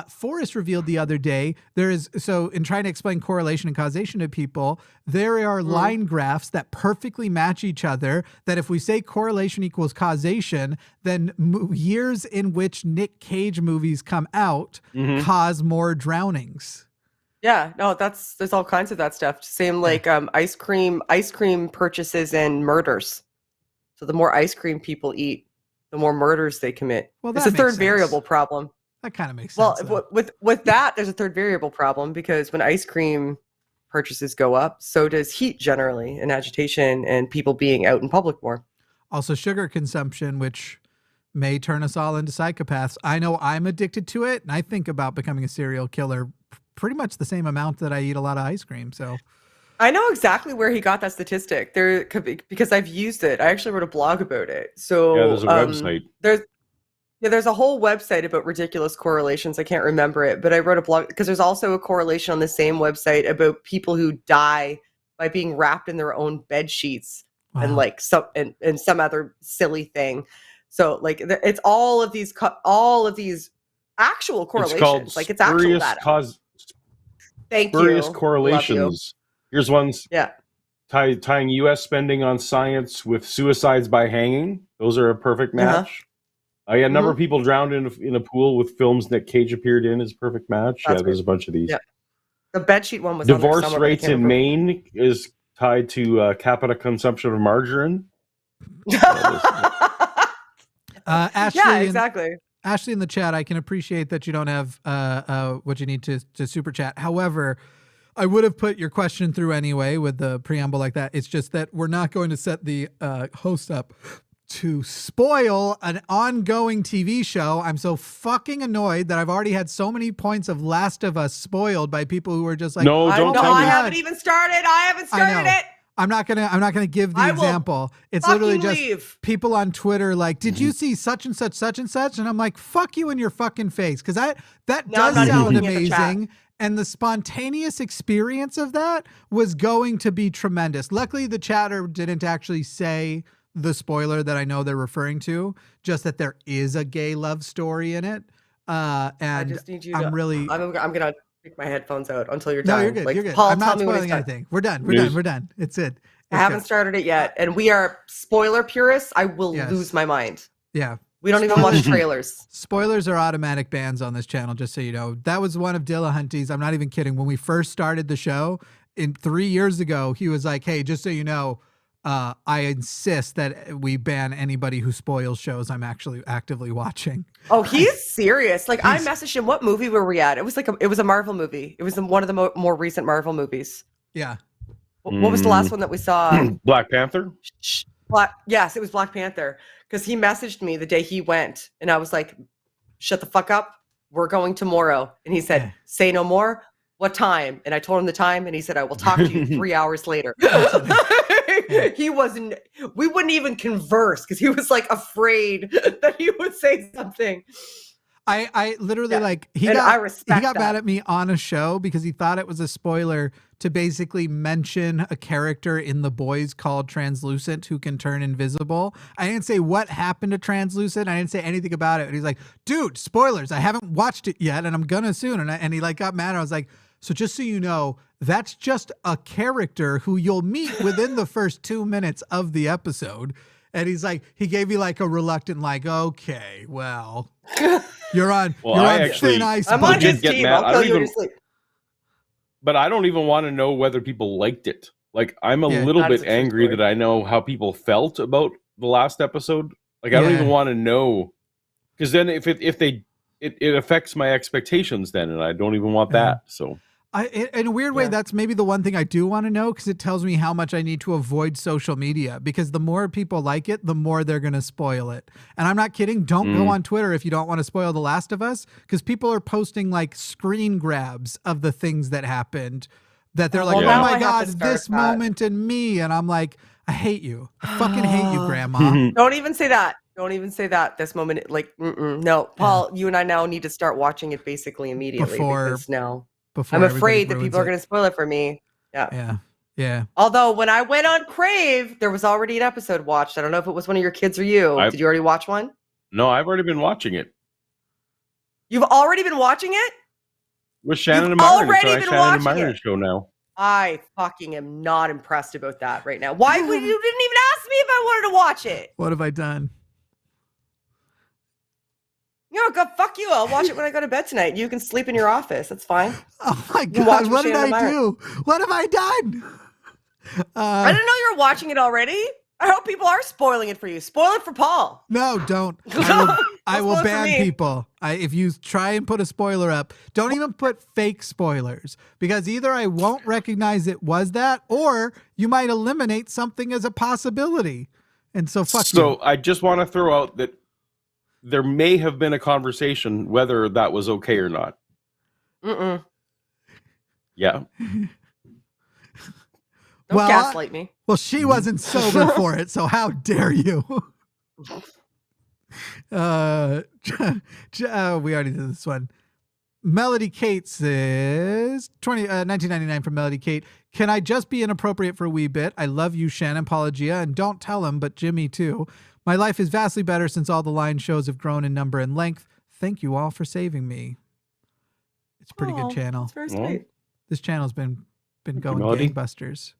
Forrest revealed the other day, in trying to explain correlation and causation to people, there are line graphs that perfectly match each other, that if we say correlation equals causation, then years in which Nick Cage movies come out cause more drownings.
Yeah, no, there's all kinds of that stuff. Same like ice cream purchases and murders. So the more ice cream people eat, the more murders they commit.
Well,
it's a third variable problem.
That kind of makes sense.
Well, with that, there's a third variable problem because when ice cream purchases go up, so does heat generally and agitation and people being out in public more.
Also, sugar consumption, which may turn us all into psychopaths. I know I'm addicted to it, and I think about becoming a serial killer pretty much the same amount that I eat a lot of ice cream. So
I know exactly where he got that statistic there because I've used it. I actually wrote a blog about it. So
yeah, there's a website.
There's a whole website about ridiculous correlations. I can't remember it, but I wrote a blog because there's also a correlation on the same website about people who die by being wrapped in their own bed sheets and like some other silly thing. So like it's all of these actual correlations. It's actual data. Thank you.
Spurious correlations. Here's ones.
Yeah.
Tying U.S. spending on science with suicides by hanging. Those are a perfect match. Yeah, a number of people drowned in a pool with films Nick Cage appeared in is a perfect match.
That's
there's a bunch of these.
Yeah. The bedsheet one was
divorce
on there
rates in Maine is tied to capita consumption of margarine.
Ashley,
yeah, exactly.
Ashley in the chat, I can appreciate that you don't have what you need to super chat. However, I would have put your question through anyway with the preamble like that. It's just that we're not going to set the host up to spoil an ongoing TV show. I'm so fucking annoyed that I've already had so many points of Last of Us spoiled by people who are just like,
no, don't tell me.
I haven't even started. I haven't started it.
I'm not gonna give the example. It's literally just people on Twitter like, did you see such and such, such and such? And I'm like, fuck you in your fucking face, because that does sound amazing. And the spontaneous experience of that was going to be tremendous. Luckily, the chatter didn't actually say the spoiler that I know they're referring to, just that there is a gay love story in it. And
I just need you
I'm
gonna take my headphones out until you're done.
No, you're good.
Like,
you're good.
Paul,
I'm not
tell me
spoiling anything. We're done. It's it.
I haven't started it yet, and we are spoiler purists. I will lose my mind.
Yeah.
We don't even watch trailers.
Spoilers are automatic bans on this channel, just so you know. That was one of Dillahunty's. I'm not even kidding. When we first started the show 3 years ago, he was like, hey, just so you know, I insist that we ban anybody who spoils shows I'm actually actively watching.
Oh, he's serious. Like, I messaged him, what movie were we at? It was a Marvel movie. It was one of the more recent Marvel movies.
Yeah.
What was the last one that we saw?
Black Panther?
Yes, it was Black Panther. Because he messaged me the day he went, and I was like, shut the fuck up. We're going tomorrow. And he said, say no more. What time? And I told him the time, and he said, I will talk to you 3 hours later. We wouldn't even converse because he was like afraid that he would say something.
I literally he got mad at me on a show because he thought it was a spoiler to basically mention a character in The Boys called Translucent who can turn invisible. I didn't say what happened to Translucent. I didn't say anything about it. And he's like, dude, spoilers. I haven't watched it yet and I'm gonna soon. And he got mad. I was like, so just so you know, that's just a character who you'll meet within the first 2 minutes of the episode. And he's like, he gave me like a reluctant, like, okay, well, you're on thin ice.
I'm on his team. I'll kill you to sleep.
But I don't even want to know whether people liked it. Like, I'm a little bit angry that I know how people felt about the last episode. Like, I don't even want to know, because then if it affects my expectations then, and I don't even want that. So.
In a weird way, that's maybe the one thing I do want to know, because it tells me how much I need to avoid social media, because the more people like it, the more they're going to spoil it. And I'm not kidding. Don't go on Twitter if you don't want to spoil The Last of Us, because people are posting like screen grabs of the things that happened that they're like,
Well,
oh
now
my
I have
God,
to start
this
that.
moment in me. And I'm like, I hate you. I fucking hate you, Grandma.
Don't even say that. Don't even say that. This moment, like, no, Paul, you and I now need to start watching it basically immediately because now I'm afraid that people are going to spoil it for me. Yeah.
Yeah.
Although when I went on Crave, there was already an episode watched. I don't know if it was one of your kids or you. Did you already watch one?
No, I've already been watching it.
You've already been watching it?
With Shannon
You've
and Myron.
already
It's
been
Shannon and
watching
Myron's
it.
show now.
I fucking am not impressed about that right now. Why would you didn't even ask me if I wanted to watch it?
What have I done?
You know, God, fuck you. I'll watch it when I go to bed tonight. You can sleep in your office. That's fine.
Oh my
You can watch
God, what did
Shannon and
I
Myron.
do? What have I done?
I didn't know you were watching it already. I hope people are spoiling it for you. Spoil it for Paul.
No, don't. I will ban people. If you try and put a spoiler up, don't even put fake spoilers, because either I won't recognize it was that, or you might eliminate something as a possibility. And so fuck you.
So I just want to throw out that there may have been a conversation whether that was okay or not.
Mm-mm.
Yeah.
Don't gaslight me.
Well, she wasn't sober for it, so how dare you? We already did this one. Melody Kate says, 1999 from Melody Kate. Can I just be inappropriate for a wee bit? I love you, Shannon, Pelagia, and don't tell him, but Jimmy too. My life is vastly better since all the line shows have grown in number and length. Thank you all for saving me. It's a pretty good channel.
That's very sweet.
This channel's been going
Melody.
gangbusters.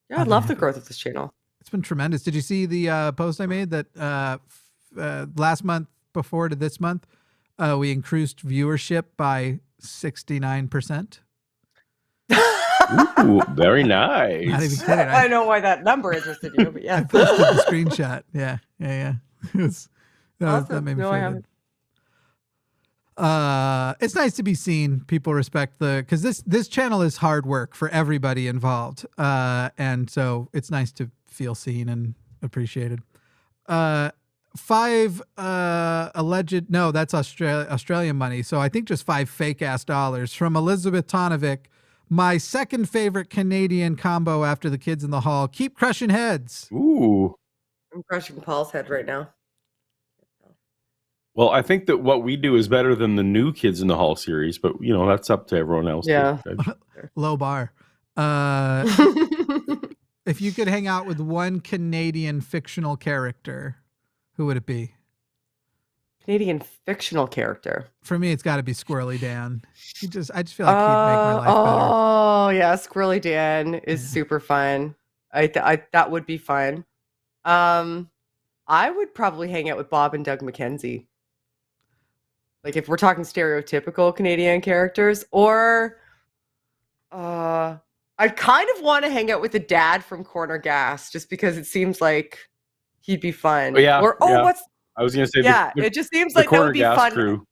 Yeah, I love the growth of this channel.
It's been tremendous. Did you see the post I made that last month before to this month, we increased viewership by 69%?
Ooh, very nice.
Not even kidding.
I know why that number interested you, but yeah.
I posted the screenshot. Yeah. That made me feel good. It's nice to be seen. People respect because this channel is hard work for everybody involved. And so it's nice to feel seen and appreciated. 5 alleged, no, that's Australian money. So I think just 5 fake ass dollars from Elizabeth Tonovic. My second favorite Canadian combo after the kids in the hall. Keep crushing heads.
Ooh.
I'm crushing Paul's head right now.
Well, I think that what we do is better than the new Kids in the Hall series, but that's up to everyone else.
Yeah.
Low bar. If you could hang out with one Canadian fictional character, who would it be?
Canadian fictional character.
For me, it's got to be Squirrely Dan. I just feel like he'd make my life better.
Oh yeah, Squirrely Dan is super fun. I that would be fun. I would probably hang out with Bob and Doug McKenzie. Like if we're talking stereotypical Canadian characters, or I kind of want to hang out with the dad from Corner Gas just because it seems like he'd be fun.
Yeah.
What's
I was going to say,
it just seems like that would be
Gas
fun.
Crew.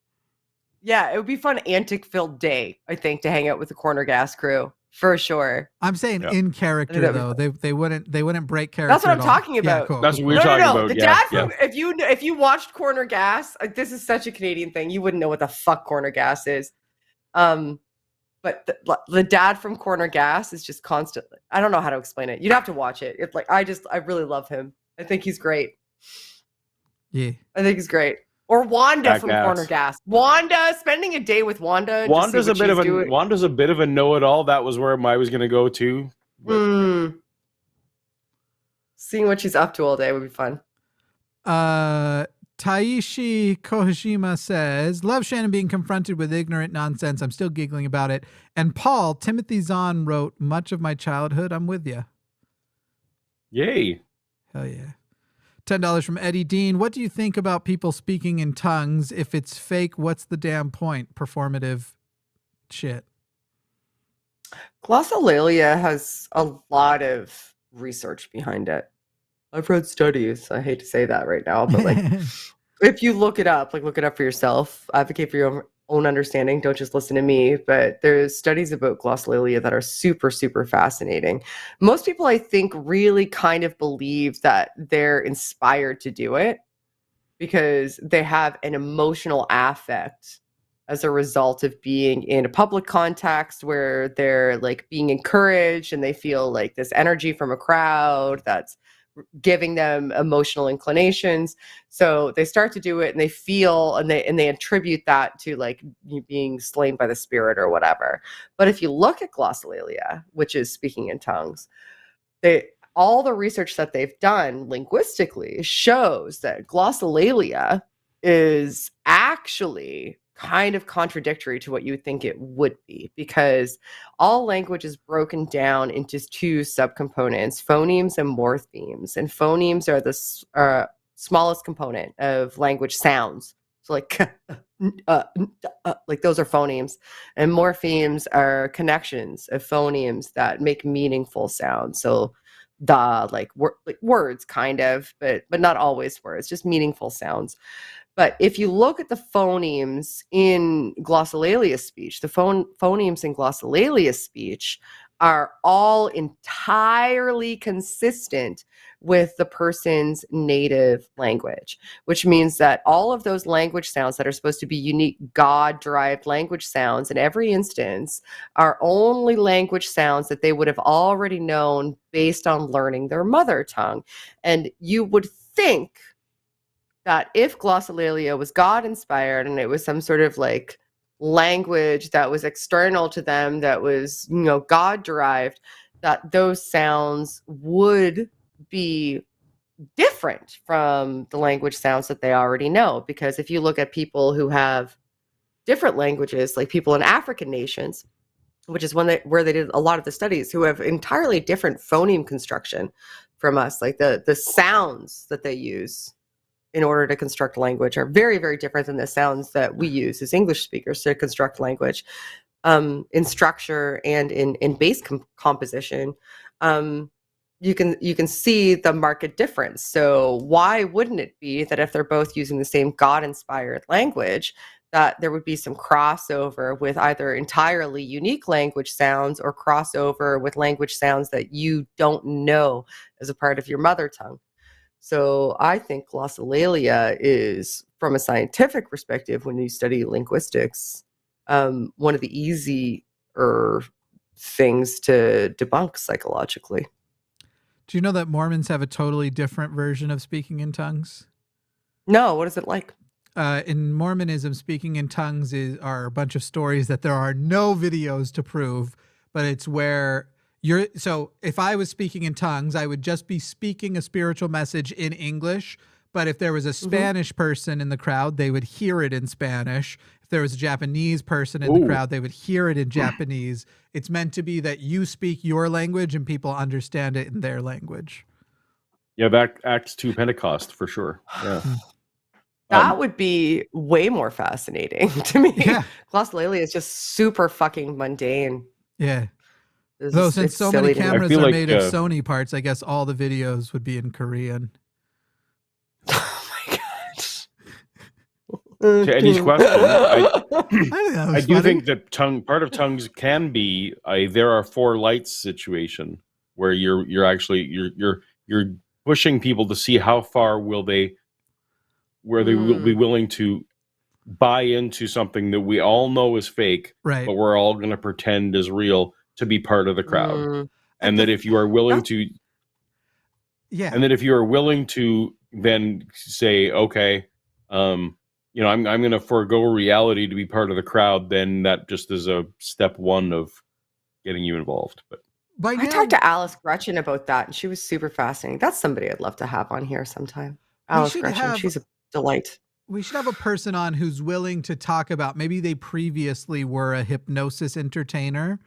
Yeah, it would be fun, antic-filled day, I think, to hang out with the Corner Gas crew for sure.
I'm saying in character though, they wouldn't break character.
That's what I'm talking about.
Yeah, cool.
That's what we're talking about.
The dad from if you watched Corner Gas, this is such a Canadian thing. You wouldn't know what the fuck Corner Gas is. But the dad from Corner Gas is just constantly. I don't know how to explain it. You'd have to watch it. It's like I really love him. I think he's great.
Yeah,
I think he's great. Or Wanda from Corner Gas. Wanda, spending a day with Wanda.
Wanda's a bit of a know-it-all. That was where I was going to go to.
Seeing what she's up to all day would be fun.
Taishi Kohishima says, love Shannon being confronted with ignorant nonsense. I'm still giggling about it. And Paul, Timothy Zahn wrote, much of my childhood, I'm with you.
Yay.
Hell yeah. $10 from Eddie Dean. What do you think about people speaking in tongues? If it's fake, what's the damn point? Performative shit.
Glossolalia has a lot of research behind it. I've read studies. I hate to say that right now, but if you look it up for yourself, advocate for your own understanding. Don't just listen to me, but there's studies about glossolalia that are super, super fascinating. Most people, I think, really kind of believe that they're inspired to do it because they have an emotional affect as a result of being in a public context where they're like being encouraged and they feel like this energy from a crowd that's giving them emotional inclinations. So they start to do it and they feel and they attribute that to like you being slain by the spirit or whatever. But if you look at glossolalia, which is speaking in tongues, all the research that they've done linguistically shows that glossolalia is actually kind of contradictory to what you would think it would be, because all language is broken down into two subcomponents, phonemes and morphemes. And phonemes are the smallest component of language sounds. So like like those are phonemes, and morphemes are connections of phonemes that make meaningful sounds. So like words kind of, but not always words, just meaningful sounds. But if you look at the phonemes in glossolalia speech, the phonemes in glossolalia speech are all entirely consistent with the person's native language, which means that all of those language sounds that are supposed to be unique God-derived language sounds in every instance are only language sounds that they would have already known based on learning their mother tongue. And you would think that if glossolalia was God-inspired and it was some sort of like language that was external to them, that was, God-derived, that those sounds would be different from the language sounds that they already know. Because if you look at people who have different languages, like people in African nations, which is where they did a lot of the studies, who have entirely different phoneme construction from us, like the sounds that they use in order to construct language are very, very different than the sounds that we use as English speakers to construct language, in structure and in base composition. You can see the marked difference. So why wouldn't it be that if they're both using the same God-inspired language, that there would be some crossover with either entirely unique language sounds or crossover with language sounds that you don't know as a part of your mother tongue? So I think glossolalia is, from a scientific perspective, when you study linguistics, one of the easier things to debunk psychologically.
Do you know that Mormons have a totally different version of speaking in tongues?
No, what is it like?
In Mormonism, speaking in tongues are a bunch of stories that there are no videos to prove, but it's where so if I was speaking in tongues, I would just be speaking a spiritual message in English. But if there was a Spanish person in the crowd, they would hear it in Spanish. If there was a Japanese person in the crowd, they would hear it in Japanese. It's meant to be that you speak your language and people understand it in their language.
Yeah, that Acts 2 Pentecost for sure. Yeah.
That would be way more fascinating to me.
Yeah.
Glossolalia is just super fucking mundane.
Yeah. Though since so many cameras are made of Sony parts, I guess all the videos would be in Korean.
Oh my gosh.
To Eddie's question,
I
do think that part of tongues can be there are four lights situation where you're actually pushing people to see how far will they will be willing to buy into something that we all know is fake,
right?
But we're all going to pretend is real to be part of the crowd. And that if you are willing to, and that if you are willing to then say, okay, I'm going to forego reality to be part of the crowd, then that just is a step one of getting you involved. But
I talked to Alice Gretchen about that, and she was super fascinating. That's somebody I'd love to have on here sometime. Alice Gretchen, she's a delight.
We should have a person on who's willing to talk about, maybe they previously were a hypnosis entertainer,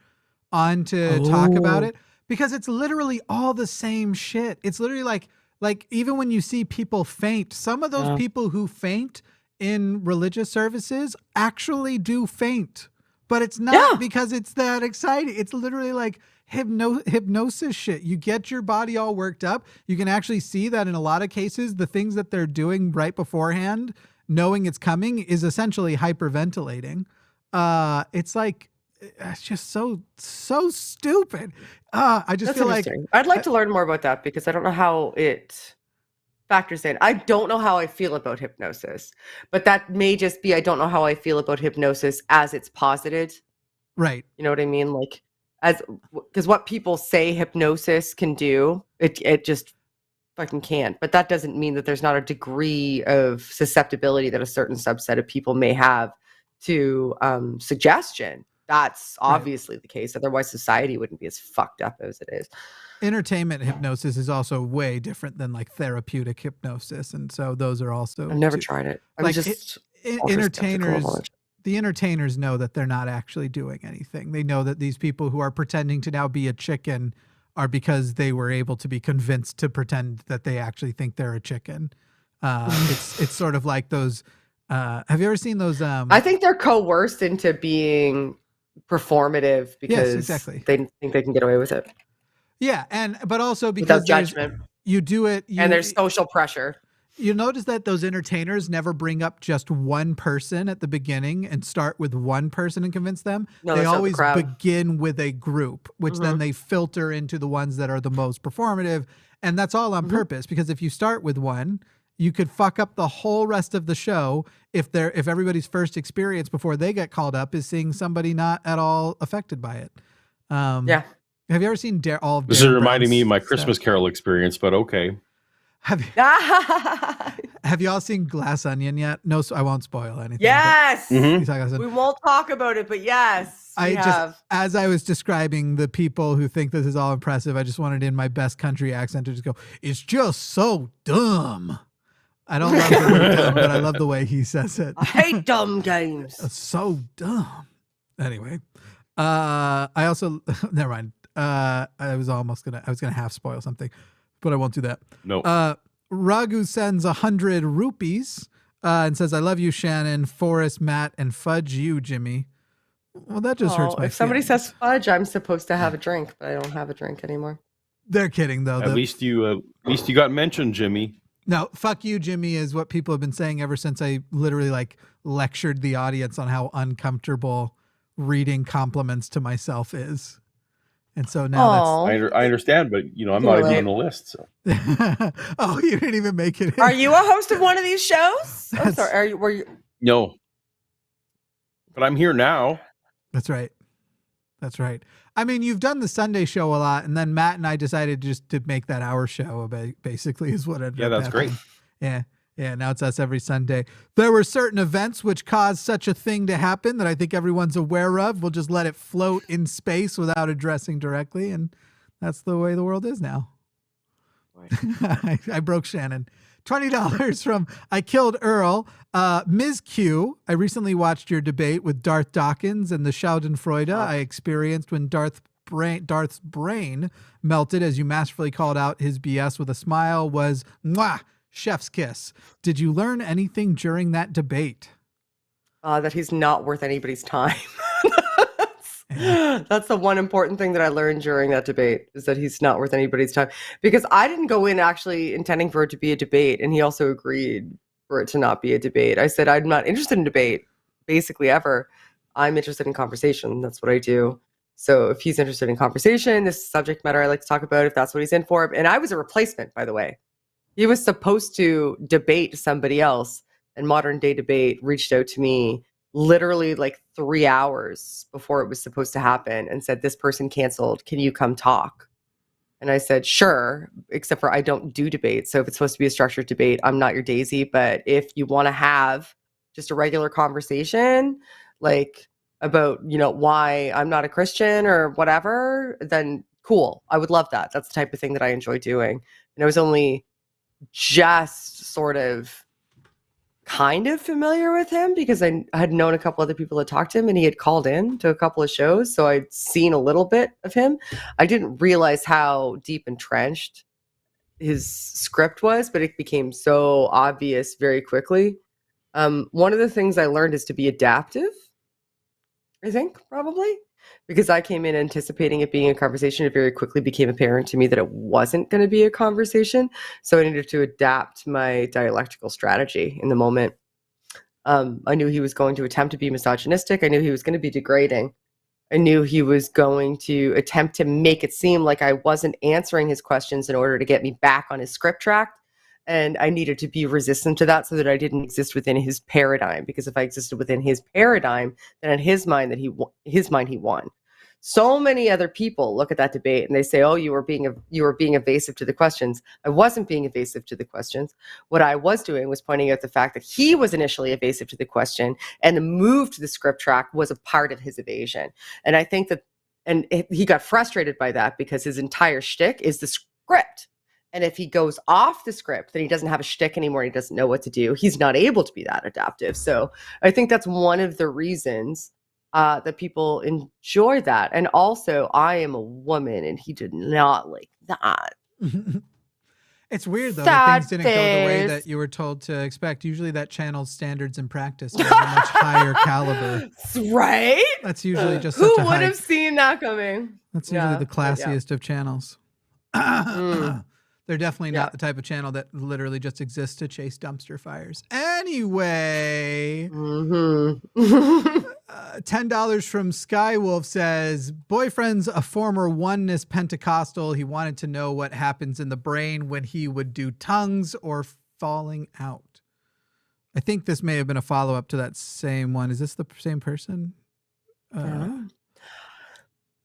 on to talk about it, because it's literally all the same shit. It's literally like even when you see people faint, some of those people who faint in religious services actually do faint, but it's not because it's that exciting. It's literally like hypnosis shit. You get your body all worked up. You can actually see that in a lot of cases, the things that they're doing right beforehand, knowing it's coming, is essentially hyperventilating. It's like, it's just so stupid. I just feel like
I'd like to learn more about that, because I don't know how it factors in. I don't know how I feel about hypnosis, but that may just be I don't know how I feel about hypnosis as it's posited.
Right.
You know what I mean? Like, because what people say hypnosis can do, it just fucking can't. But that doesn't mean that there's not a degree of susceptibility that a certain subset of people may have to suggestion. That's obviously the case. Otherwise, society wouldn't be as fucked up as it is.
Entertainment hypnosis is also way different than like therapeutic hypnosis, and so those are also.
I've never tried it. I'm
like
just
entertainers. The entertainers know that they're not actually doing anything. They know that these people who are pretending to now be a chicken are because they were able to be convinced to pretend that they actually think they're a chicken. It's sort of like those. Have you ever seen those?
I think they're coerced into being performative because they think they can get away with it.
Yeah, but also because
without judgment,
you do it,
and there's social pressure.
You notice that those entertainers never bring up just one person at the beginning and start with one person and convince them.
No,
they always begin with a group, which then they filter into the ones that are the most performative, and that's all on purpose. Because if you start with one, you could fuck up the whole rest of the show if everybody's first experience before they get called up is seeing somebody not at all affected by it.
Yeah.
Have you ever seen all of
This is reminding me of my Christmas Carol experience, but okay.
Have you all seen Glass Onion yet? No, I won't spoil anything.
Yes. We won't talk about it, but yes.
As I was describing the people who think this is all impressive, I just wanted in my best country accent to just go, it's just so dumb. I don't love the word dumb, but I love the way he says it.
I hate dumb games.
It's so dumb. Anyway, I also, never mind. I was gonna half spoil something, but I won't do that.
No.
Raghu sends 100 rupees and says, "I love you, Shannon, Forrest, Matt, and fudge you, Jimmy." Well, that just hurts my
If somebody
feelings.
says fudge, I'm supposed to have a drink, but I don't have a drink anymore.
They're kidding, though.
At least you got mentioned, Jimmy.
No, fuck you, Jimmy, is what people have been saying ever since I literally lectured the audience on how uncomfortable reading compliments to myself is. And so now
I understand, but I'm not even on the list. So.
Oh, you didn't even make it in.
Are you a host of one of these shows? I'm sorry. Were you?
No. But I'm here now.
That's right. I mean, you've done the Sunday show a lot, and then Matt and I decided just to make that our show, basically, is what it
Yeah, that's
happened.
great.
Yeah, now it's us every Sunday. There were certain events which caused such a thing to happen that I think everyone's aware of. We'll just let it float in space without addressing directly, and that's the way the world is now. I broke Shannon. $20 from I Killed Earl. Ms. Q, I recently watched your debate with Darth Dawkins and the Schadenfreude I experienced when Darth's brain melted as you masterfully called out his BS with a smile was mwah, chef's kiss. Did you learn anything during that debate?
That he's not worth anybody's time. That's the one important thing that I learned during that debate, is that he's not worth anybody's time, because I didn't go in actually intending for it to be a debate, and he also agreed for it to not be a debate. I said, I'm not interested in debate, basically, ever. I'm interested in conversation. That's what I do. So if he's interested in conversation, this is subject matter I like to talk about, if that's what he's in for. And I was a replacement, by the way. He was supposed to debate somebody else, and Modern Day Debate reached out to me literally 3 hours before it was supposed to happen and said, this person canceled. Can you come talk? And I said, sure, except for I don't do debates. So if it's supposed to be a structured debate, I'm not your Daisy. But if you want to have just a regular conversation, about, why I'm not a Christian or whatever, then cool. I would love that. That's the type of thing that I enjoy doing. And I was only just sort of kind of familiar with him because I had known a couple other people that talked to him, and he had called in to a couple of shows. So I'd seen a little bit of him. I didn't realize how deep entrenched his script was, but it became so obvious very quickly. One of the things I learned is to be adaptive, I think, probably, because I came in anticipating it being a conversation. It very quickly became apparent to me that it wasn't going to be a conversation. So I needed to adapt my dialectical strategy in the moment. I knew he was going to attempt to be misogynistic. I knew he was going to be degrading. I knew he was going to attempt to make it seem like I wasn't answering his questions in order to get me back on his script track. And I needed to be resistant to that so that I didn't exist within his paradigm. Because if I existed within his paradigm, then in his mind, he won. So many other people look at that debate and they say, "Oh, you were being evasive to the questions." I wasn't being evasive to the questions. What I was doing was pointing out the fact that he was initially evasive to the question, and the move to the script track was a part of his evasion. And I think that, and he got frustrated by that because his entire shtick is the script. And if he goes off the script, then he doesn't have a shtick anymore. He doesn't know what to do. He's not able to be that adaptive. So I think that's one of the reasons that people enjoy that. And also, I am a woman, and he did not like that.
It's weird, though, that things didn't go the way that you were told to expect. Usually that channel's standards and practice are of a much higher caliber.
Right?
That's usually just
Who
such a
would have seen that coming?
That's usually the classiest of channels. They're definitely not the type of channel that literally just exists to chase dumpster fires. Anyway, $10 from Skywolf says, boyfriend's a former oneness Pentecostal. He wanted to know what happens in the brain when he would do tongues or falling out. I think this may have been a follow-up to that same one. Is this the same person?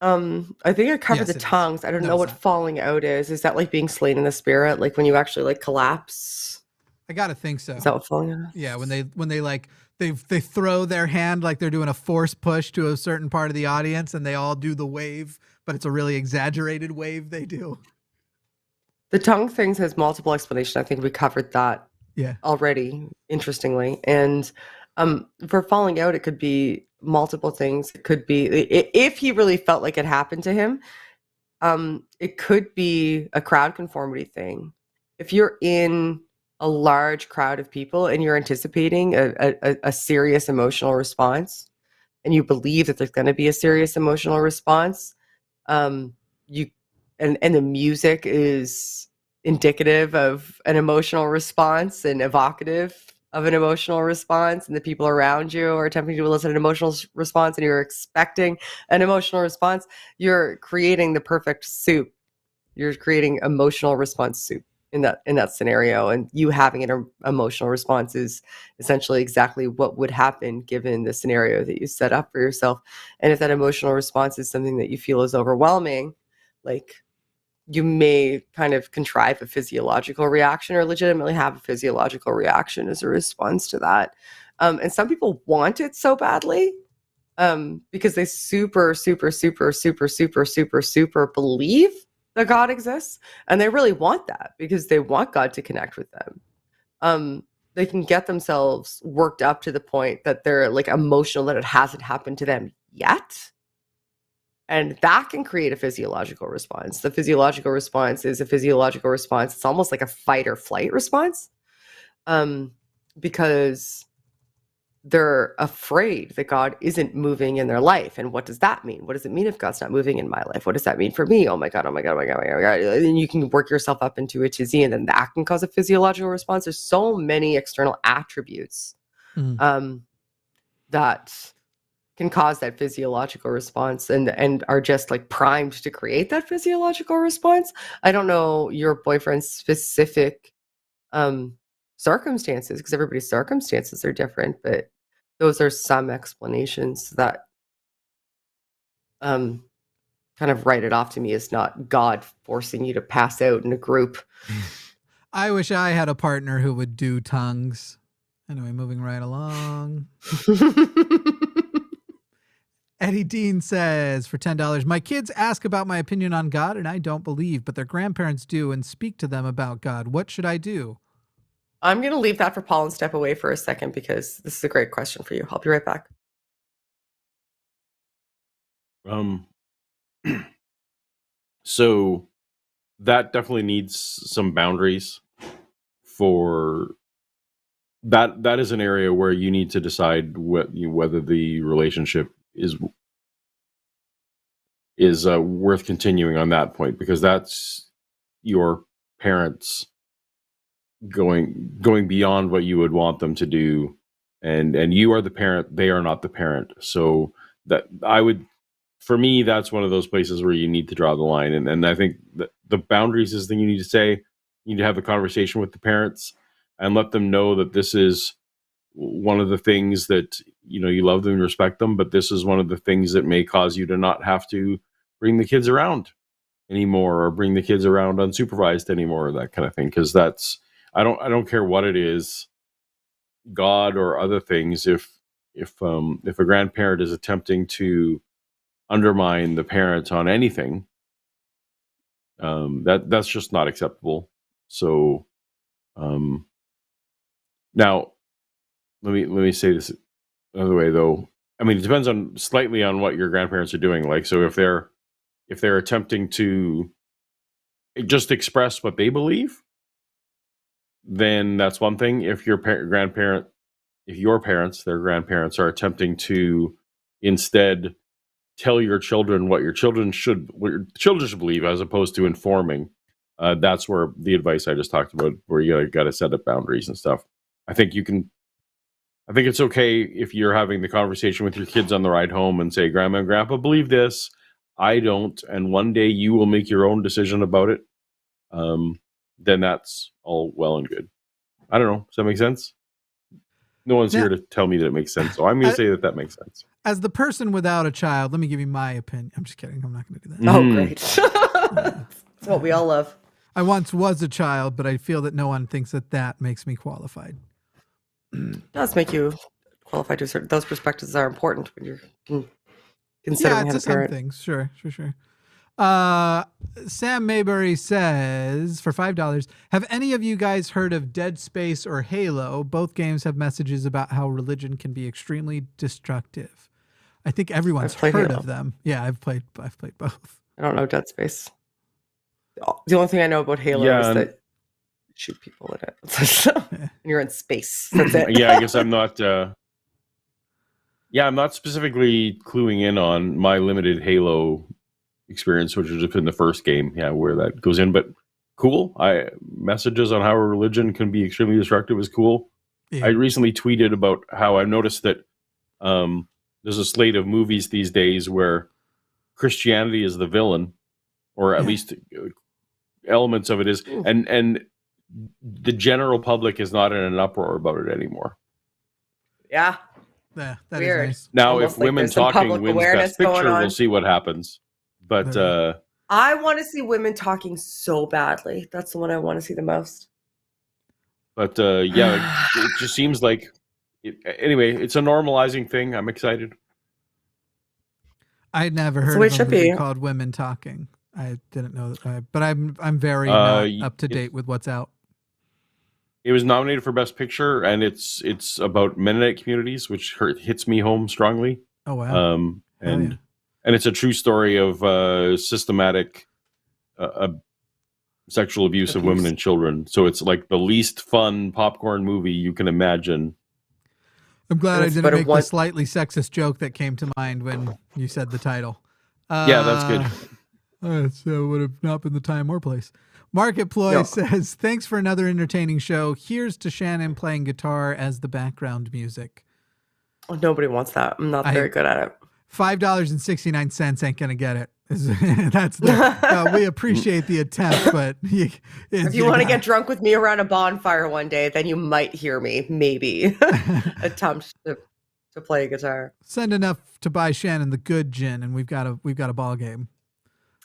I think I covered the tongues. I don't know what falling out is. Is that like being slain in the spirit? Like when you actually like collapse?
I gotta think so.
Is that what falling out is?
Yeah, when they like they throw their hand like they're doing a force push to a certain part of the audience, and they all do the wave, but it's a really exaggerated wave they do.
The tongue things has multiple explanations. I think we covered that already, interestingly. And for falling out, it could be multiple things. It could be, if he really felt like it happened to him, it could be a crowd conformity thing. If you're in a large crowd of people and you're anticipating a serious emotional response, and you believe that there's going to be a serious emotional response, and the music is indicative of an emotional response and evocative of an emotional response, and the people around you are attempting to elicit an emotional response, and you're expecting an emotional response, you're creating the perfect soup. You're creating emotional response soup in that scenario, and you having an emotional response is essentially exactly what would happen given the scenario that you set up for yourself. And if that emotional response is something that you feel is overwhelming, like, you may kind of contrive a physiological reaction or legitimately have a physiological reaction as a response to that. And some people want it so badly because they super believe that God exists. And they really want that because they want God to connect with them. They can get themselves worked up to the point that they're like emotional that it hasn't happened to them yet. And that can create a physiological response. The physiological response is a physiological response. It's almost like a fight or flight response because they're afraid that God isn't moving in their life. And what does that mean? What does it mean if God's not moving in my life? What does that mean for me? Oh my God. And you can work yourself up into a tizzy, and then that can cause a physiological response. There's so many external attributes that can cause that physiological response and are just like primed to create that physiological response. I don't know your boyfriend's specific circumstances, because everybody's circumstances are different, but those are some explanations that kind of write it off to me as not God forcing you to pass out in a group.
I wish I had a partner who would do tongues. Anyway, moving right along. Eddie Dean says, for $10, my kids ask about my opinion on God, and I don't believe, but their grandparents do and speak to them about God. What should I do?
I'm going to leave that for Paul and step away for a second because this is a great question for you. I'll be right back.
So that definitely needs some boundaries for that. That is an area where you need to decide whether the relationship is worth continuing on that point, because that's your parents going beyond what you would want them to do, and you are the parent, they are not the parent. So that for me, that's one of those places where you need to draw the line. And I think that the boundaries is the thing you need to say, You need to have the conversation with the parents and let them know that this is one of the things that, you know, you love them and respect them, but this is one of the things that may cause you to not have to bring the kids around anymore, or bring the kids around unsupervised anymore, that kind of thing. Because that's, I don't care what it is, God or other things. If a grandparent is attempting to undermine the parent on anything, that's just not acceptable. So now let me say this another way, though. I mean, it depends slightly on what your grandparents are doing. Like, so if they're attempting to just express what they believe, then that's one thing. If your parents, their grandparents, are attempting to instead tell your children what your children should believe, as opposed to informing, that's where the advice I just talked about, where you got to set up boundaries and stuff. I think it's okay if you're having the conversation with your kids on the ride home and say, Grandma and Grandpa believe this, I don't, and one day you will make your own decision about it. Then that's all well and good. I don't know. Does that make sense? No one's here to tell me that it makes sense, so I'm going to say that makes sense.
As the person without a child, let me give you my opinion. I'm just kidding. I'm not going to do that.
Oh, great. That's what we all love.
I once was a child, but I feel that no one thinks that makes me qualified.
It does make you qualified to a certain. Those perspectives are important when you're considering how to parent.
Some things. Sure. Sam Maybury says, for $5, have any of you guys heard of Dead Space or Halo? Both games have messages about how religion can be extremely destructive. I think everyone's heard
Halo.
of them. Yeah, I've played both.
I don't know Dead Space. The only thing I know about Halo is that you shoot people in it. And you're in space. That's it.
Yeah, I guess I'm not. I'm not specifically cluing in on my limited Halo experience, which was just in the first game. Yeah, where that goes in, but cool. Messages on how a religion can be extremely destructive is cool. Yeah. I recently tweeted about how I noticed that there's a slate of movies these days where Christianity is the villain, or at least elements of it is, and the general public is not in an uproar about it anymore.
Yeah.
Yeah, that
weird.
Is nice.
Now,
almost
if Women Talking wins Best Picture, we'll see what happens. But
I want to see Women Talking so badly. That's the one I want to see the most.
But it just seems like anyway, it's a normalizing thing. I'm excited.
I'd never heard of a movie called Women Talking. I didn't know that, but I'm very not up to date with what's out.
It was nominated for Best Picture, and it's about Mennonite communities, which hits me home strongly.
Oh wow!
And it's a true story of systematic sexual abuse of women and children. So it's like the least fun popcorn movie you can imagine.
I'm glad I didn't make the slightly sexist joke that came to mind when you said the title.
Yeah, that's good.
So would have not been the time or place. Marketploy says, thanks for another entertaining show. Here's to Shannon playing guitar as the background music.
Oh, nobody wants that. I'm not very good at it.
$5.69 ain't going to get it. We appreciate the attempt, but
if you want to get drunk with me around a bonfire one day, then you might hear me maybe attempt to play a guitar.
Send enough to buy Shannon the good gin, and we've got a ball game.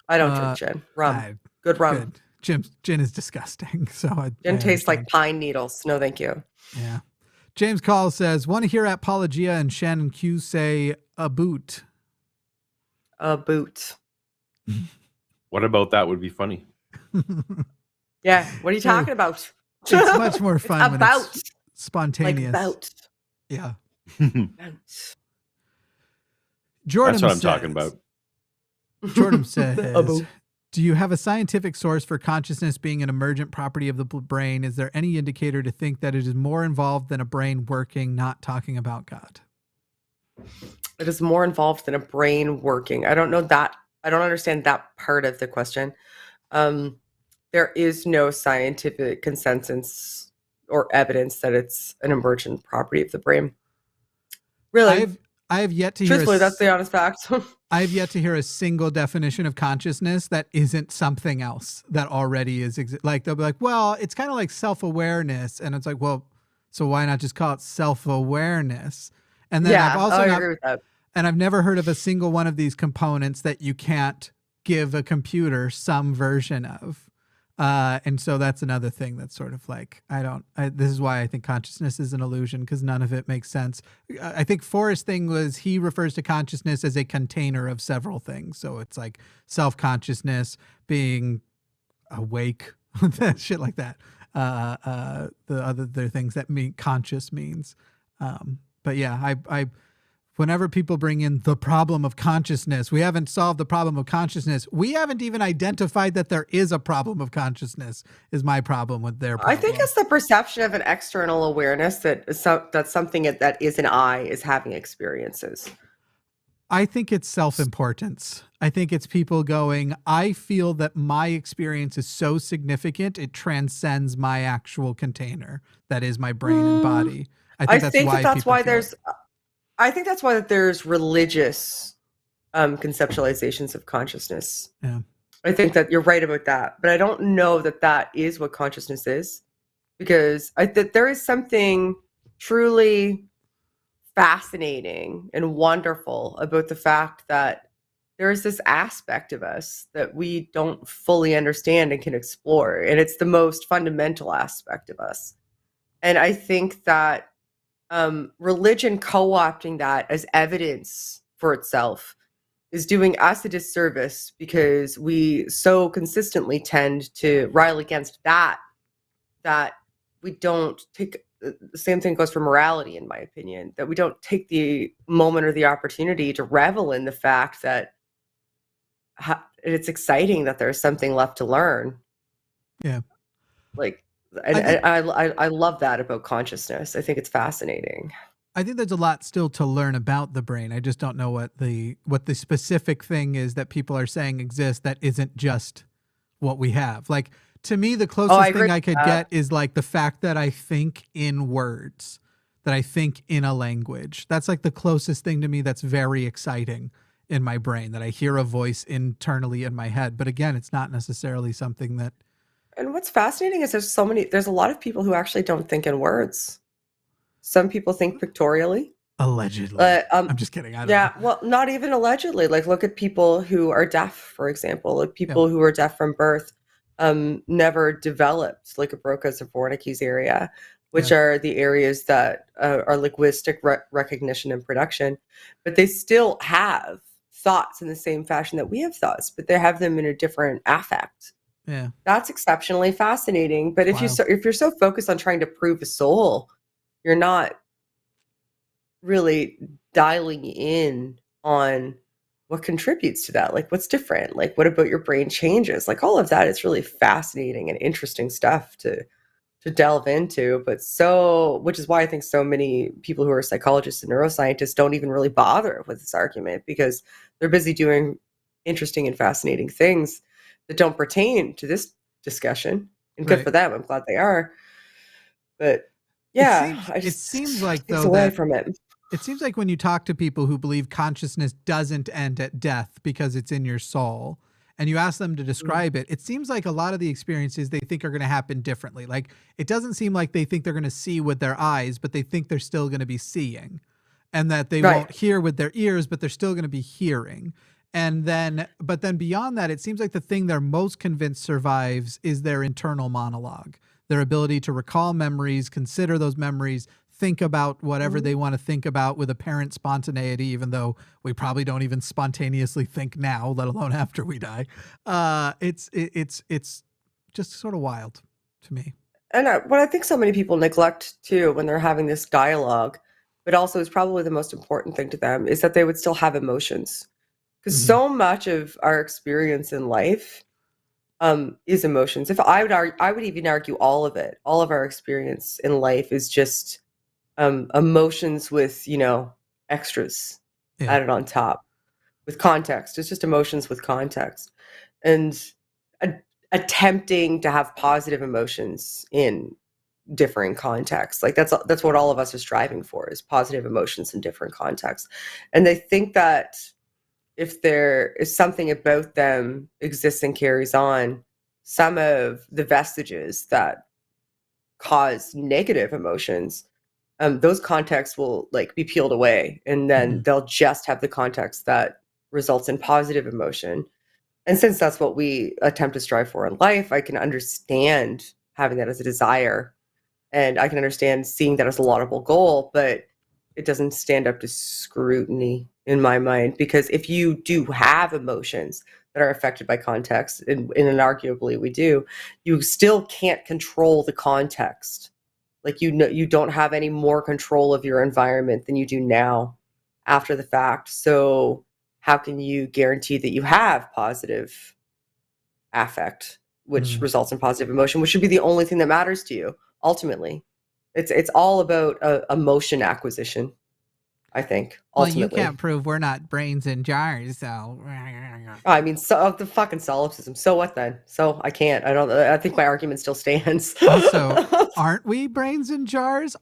I don't drink gin. Rum. Good rum.
Good. Gin is disgusting. So
gin tastes like pine needles. No, thank you.
Yeah. James Call says, want to hear Apologia and Shannon Q say a boot.
A boot.
What about that would be funny?
Yeah. What are you talking about?
It's much more fun when it's spontaneous.
Like about.
Yeah.
Jordan That's what I'm talking about.
Jordan says, do you have a scientific source for consciousness being an emergent property of the brain? Is there any indicator to think that it is more involved than a brain working, not talking about God?
It is more involved than a brain working. I don't know that. I don't understand that part of the question. There is no scientific consensus or evidence that it's an emergent property of the brain. Really?
I have yet to
Truthfully, that's the honest fact.
I have yet to hear a single definition of consciousness that isn't something else that already is. Like they'll be like, well, it's kind of like self-awareness. And it's like, well, so why not just call it self-awareness? And then I've also
I agree with that.
And I've never heard of a single one of these components that you can't give a computer some version of. And so that's another thing that's sort of like, this is why I think consciousness is an illusion, because none of it makes sense. I think Forrest thing was, he refers to consciousness as a container of several things. So it's like self-consciousness, being awake, shit like that. The other things that conscious means. But yeah, whenever people bring in the problem of consciousness, we haven't solved the problem of consciousness. We haven't even identified that there is a problem of consciousness, is my problem with their problem.
I think it's the perception of an external awareness that something that is an I is having experiences.
I think it's self-importance. I think it's people going, I feel that my experience is so significant, it transcends my actual container. That is my brain and body. I think that's why there's...
I think that's why there's religious conceptualizations of consciousness.
Yeah.
I think that you're right about that, but I don't know that is what consciousness is, because there is something truly fascinating and wonderful about the fact that there is this aspect of us that we don't fully understand and can explore, and it's the most fundamental aspect of us. And I think that religion co-opting that as evidence for itself is doing us a disservice, because we so consistently tend to rile against that we don't take, the same thing goes for morality, in my opinion, that we don't take the moment or the opportunity to revel in the fact that it's exciting that there's something left to learn.
Yeah.
Like, and I love that about consciousness. I think it's fascinating.
I think there's a lot still to learn about the brain. I just don't know what the specific thing is that people are saying exists that isn't just what we have. Like, to me, the closest thing I could get is like the fact that I think in words, that I think in a language. That's like the closest thing to me that's very exciting in my brain, that I hear a voice internally in my head. But again, it's not necessarily something that...
And what's fascinating is there's a lot of people who actually don't think in words. Some people think pictorially.
Allegedly. I'm just kidding. I don't know.
Well, not even allegedly. Like, look at people who are deaf, for example. Like, people who are deaf from birth never developed like a Broca's or Wernicke's area, which are the areas that are linguistic recognition and production. But they still have thoughts in the same fashion that we have thoughts, but they have them in a different affect.
Yeah,
that's exceptionally fascinating. But if you're so focused on trying to prove a soul, you're not really dialing in on what contributes to that. Like, what's different? Like, what about your brain changes? Like, all of that is really fascinating and interesting stuff to delve into. But which is why I think so many people who are psychologists and neuroscientists don't even really bother with this argument, because they're busy doing interesting and fascinating things that don't pertain to this discussion. And good for them. I'm glad they are. But yeah,
it seems like, though,
away from it.
It seems like when you talk to people who believe consciousness doesn't end at death because it's in your soul, and you ask them to describe it, it seems like a lot of the experiences they think are going to happen differently. Like, it doesn't seem like they think they're going to see with their eyes, but they think they're still going to be seeing, and that they won't hear with their ears, but they're still going to be hearing. But then beyond that, it seems like the thing they're most convinced survives is their internal monologue, their ability to recall memories, consider those memories, think about whatever they want to think about with apparent spontaneity, even though we probably don't even spontaneously think now, let alone after we die. It's just sort of wild to me.
And what I think so many people neglect too when they're having this dialogue, but also is probably the most important thing to them, is that they would still have emotions. Because so much of our experience in life is emotions. If I would even argue all of it, all of our experience in life is just emotions with, extras added on top with context. It's just emotions with context, and attempting to have positive emotions in differing contexts. Like that's what all of us are striving for, is positive emotions in different contexts. And they think that if there is something about them exists and carries on, some of the vestiges that cause negative emotions, those contexts will like be peeled away, and then they'll just have the context that results in positive emotion. And since that's what we attempt to strive for in life, I can understand having that as a desire, and I can understand seeing that as a laudable goal, but it doesn't stand up to scrutiny in my mind, because if you do have emotions that are affected by context, and inarguably we do, you still can't control the context. Like, you don't have any more control of your environment than you do now after the fact. So how can you guarantee that you have positive affect, which results in positive emotion, which should be the only thing that matters to you ultimately? It's all about emotion acquisition, I think. Ultimately.
Well, you can't prove we're not brains in jars, so.
I mean, so of the fucking solipsism. So what then? So I can't. I think my argument still stands.
Also, aren't we brains in jars?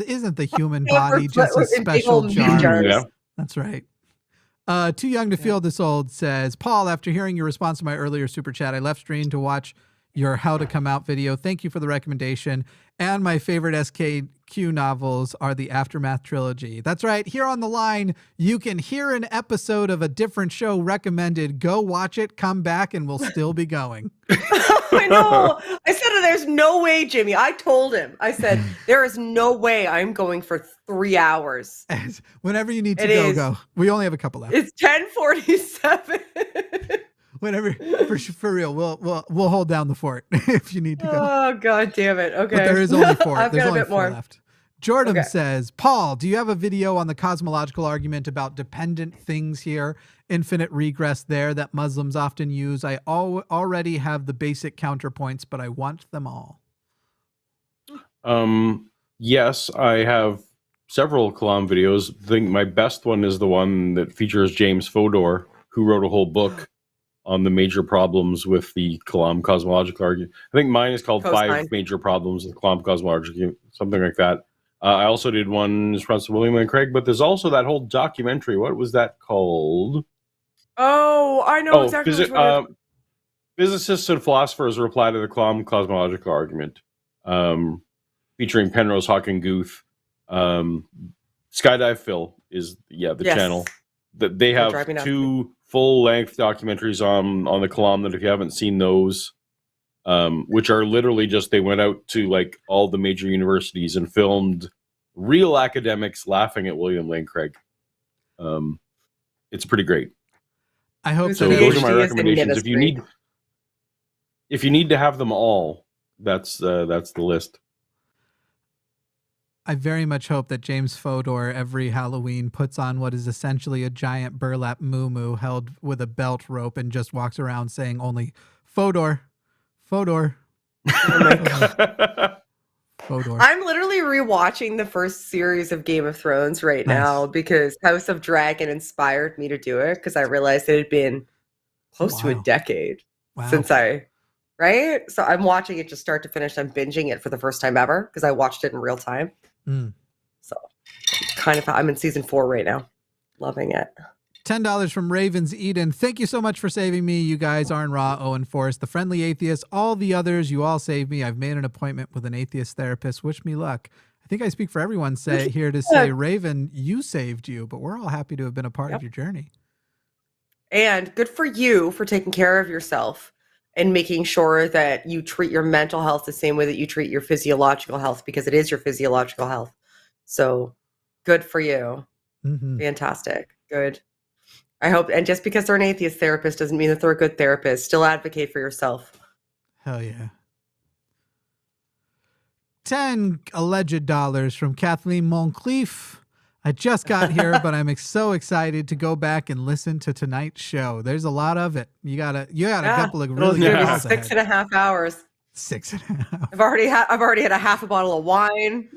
Isn't the human body just a special jar?
Yeah.
That's right. Too Young to Feel This Old says, Paul, after hearing your response to my earlier super chat, I left stream to watch your How to Come Out video. Thank you for the recommendation. And my favorite SKQ novels are the Aftermath trilogy. That's right. Here on the line, you can hear an episode of a different show recommended. Go watch it, come back, and we'll still be going.
I know. I said, there's no way, Jimmy. I told him. I said, there is no way I'm going for 3 hours.
Whenever you need to go. We only have a couple left.
It's 10:47.
Whenever, for real, we'll hold down the fort if you need to go.
Oh, God damn it. Okay.
But there is only 4.
I've
There's
got
only
a bit
4
more
left. Jordan says, Paul, do you have a video on the cosmological argument about dependent things here? Infinite regress there that Muslims often use. I already have the basic counterpoints, but I want them all.
Yes, I have several Kalam videos. I think my best one is the one that features James Fodor, who wrote a whole book on the major problems with the Kalam cosmological argument. I think mine is called 5 Major Problems with the Kalam cosmological argument, something like that. I also did one response to William and Craig, but there's also that whole documentary. What was that called?
Oh, I know exactly what
Physicists and Philosophers Reply to the Kalam Cosmological Argument, featuring Penrose, Hawk, and Guth. Skydive Phil is the channel. That they have 2 full-length documentaries on the Kalam that if you haven't seen those, which are literally just, they went out to like all the major universities and filmed real academics laughing at William Lane Craig. It's pretty great.
I hope
so. Those are my recommendations. If you need to have them all, that's the list.
I very much hope that James Fodor every Halloween puts on what is essentially a giant burlap moo-moo held with a belt rope and just walks around saying only Fodor. Oh my God. Fodor.
I'm literally rewatching the first series of Game of Thrones right now because House of Dragon inspired me to do it, because I realized it had been close to a decade since right? So I'm watching it just start to finish. I'm binging it for the first time ever because I watched it in real time. So I'm in season 4 right now. Loving it.
$10 from Ravens Eden. Thank you so much for saving me, you guys. Aron Ra, Owen Forrest, the Friendly Atheist, all the others. You all saved me. I've made an appointment with an atheist therapist. Wish me luck. I think I speak for everyone here to say, Raven, you saved you, but we're all happy to have been a part of your journey.
And good for you for taking care of yourself and making sure that you treat your mental health the same way that you treat your physiological health, because it is your physiological health. So good for you. Fantastic. Good. I hope, and just because they're an atheist therapist doesn't mean that they're a good therapist. Still advocate for yourself.
Hell yeah. 10 alleged dollars from Kathleen Moncrief. I just got here, but I'm so excited to go back and listen to tonight's show. There's a lot of it. You got a couple of really good calls
6.5 hours.
6.5.
I've already had a half a bottle of wine.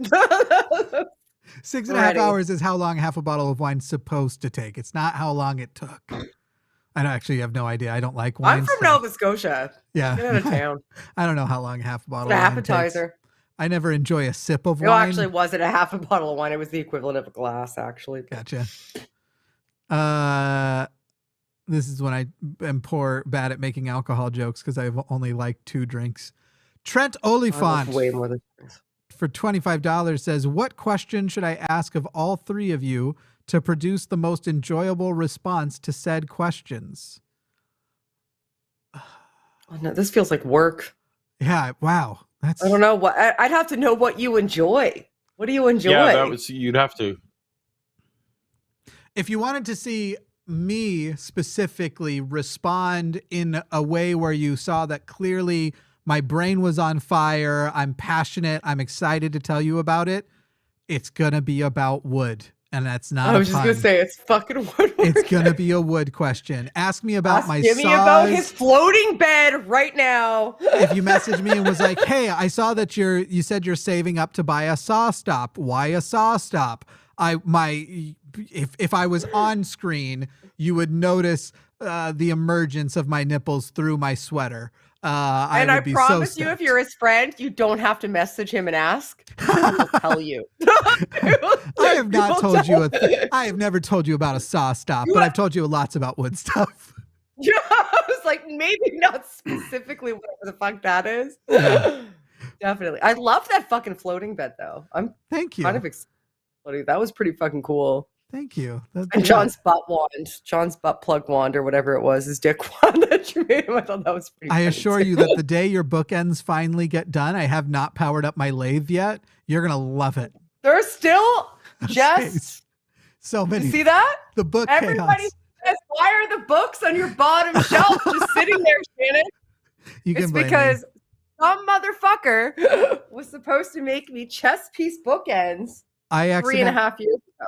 6.5 hours is how long half a bottle of wine's supposed to take. It's not how long it took. I actually have no idea. I don't like wine.
I'm from Nova Scotia.
Yeah.
Get out of town.
I don't know how long half a bottle
of wine
appetizer. Takes. I never enjoy a sip of
It
wine.
actually wasn't a half a bottle of wine. It was the equivalent of a glass, actually.
Gotcha. This is when I am bad at making alcohol jokes because I've only liked 2 drinks. Trent Oliphant,
way more than
for $25 says, what question should I ask of all 3 of you to produce the most enjoyable response to said questions?
Oh, no, this feels like work.
Yeah, wow.
I don't know what I'd have to know what you enjoy. What do you enjoy?
Yeah, you'd have to.
If you wanted to see me specifically respond in a way where you saw that clearly my brain was on fire, I'm passionate, I'm excited to tell you about it, it's gonna be about wood. And that's not.
I was just gonna say it's fucking woodwork.
It's gonna be a wood question. Ask me about my
Give
saws.
me about his floating bed right now.
If you messaged me and was like, "Hey, I saw that you said you're saving up to buy a saw stop. Why a saw stop?" If I was on screen, you would notice the emergence of my nipples through my sweater.
And I promise you, if you're his friend, you don't have to message him and ask. He will tell you.
I have not told you. I have never told you about a saw stop, but I've told you lots about wood stuff.
Yeah, I was like, maybe not specifically whatever the fuck that is.
Yeah.
Definitely. I love that fucking floating bed, though.
Thank you.
Kind of excited. That was pretty fucking cool.
Thank you.
And John's butt plug wand, or whatever it was, his dick wand that you made him. I thought that was pretty.
I assure you that the day your bookends finally get done, I have not powered up my lathe yet. You're gonna love it.
There's still just
so many.
You see that?
The book.
Everybody says, "Why are the books on your bottom shelf just sitting there, Shannon?" It's because some motherfucker was supposed to make me chess piece bookends 3.5 years ago.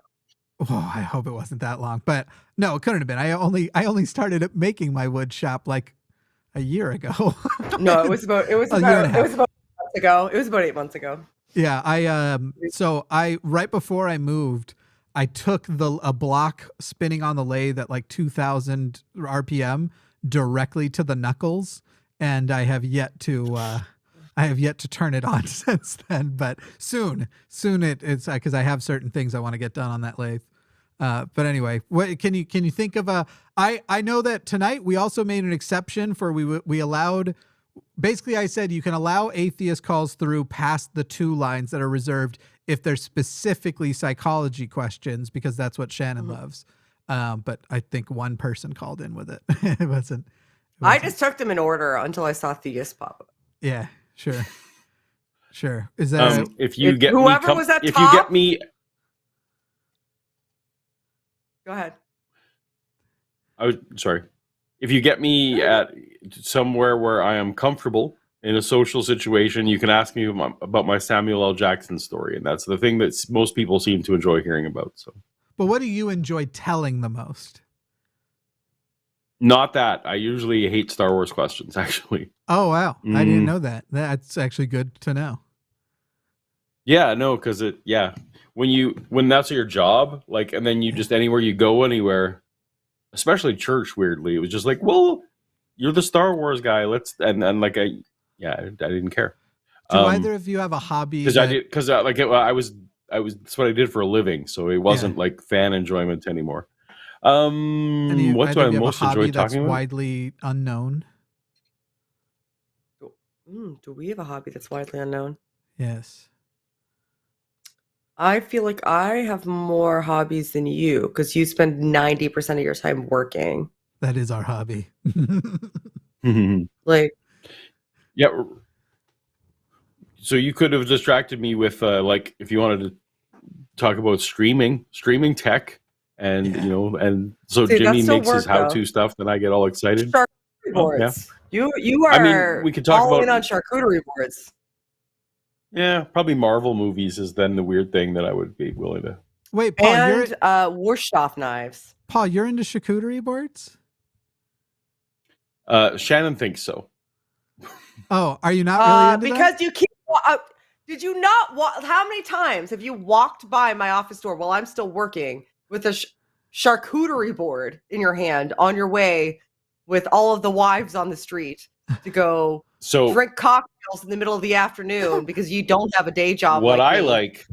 Oh, I hope it wasn't that long, but no, it couldn't have been. I only started making my wood shop like a year ago.
No, it was about a month ago. It was about 8 months ago.
Yeah, so right before I moved, I took a block spinning on the lathe at like 2,000 RPM directly to the knuckles, and I have yet to turn it on since then, but soon it's because I have certain things I want to get done on that lathe. But anyway, what can you think of I know that tonight we also made an exception for we allowed, basically I said you can allow atheist calls through past the 2 lines that are reserved if they're specifically psychology questions, because that's what Shannon loves. But I think one person called in with it. It wasn't.
I just took them in order until I saw theist pop up.
Yeah. Sure. Is that
if you get
whoever
me,
was at
if
top?
you get me,
go ahead.
If you get me at somewhere where I am comfortable in a social situation, you can ask me about my Samuel L. Jackson story, and that's the thing that most people seem to enjoy hearing about. So,
but what do you enjoy telling the most?
Not that. I usually hate Star Wars questions, actually.
Oh, wow. I didn't know that. That's actually good to know.
Yeah, no, because when that's your job, like, and then you just anywhere you go anywhere, especially church, weirdly, it was just like, well, you're the Star Wars guy. And like, I didn't care.
Do either of you have a hobby?
That's what I did for a living. So it wasn't like fan enjoyment anymore. What do I most enjoy talking about?
Widely unknown.
Do we have a hobby that's widely unknown?
Yes.
I feel like I have more hobbies than you because you spend 90% of your time working.
That is our hobby.
Like,
yeah. So you could have distracted me with like if you wanted to talk about streaming tech. And and so Jimmy makes his how-to stuff, then I get all excited.
Charcuterie boards. Yeah. You are.
We could talk
all
about
in on charcuterie boards.
Yeah, probably Marvel movies is then the weird thing that I would be willing to.
Wait, Paul,
and Wurstoff knives.
Paul, you're into charcuterie boards?
Shannon thinks so.
Oh, are you not really into
because you keep. Did you not? How many times have you walked by my office door while I'm still working with a charcuterie board in your hand on your way with all of the wives on the street to go drink cocktails in the middle of the afternoon because you don't have a day job.
What
like
I
me.
like,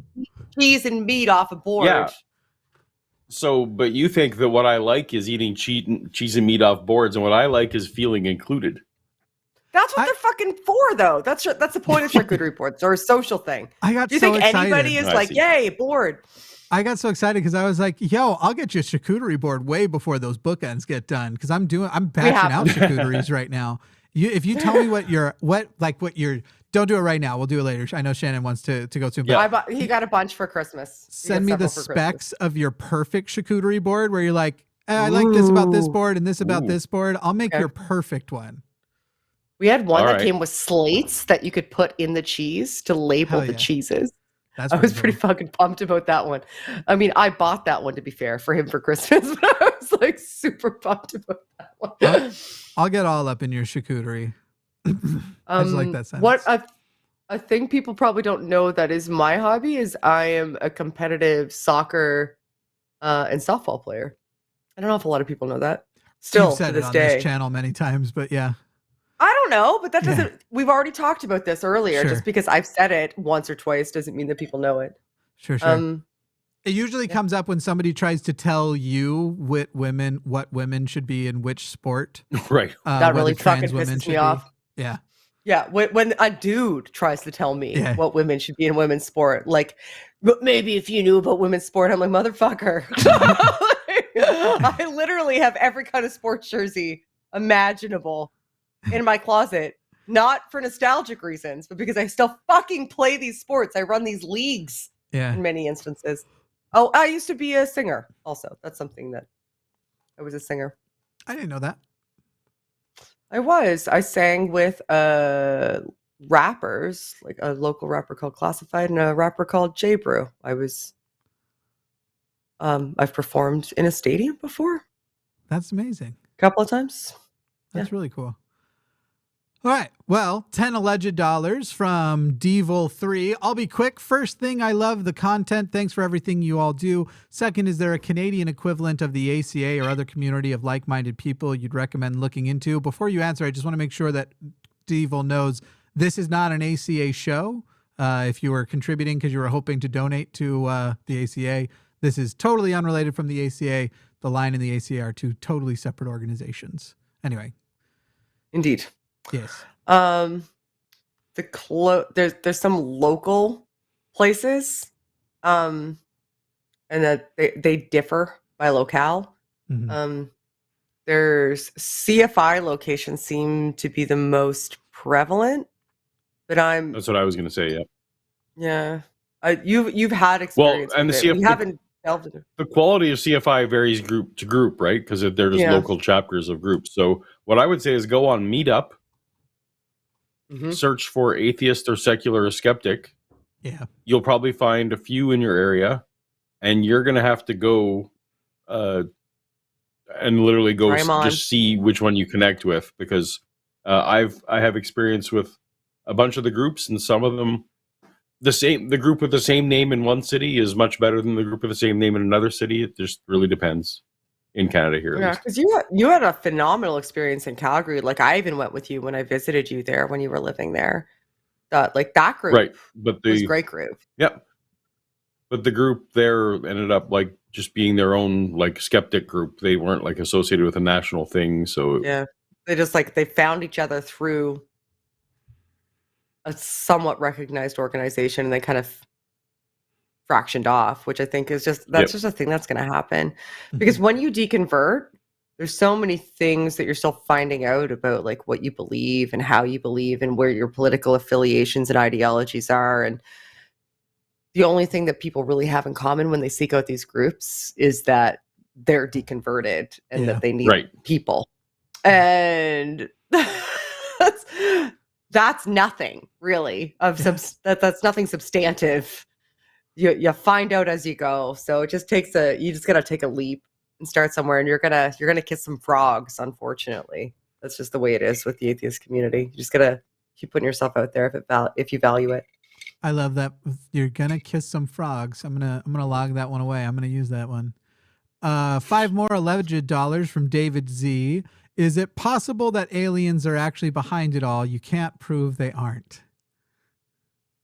cheese and meat off a board.
Yeah. So, but you think that what I like is eating cheese and meat off boards, and what I like is feeling included.
That's what they're fucking for, though. That's the point of charcuterie boards, or a social thing.
I got
Do you
so
think
excited.
anybody is like, yay, bored?
I got so excited because I was like, yo, I'll get you a charcuterie board way before those bookends get done. Because I'm batching out charcuteries right now. If you tell me what you're, don't do it right now. We'll do it later. I know Shannon wants to go soon.
Yeah. He got a bunch for Christmas.
Send me the specs of your perfect charcuterie board where you're like, I like this about this board and this about this board. I'll make your perfect one.
We had one that came with slates that you could put in the cheese to label the cheeses. I was pretty fucking pumped about that one. I mean, I bought that one, to be fair, for him for Christmas, but I was like super pumped about that one.
I'll get all up in your charcuterie. I just like that sentence.
What a thing people probably don't know that is my hobby is I am a competitive soccer and softball player. I don't know if a lot of people know that. Still,
You've said
to this
it on
day.
this channel many times, but yeah.
I don't know, but that doesn't. We've already talked about this earlier.
Sure.
Just because I've said it once or twice doesn't mean that people know it.
Sure. It usually comes up when somebody tries to tell you what women should be in which sport.
Right.
That really fucking pisses me off.
Yeah.
Yeah. When a dude tries to tell me what women should be in women's sport, like, but maybe if you knew about women's sport, I'm like, motherfucker. I literally have every kind of sports jersey imaginable in my closet, not for nostalgic reasons, but because I still fucking play these sports. I run these leagues in many instances. Oh, I used to be a singer also. That's something that I was a singer.
I didn't know that.
I sang with rappers, like a local rapper called Classified and a rapper called J Brew. I've performed in a stadium before.
That's amazing.
A couple of times.
That's really cool. All right. Well, 10 alleged dollars from Devil3. I'll be quick. First thing, I love the content. Thanks for everything you all do. Second, is there a Canadian equivalent of the ACA or other community of like-minded people you'd recommend looking into? Before you answer, I just want to make sure that Devil knows this is not an ACA show. If you were contributing because you were hoping to donate to the ACA, this is totally unrelated from the ACA. The line and the ACA are two totally separate organizations. Anyway.
Indeed.
Yes.
There's some local places, and that they differ by locale.
Mm-hmm.
There's CFI locations seem to be the most prevalent, but that's
what I was going to say.
Yeah. You've had experience.
Well, and
you haven't delved into.
The quality of CFI varies group to group, right? Because they're just local chapters of groups. So what I would say is go on Meetup. Mm-hmm. Search for atheist or secular or skeptic.
Yeah.
You'll probably find a few in your area, and you're going to have to go and literally go just see which one you connect with, because I have experience with a bunch of the groups, and some of them the group with the same name in one city is much better than the group with the same name in another city. It just really depends. In Canada here.
Yeah, because you had a phenomenal experience in Calgary. Like, I even went with you when I visited you there when you were living there. That group,
right? But
was a great group.
Yep. But the group there ended up like just being their own like skeptic group. They weren't like associated with a national thing. So
yeah, they just they found each other through a somewhat recognized organization, and they kind of fractioned off, which I think is just just a thing that's going to happen. Because when you deconvert, there's so many things that you're still finding out about, like what you believe and how you believe and where your political affiliations and ideologies are. And the only thing that people really have in common when they seek out these groups is that they're deconverted and that they need people. And that's nothing really that's nothing substantive. You find out as you go. So it just takes you just gotta take a leap and start somewhere, and you're gonna kiss some frogs, unfortunately. That's just the way it is with the atheist community. You just gotta keep putting yourself out there if you value it.
I love that. You're gonna kiss some frogs. I'm gonna log that one away. I'm gonna use that one. 5 more alleged dollars from David Z. Is it possible that aliens are actually behind it all? You can't prove they aren't.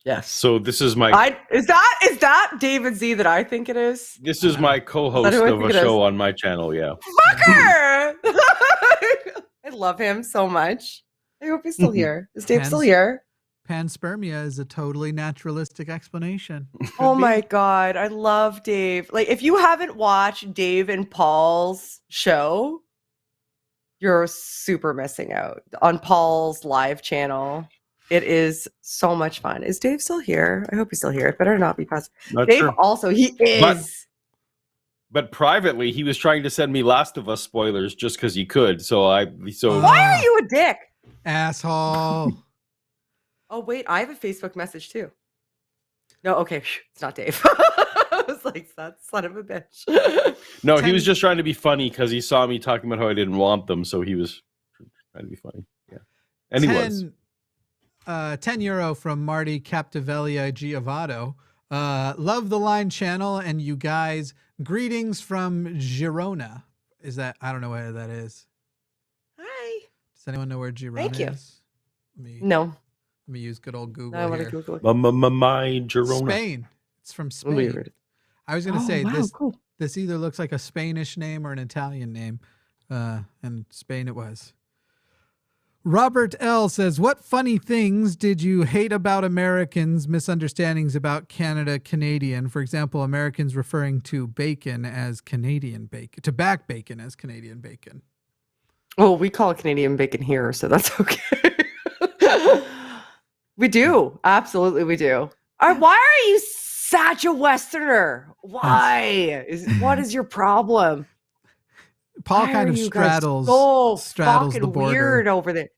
Yes.
So this is my
is that David Z that I think it is?
this is my co-host of a show on my channel. Yeah.
Fucker! I love him so much. I hope he's still here. Is Dave still here?
Panspermia is a totally naturalistic explanation.
Oh my God. I love Dave. Like, if you haven't watched Dave and Paul's show, you're super missing out on Paul's live channel. It is so much fun. Is Dave still here? I hope he's still here. It better not be possible. Dave
sure.
Also, he is.
But privately, he was trying to send me Last of Us spoilers just because he could. So
why are you a dick?
Asshole.
Oh, wait, I have a Facebook message too. No, okay, it's not Dave. I was like, that son of a bitch.
No, he was just trying to be funny because he saw me talking about how I didn't want them, so he was trying to be funny. Yeah. And he was.
10 euro from Marty Captivelia Giovanni. Love the Line channel and you guys. Greetings from Girona. Is that, I don't know where that is.
Hi.
Does anyone know where Girona
Thank you.
is?
No.
Let me use good old Google.
I want to
here.
Google it.
My Girona.
Spain. It's from Spain. I was going to say this either looks like a Spanish name or an Italian name. And Spain it was. Robert L. says, what funny things did you hate about Americans' misunderstandings about Canada Canadian? For example, Americans referring to bacon as Canadian bacon, to back bacon as Canadian bacon.
Oh, we call it Canadian bacon here, so that's okay. We do. Absolutely, we do. Why are you such a Westerner? Why? What is your problem?
Paul kind of straddles the border.
Weird over there.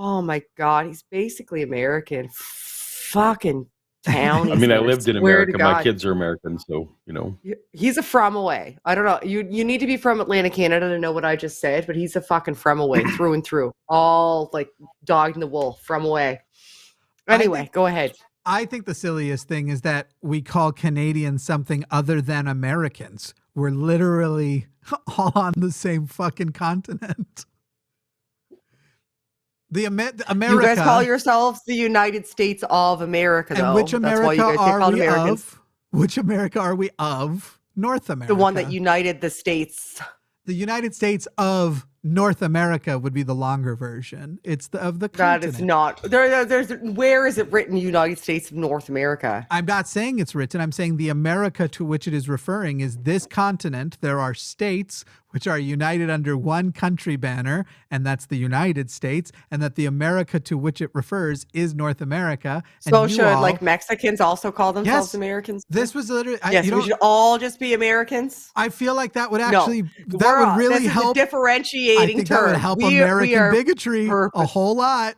Oh my God, he's basically American. Fucking town.
I mean, I lived in America. My kids are American, so you know.
He's a from away. I don't know. You need to be from Atlantic Canada to know what I just said, but he's a fucking from away through and through. All like dog and the wolf from away. Anyway, go ahead.
I think the silliest thing is that we call Canadians something other than Americans. We're literally all on the same fucking continent. America.
You guys call yourselves the United States of America, though.
And which America are we of? Which America are we of? North America.
The one that united the states.
The United States of North America would be the longer version. It's of the continent.
That is not. There's where is it written United States of North America?
I'm not saying it's written. I'm saying the America to which it is referring is this continent. There are states which are united under one country banner, and that's the United States, and that the America to which it refers is North America.
So like Mexicans also call themselves Americans?
This was literally...
we should all just be Americans?
I feel like that would actually... that would really help...
differentiating
I think
term.
That would help American bigotry a whole lot.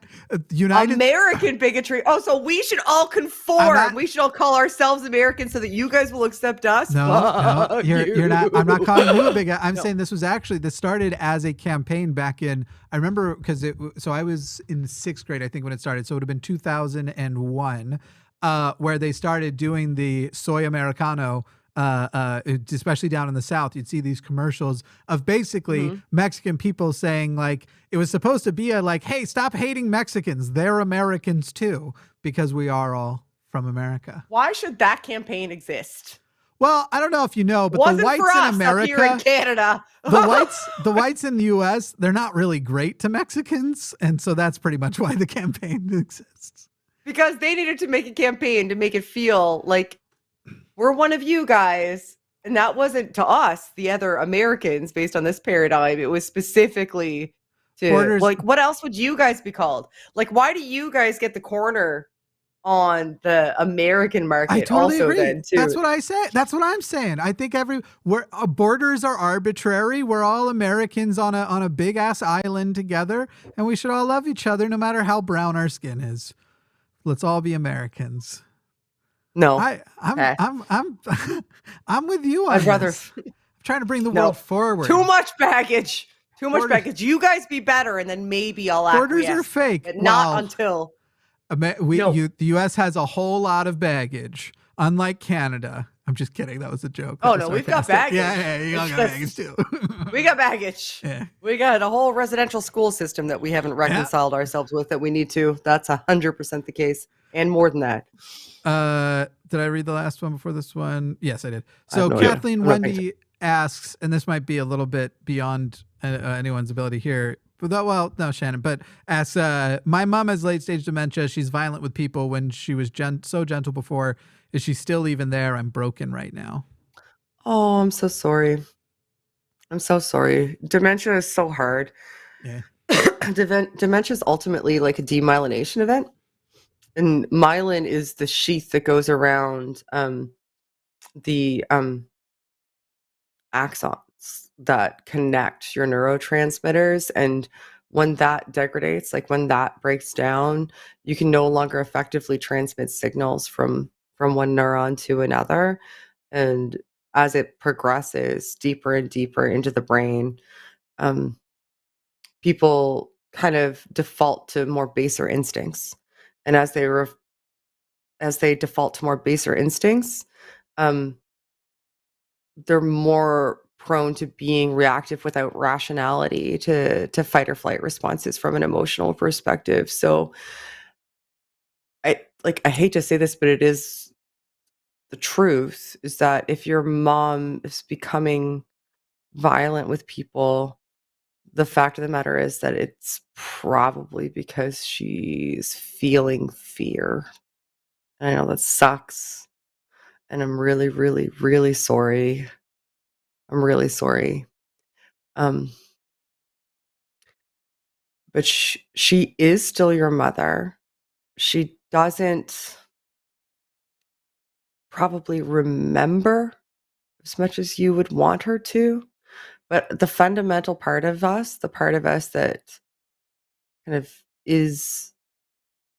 American bigotry. Oh, so we should all conform. We should all call ourselves Americans so that you guys will accept us?
No, you're not. I'm not calling you a bigot. I'm saying this started as a campaign back in, I remember so I was in 6th grade, I think, when it started. So it would have been 2001, where they started doing the soy Americano, especially down in the South. You'd see these commercials of basically Mexican people saying, like, it was supposed to be hey, stop hating Mexicans. They're Americans too, because we are all from America.
Why should that campaign exist?
Well, I don't know if you know, but the whites in America,
here in Canada,
the whites in the U.S., they're not really great to Mexicans, and so that's pretty much why the campaign exists.
Because they needed to make a campaign to make it feel like we're one of you guys, and that wasn't to us, the other Americans, based on this paradigm. It was specifically to what else would you guys be called? Like, why do you guys get the corner on the American market?
I totally agree.
Then too.
That's what I say. That's what I'm saying. I think borders are arbitrary. We're all Americans on a big ass island together, and we should all love each other no matter how brown our skin is. Let's all be Americans.
No,
I'm with you on this. I'm trying to bring the world forward.
Too much baggage. Baggage. You guys be better, and then maybe I'll
Borders are fake.
But not until.
The U.S. has a whole lot of baggage, unlike Canada. I'm just kidding. That was a joke.
Oh no, we've got baggage.
Yeah, you all got baggage too.
We got baggage.
Yeah.
We got a whole residential school system that we haven't reconciled ourselves with that we need to. That's 100% the case, and more than that.
Did I read the last one before this one? Yes, I did. So Kathleen Wendy asks, and this might be a little bit beyond anyone's ability here. Well, no, Shannon, but asks, my mom has late stage dementia. She's violent with people when she was so gentle before. Is she still even there? I'm broken right now.
Oh, I'm so sorry. I'm so sorry. Dementia is so hard.
Yeah.
Dementia is ultimately like a demyelination event. And myelin is the sheath that goes around the axons that connect your neurotransmitters. And when that degrades, like when that breaks down, you can no longer effectively transmit signals from one neuron to another. And as it progresses deeper and deeper into the brain, people kind of default to more baser instincts. And as they default to more baser instincts, they're more prone to being reactive without rationality to fight or flight responses from an emotional perspective. So I hate to say this, but it is the truth, is that if your mom is becoming violent with people, the fact of the matter is that it's probably because she's feeling fear. I know that sucks. And I'm really, really, really sorry. I'm really sorry. But she is still your mother. She doesn't probably remember as much as you would want her to. But the fundamental part of us, the part of us that kind of is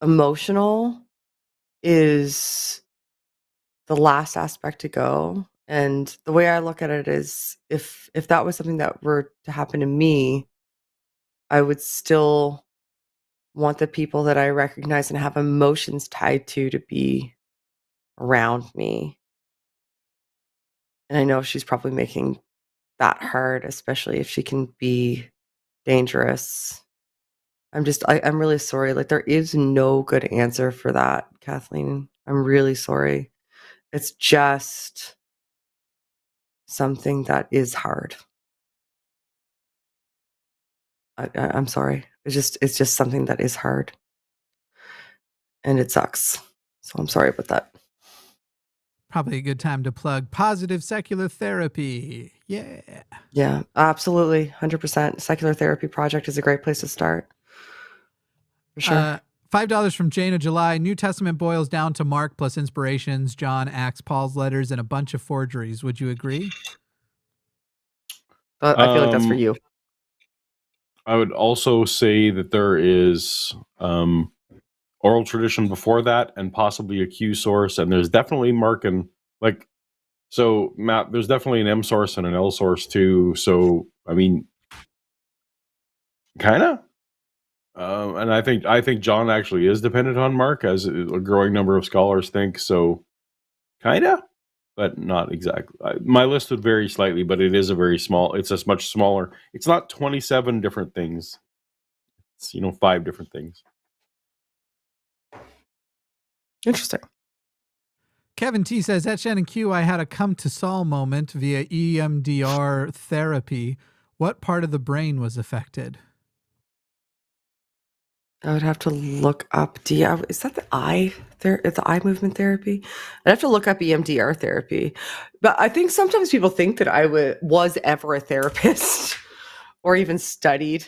emotional, is the last aspect to go. And the way I look at it is, if that was something that were to happen to me, I would still want the people that I recognize and have emotions tied to be around me. And I know she's probably making that hard, especially if she can be dangerous. I'm really sorry. Like, there is no good answer for that, Kathleen. I'm really sorry. It's just something that is hard. I'm sorry. It's just something that is hard. And it sucks. So I'm sorry about that.
Probably a good time to plug Positive Secular Therapy. Yeah.
Yeah, absolutely. 100%. Secular Therapy Project is a great place to start. For sure.
$5 from Jane of July. New Testament boils down to Mark plus inspirations, John, Acts, Paul's letters, and a bunch of forgeries. Would you agree?
I feel like that's for you.
I would also say that there is oral tradition before that, and possibly a Q source, and there's definitely Mark and so Matt, there's definitely an M source and an L source too. So I mean, kind of. And I think John actually is dependent on Mark, as a growing number of scholars think. So, kinda, but not exactly. My list would vary slightly, but it is a very small. It's a much smaller. It's not 27 different things. It's 5 different things.
Interesting.
Kevin T says, at Shannon Q, I had a come to Saul moment via EMDR therapy. What part of the brain was affected?
I would have to look up is that the eye the eye movement therapy? I'd have to look up EMDR therapy. But I think sometimes people think that I was ever a therapist or even studied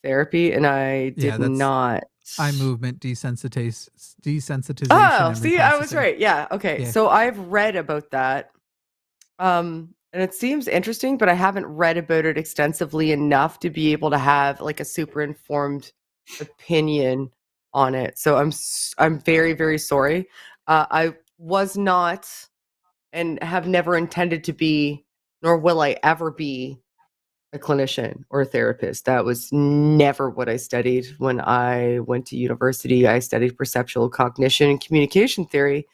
therapy, and I did not.
Eye movement desensitization.
Oh, see, I was right. Yeah. Okay. Yeah. So I've read about that. And it seems interesting, but I haven't read about it extensively enough to be able to have like a super informed opinion on it. So I'm very, very sorry. I was not and have never intended to be, nor will I ever be, a clinician or a therapist. That was never what I studied when I went to university. I studied perceptual cognition and communication theory.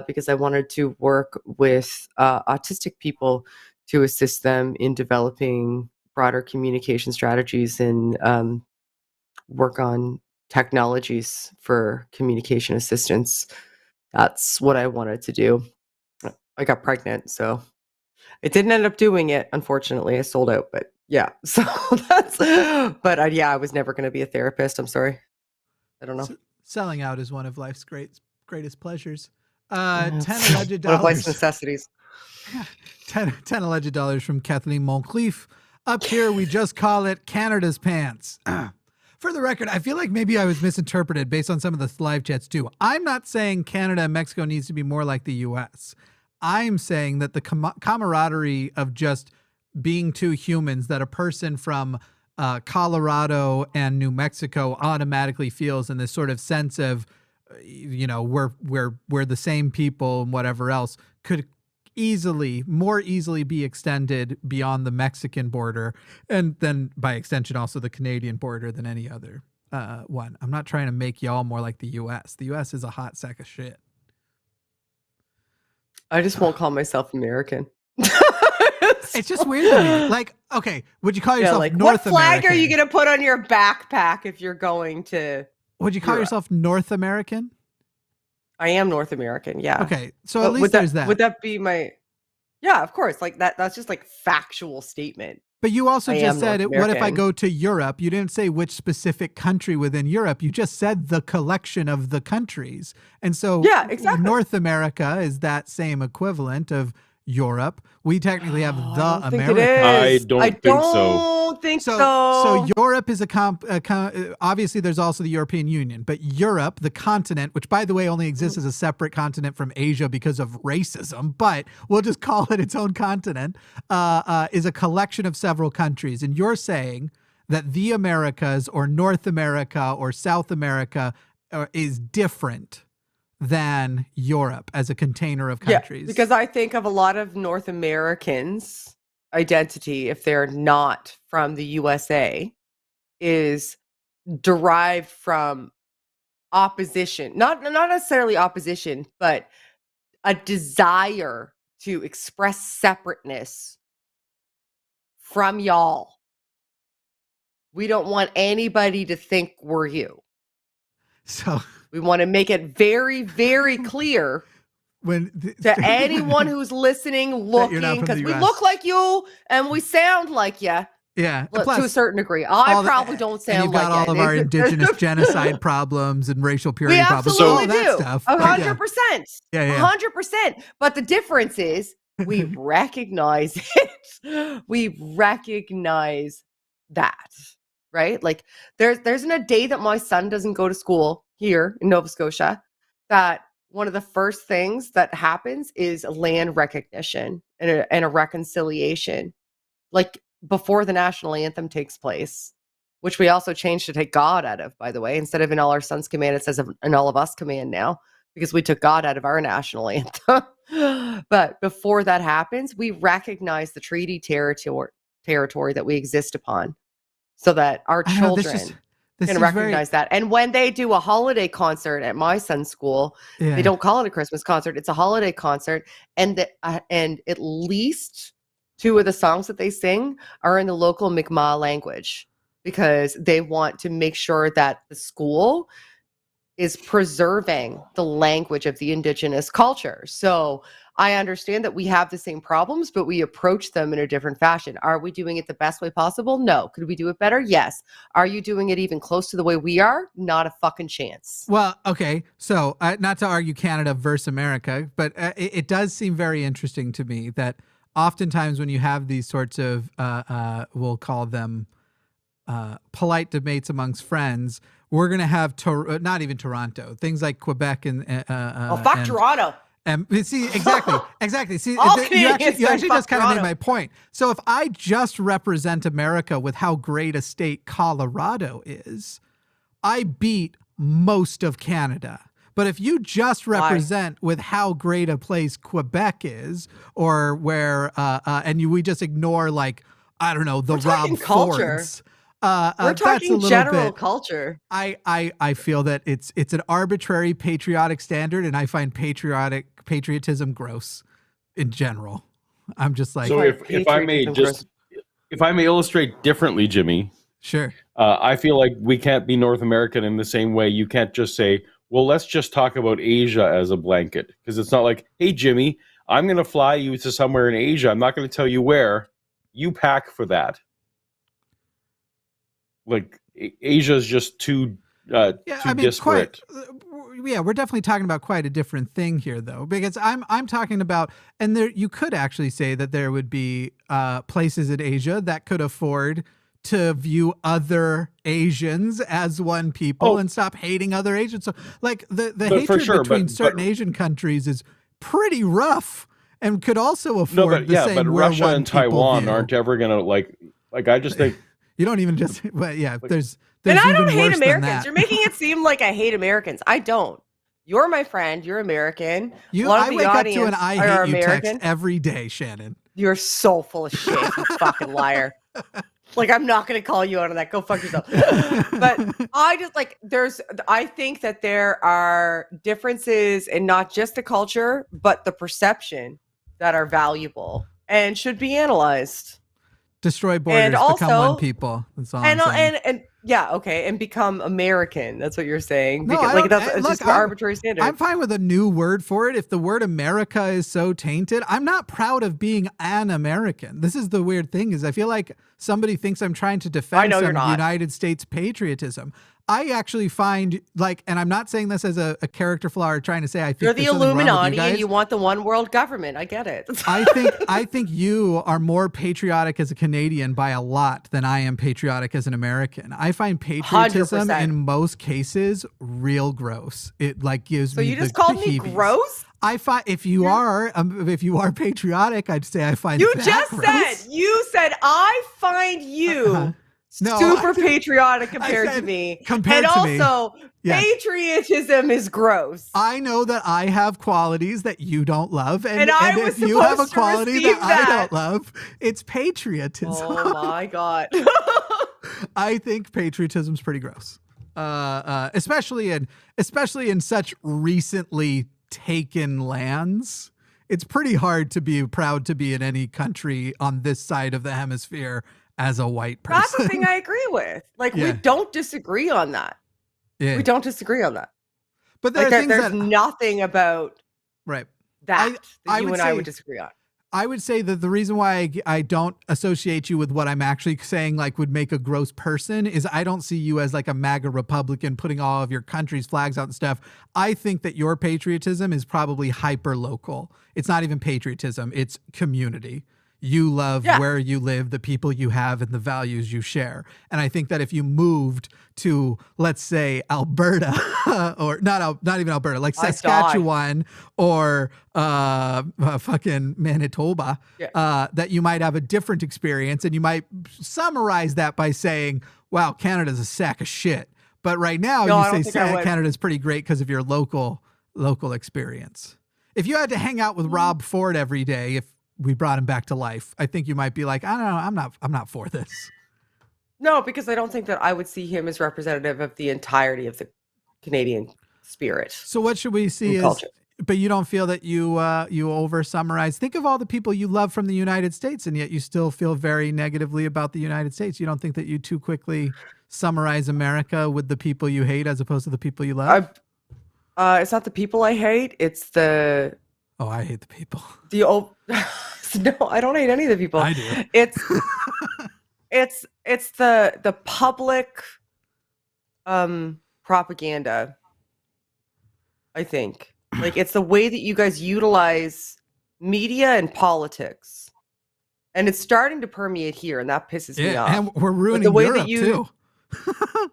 because I wanted to work with autistic people to assist them in developing broader communication strategies and work on technologies for communication assistance. That's what I wanted to do. I got pregnant, so it didn't end up doing it. Unfortunately, I sold out, but yeah. So but I was never going to be a therapist. I'm sorry. I don't know.
Selling out is one of life's greatest pleasures. 10 alleged
One of life's
dollars.
necessities.
10 alleged dollars from Kathleen Montcalf. Up here, we just call it Canada's pants. For the record, I feel like maybe I was misinterpreted based on some of the live chats too. I'm not saying Canada and Mexico needs to be more like the US. I'm saying that the camaraderie of just being two humans, that a person from Colorado and New Mexico automatically feels in this sort of sense of, we're the same people and whatever else, could more easily be extended beyond the Mexican border, and then by extension also the Canadian border, than any other one. I'm not trying to make y'all more like the US. The US is a hot sack of shit.
I just won't call myself American.
It's just weird to me. Like, okay, would you call yourself North American?
What flag are you going to put on your backpack if you're going to
Would you call yourself North American?
I am North American, yeah.
Okay, so at least there's that.
Would that be my... Yeah, of course. Like that's just like factual statement.
But you also just said, what if I go to Europe? You didn't say which specific country within Europe. You just said the collection of the countries. And so
yeah, exactly.
North America is that same equivalent of Europe. We technically have the Americas.
I don't think so.
So Europe is obviously there's also the European Union, but Europe, the continent, which by the way only exists as a separate continent from Asia because of racism, but we'll just call it its own continent, is a collection of several countries. And you're saying that the Americas or North America or South America is different than Europe as a container of countries.
Yeah, because I think of a lot of North Americans' identity, if they're not from the USA, is derived from opposition. Not necessarily opposition, but a desire to express separateness from y'all. We don't want anybody to think we're you.
So
we want to make it very, very clear to anyone who's listening, looking, because we look like you and we sound like you.
Yeah,
to a certain degree. I probably don't sound like you.
You've got all of our indigenous genocide problems and racial purity problems.
We absolutely do.
100%.
Yeah. 100%. But the difference is we recognize it. We recognize that. Right? Like there isn't a day that my son doesn't go to school here in Nova Scotia that one of the first things that happens is land recognition and a reconciliation. Like before the national anthem takes place, which we also changed to take God out of, by the way. Instead of in all our sons command, it says in all of us command now, because we took God out of our national anthem. But before that happens, we recognize the treaty territory that we exist upon, so that our children can recognize that. And when they do a holiday concert at my son's school, they don't call it a Christmas concert. It's a holiday concert. And at least 2 of the songs that they sing are in the local Mi'kmaq language, because they want to make sure that the school is preserving the language of the indigenous culture. So I understand that we have the same problems, but we approach them in a different fashion. Are we doing it the best way possible? No. Could we do it better? Yes. Are you doing it even close to the way we are? Not a fucking chance.
Well, okay. So not to argue Canada versus America, but it does seem very interesting to me that oftentimes when you have these sorts of, we'll call them polite debates amongst friends, we're going to have, not even Toronto, things like Quebec and...
fuck Toronto.
See, exactly. See, you actually just kind of made my point. So if I just represent America with how great a state Colorado is, I beat most of Canada. But if you just represent with how great a place Quebec is, or where, we just ignore, like, I don't know, the Rob Fords.
We're
That's a
talking
little
general
bit,
culture.
I feel that it's an arbitrary patriotic standard, and I find patriotism gross in general. I'm just like,
So if I may if I may illustrate differently, Jimmy.
Sure.
I feel like we can't be North American in the same way. You can't just say, well, let's just talk about Asia as a blanket. Because it's not like, hey, Jimmy, I'm going to fly you to somewhere in Asia. I'm not going to tell you where. You pack for that. Like, Asia is just too disparate.
We're definitely talking about quite a different thing here, though, because I'm talking about, and there you could actually say that there would be places in Asia that could afford to view other Asians as one people and stop hating other Asians. So, like the hatred between certain Asian countries is pretty rough, and could also afford the same. But
Russia and Taiwan aren't ever gonna like. I just think
you don't even just. But yeah, there's
and I don't
even
hate
worse
Americans.
than that.
You're making it seem like I hate Americans. I don't. You're my friend. You're American.
I wake up to an I hate you text every day, Shannon.
You're so full of shit, you fucking liar. Like, I'm not going to call you out on that. Go fuck yourself. But I think that there are differences in not just the culture, but the perception that are valuable and should be analyzed.
Destroy borders, and also, become one people. That's all I'm saying.
And yeah, okay, and become American. That's what you're saying.
No,
It's just an arbitrary standard.
I'm fine with a new word for it. If the word America is so tainted, I'm not proud of being an American. This is the weird thing, is I feel like somebody thinks I'm trying to defend some United States patriotism. I actually find, like, and I'm not saying this as a character flaw or trying to say I think
you're the Illuminati and you want the one world government. I get it.
I think you are more patriotic as a Canadian by a lot than I am patriotic as an American. I find patriotism 100%. In most cases real gross. It like gives me. So
you just called me gross?
I find if you are patriotic, I'd say I find
you
that
just
gross.
said I find you. Super patriotic compared to me. Patriotism is gross.
I know that I have qualities that you don't love. And if you have a quality that I don't love, it's patriotism.
Oh my God.
I think patriotism's pretty gross. Especially in such recently taken lands. It's pretty hard to be proud to be in any country on this side of the hemisphere as a white person.
That's the thing I agree with. Like, we don't disagree on that. Yeah. We don't disagree on that.
But there's
nothing about
that
you and I would disagree on.
I would say that the reason why I don't associate you with what I'm actually saying, like, would make a gross person, is I don't see you as like a MAGA Republican putting all of your country's flags out and stuff. I think that your patriotism is probably hyper local. It's not even patriotism. It's community. You love where you live, the people you have, and the values you share. And I think that if you moved to, let's say, Alberta, or not even Alberta, like Saskatchewan or fucking Manitoba, that you might have a different experience, and you might summarize that by saying, wow, Canada's a sack of shit. But right now, you say Canada's pretty great because of your local experience. If you had to hang out with Rob Ford every day, if we brought him back to life, I think you might be like, I don't know, I'm not for this.
No, because I don't think that I would see him as representative of the entirety of the Canadian spirit.
So what should we see as, but you don't feel that you over summarize? Think of all the people you love from the United States, and yet you still feel very negatively about the United States. You don't think that you too quickly summarize America with the people you hate as opposed to the people you love?
It's not the people I hate. It's the...
Oh, I hate the people.
No, I don't hate any of the people.
I do.
It's the public propaganda. I think, like, it's the way that you guys utilize media and politics, and it's starting to permeate here, and that pisses me off.
And we're ruining the way Europe that too.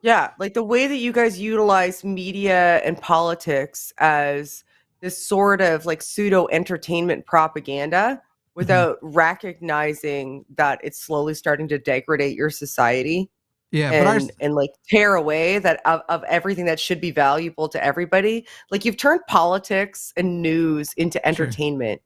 Yeah, like the way that you guys utilize media and politics as this sort of like pseudo entertainment propaganda without recognizing that it's slowly starting to degrade your society.
Yeah,
and like tear away that of everything that should be valuable to everybody. Like, you've turned politics and news into entertainment.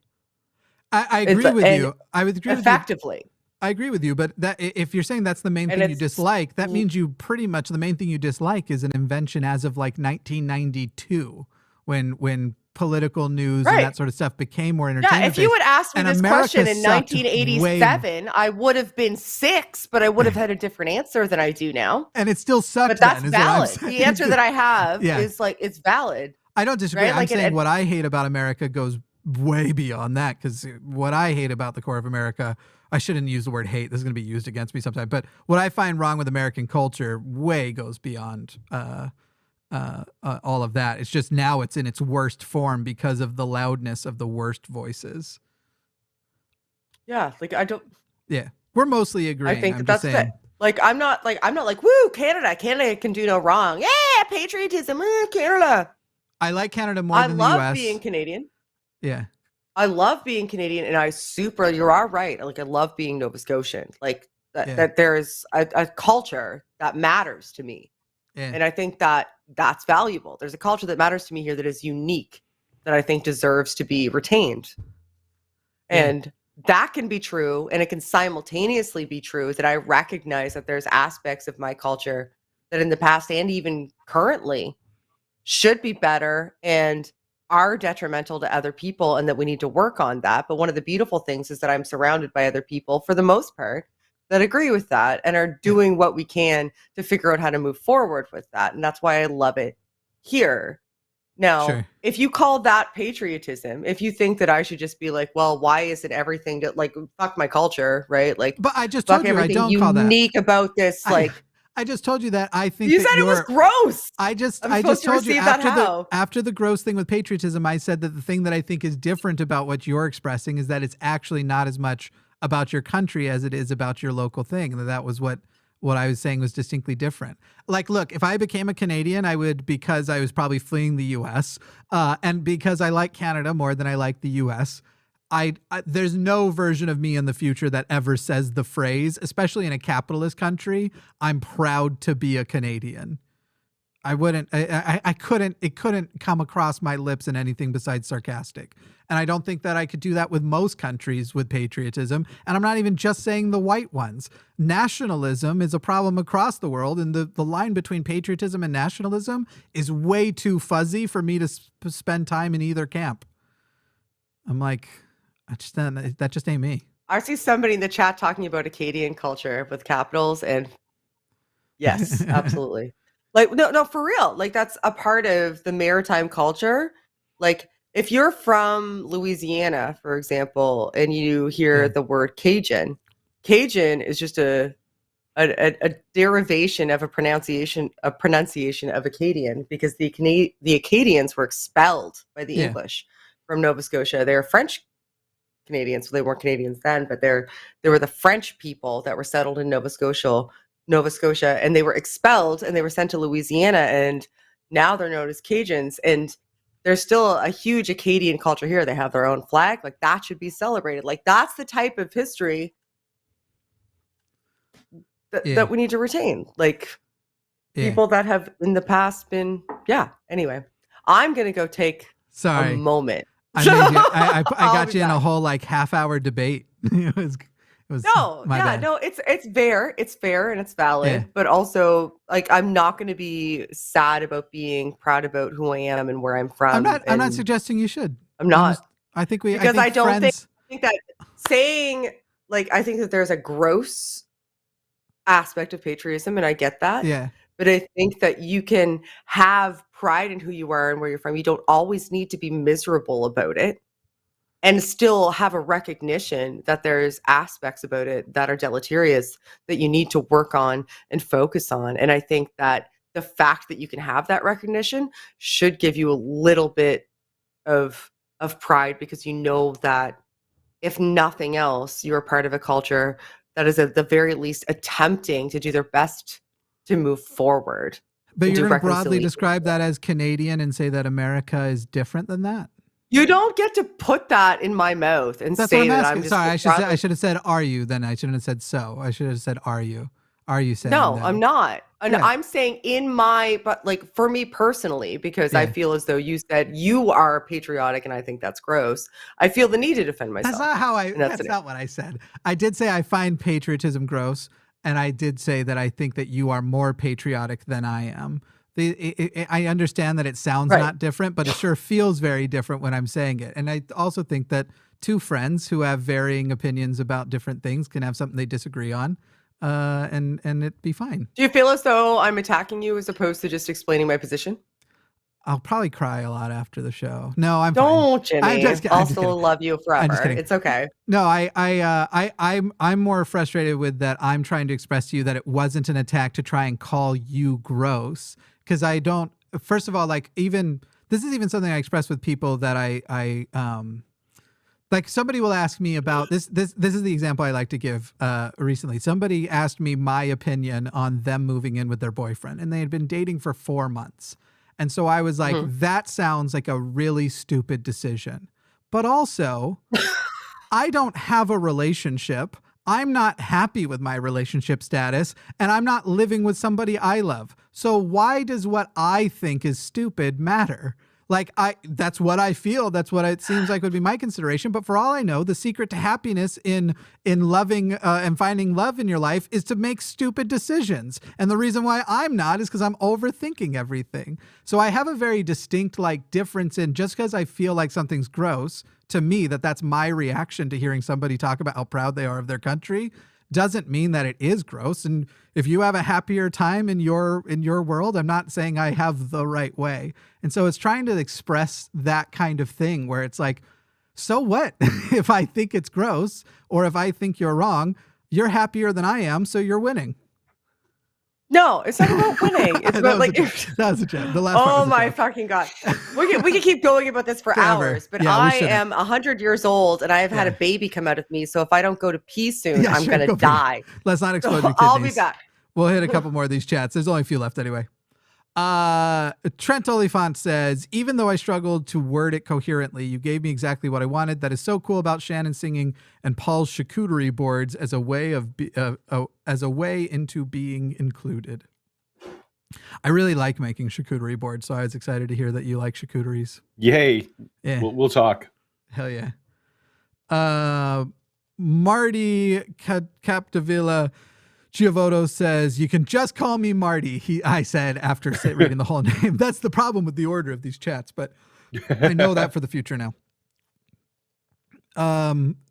I agree with you. I would agree
effectively.
I agree with you, but that if you're saying that's the main thing you dislike, that means you pretty much the main thing you dislike is an invention as of like 1992 when political news and that sort of stuff became more entertaining.
Yeah, if you had asked me this question in 1987, I would have been 6, but I would have had a different answer than I do now.
And it still sucked.
But that's valid. The answer that I have is like, it's valid.
I don't disagree. Right? I'm saying what I hate about America goes way beyond that, because what I hate about the core of America, I shouldn't use the word hate. This is going to be used against me sometime. But what I find wrong with American culture way goes beyond all of that. It's just now it's in its worst form because of the loudness of the worst voices. Yeah, like I don't. Yeah, we're mostly agreeing.
I think that's it. Like I'm not like woo, Canada can do no wrong. Yeah, patriotism, Canada.
I like Canada more than the US.
I love being Canadian.
Yeah.
I love being Canadian, and you are right. Like I love being Nova Scotian. Like that there's a culture that matters to me. Yeah. And I think that that's valuable. There's a culture that matters to me here that is unique, that I think deserves to be retained. Yeah. And that can be true, and it can simultaneously be true that I recognize that there's aspects of my culture that in the past and even currently should be better and are detrimental to other people, and that we need to work on that. But one of the beautiful things is that I'm surrounded by other people, for the most part, that agree with that and are doing what we can to figure out how to move forward with that. And that's why I love it here. Now, if you call that patriotism, if you think that I should just be like, well, why isn't everything that like fuck my culture, right? Like,
but I just told you I don't call that
unique about this.
I just told you that I think
you said it was gross.
I just told you after the gross thing with patriotism, I said that the thing that I think is different about what you're expressing is that it's actually not as much about your country as it is about your local thing. And that was what I was saying was distinctly different. Like, look, if I became a Canadian, I would, because I was probably fleeing the US, and because I like Canada more than I like the US, there's no version of me in the future that ever says the phrase, especially in a capitalist country, I'm proud to be a Canadian. I wouldn't, it couldn't come across my lips in anything besides sarcastic. And I don't think that I could do that with most countries with patriotism. And I'm not even just saying the white ones. Nationalism is a problem across the world. And the line between patriotism and nationalism is way too fuzzy for me to spend time in either camp. I'm like, that just ain't me.
I see somebody in the chat talking about Acadian culture with capitals, and yes, absolutely. Like, no, for real. Like, that's a part of the maritime culture. Like, if you're from Louisiana, for example, and you hear the word Cajun is just a derivation of a pronunciation of Acadian, because the Acadians were expelled by the English from Nova Scotia. They're French Canadians, so they weren't Canadians then, but they were the French people that were settled in Nova Scotia, and they were expelled and they were sent to Louisiana, and now they're known as Cajuns. And there's still a huge Acadian culture here. They have their own flag. Like, that should be celebrated. Like, that's the type of history that we need to retain. Like, people that have in the past been, anyway, I'm going to go take a moment.
I got you in a whole like half-hour debate. It was bad. It's fair. It's fair and it's valid. But also, like, I'm not going to be sad about being proud about who I am and where I'm from. I'm not suggesting you should.
I'm not.
I think
that saying, like, I think that there's a gross aspect of patriotism, and I get that.
Yeah.
But I think that you can have pride in who you are and where you're from. You don't always need to be miserable about it, and still have a recognition that there's aspects about it that are deleterious that you need to work on and focus on. And I think that the fact that you can have that recognition should give you a little bit of pride, because you know that if nothing else, you're part of a culture that is at the very least attempting to do their best to move forward.
But you're going to broadly describe that as Canadian and say that America is different than that?
You don't get to put that in my mouth and say that I'm just...
Sorry, I should have said, are you? Then I shouldn't have said so. I should have said, are you? Are you saying
No,
that?
I'm not. And I'm saying but like for me personally, because I feel as though you said you are patriotic and I think that's gross. I feel the need to defend myself.
That's not what I said. I did say I find patriotism gross. And I did say that I think that you are more patriotic than I am. I understand that it sounds not different, but it sure feels very different when I'm saying it. And I also think that two friends who have varying opinions about different things can have something they disagree on. And it'd be fine.
Do you feel as though I'm attacking you as opposed to just explaining my position?
I'll probably cry a lot after the show. No, I'm
Don't,
fine.
Jimmy. Also love you forever. It's okay.
No, I'm more frustrated with that. I'm trying to express to you that it wasn't an attack to try and call you gross, because I don't. First of all, like this is even something I express with people that I like. Somebody will ask me about this. This is the example I like to give. Recently, somebody asked me my opinion on them moving in with their boyfriend, and they had been dating for 4 months. And so I was like, that sounds like a really stupid decision. But also, I don't have a relationship. I'm not happy with my relationship status, and I'm not living with somebody I love. So why does what I think is stupid matter? Like, that's what I feel. That's what it seems like would be my consideration. But for all I know, the secret to happiness in loving and finding love in your life is to make stupid decisions. And the reason why I'm not is because I'm overthinking everything. So I have a very distinct difference in, just because I feel like something's gross, to me, that's my reaction to hearing somebody talk about how proud they are of their country, doesn't mean that it is gross. And if you have a happier time in your world, I'm not saying I have the right way. And so it's trying to express that kind of thing where it's like, so what if I think it's gross, or if I think you're wrong? You're happier than I am, so you're winning.
No, it's not about winning. It's about
that was a joke. The last part was a
my
joke.
fucking God. We can keep going about this for hours, but I am 100 years old and I have had a baby come out of me. So if I don't go to pee soon, I'm going to die.
Let's not explode your kidneys.
I'll be back.
We'll hit a couple more of these chats. There's only a few left anyway. Trent Oliphant says, even though I struggled to word it coherently, you gave me exactly what I wanted. That is so cool about Shannon singing and Paul's charcuterie boards as a way into being included. I really like making charcuterie boards, so I was excited to hear that you like charcuteries.
Yay.
Yeah.
We'll talk.
Hell yeah. Marty Capdevilla Giavoto says, you can just call me Marty. I said after reading the whole name. That's the problem with the order of these chats, but I know that for the future now.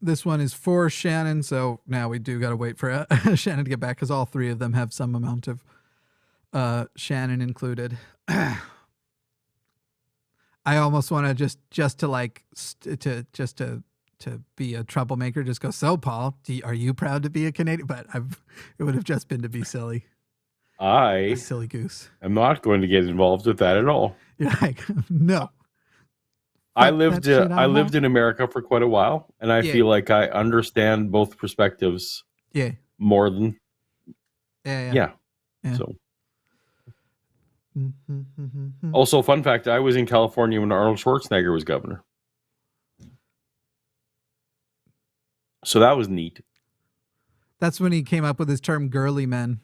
This one is for Shannon, so now we do got to wait for Shannon to get back, because all three of them have some amount of Shannon included. I almost want to to be a troublemaker, just go, so Paul, are you proud to be a Canadian? But it would have just been to be silly. A silly goose.
I'm not going to get involved with that at all.
You're like, no.
I lived in America for quite a while, and I feel like I understand both perspectives more than yeah. So also, fun fact, I was in California when Arnold Schwarzenegger was governor. So that was neat.
That's when he came up with his term girly men.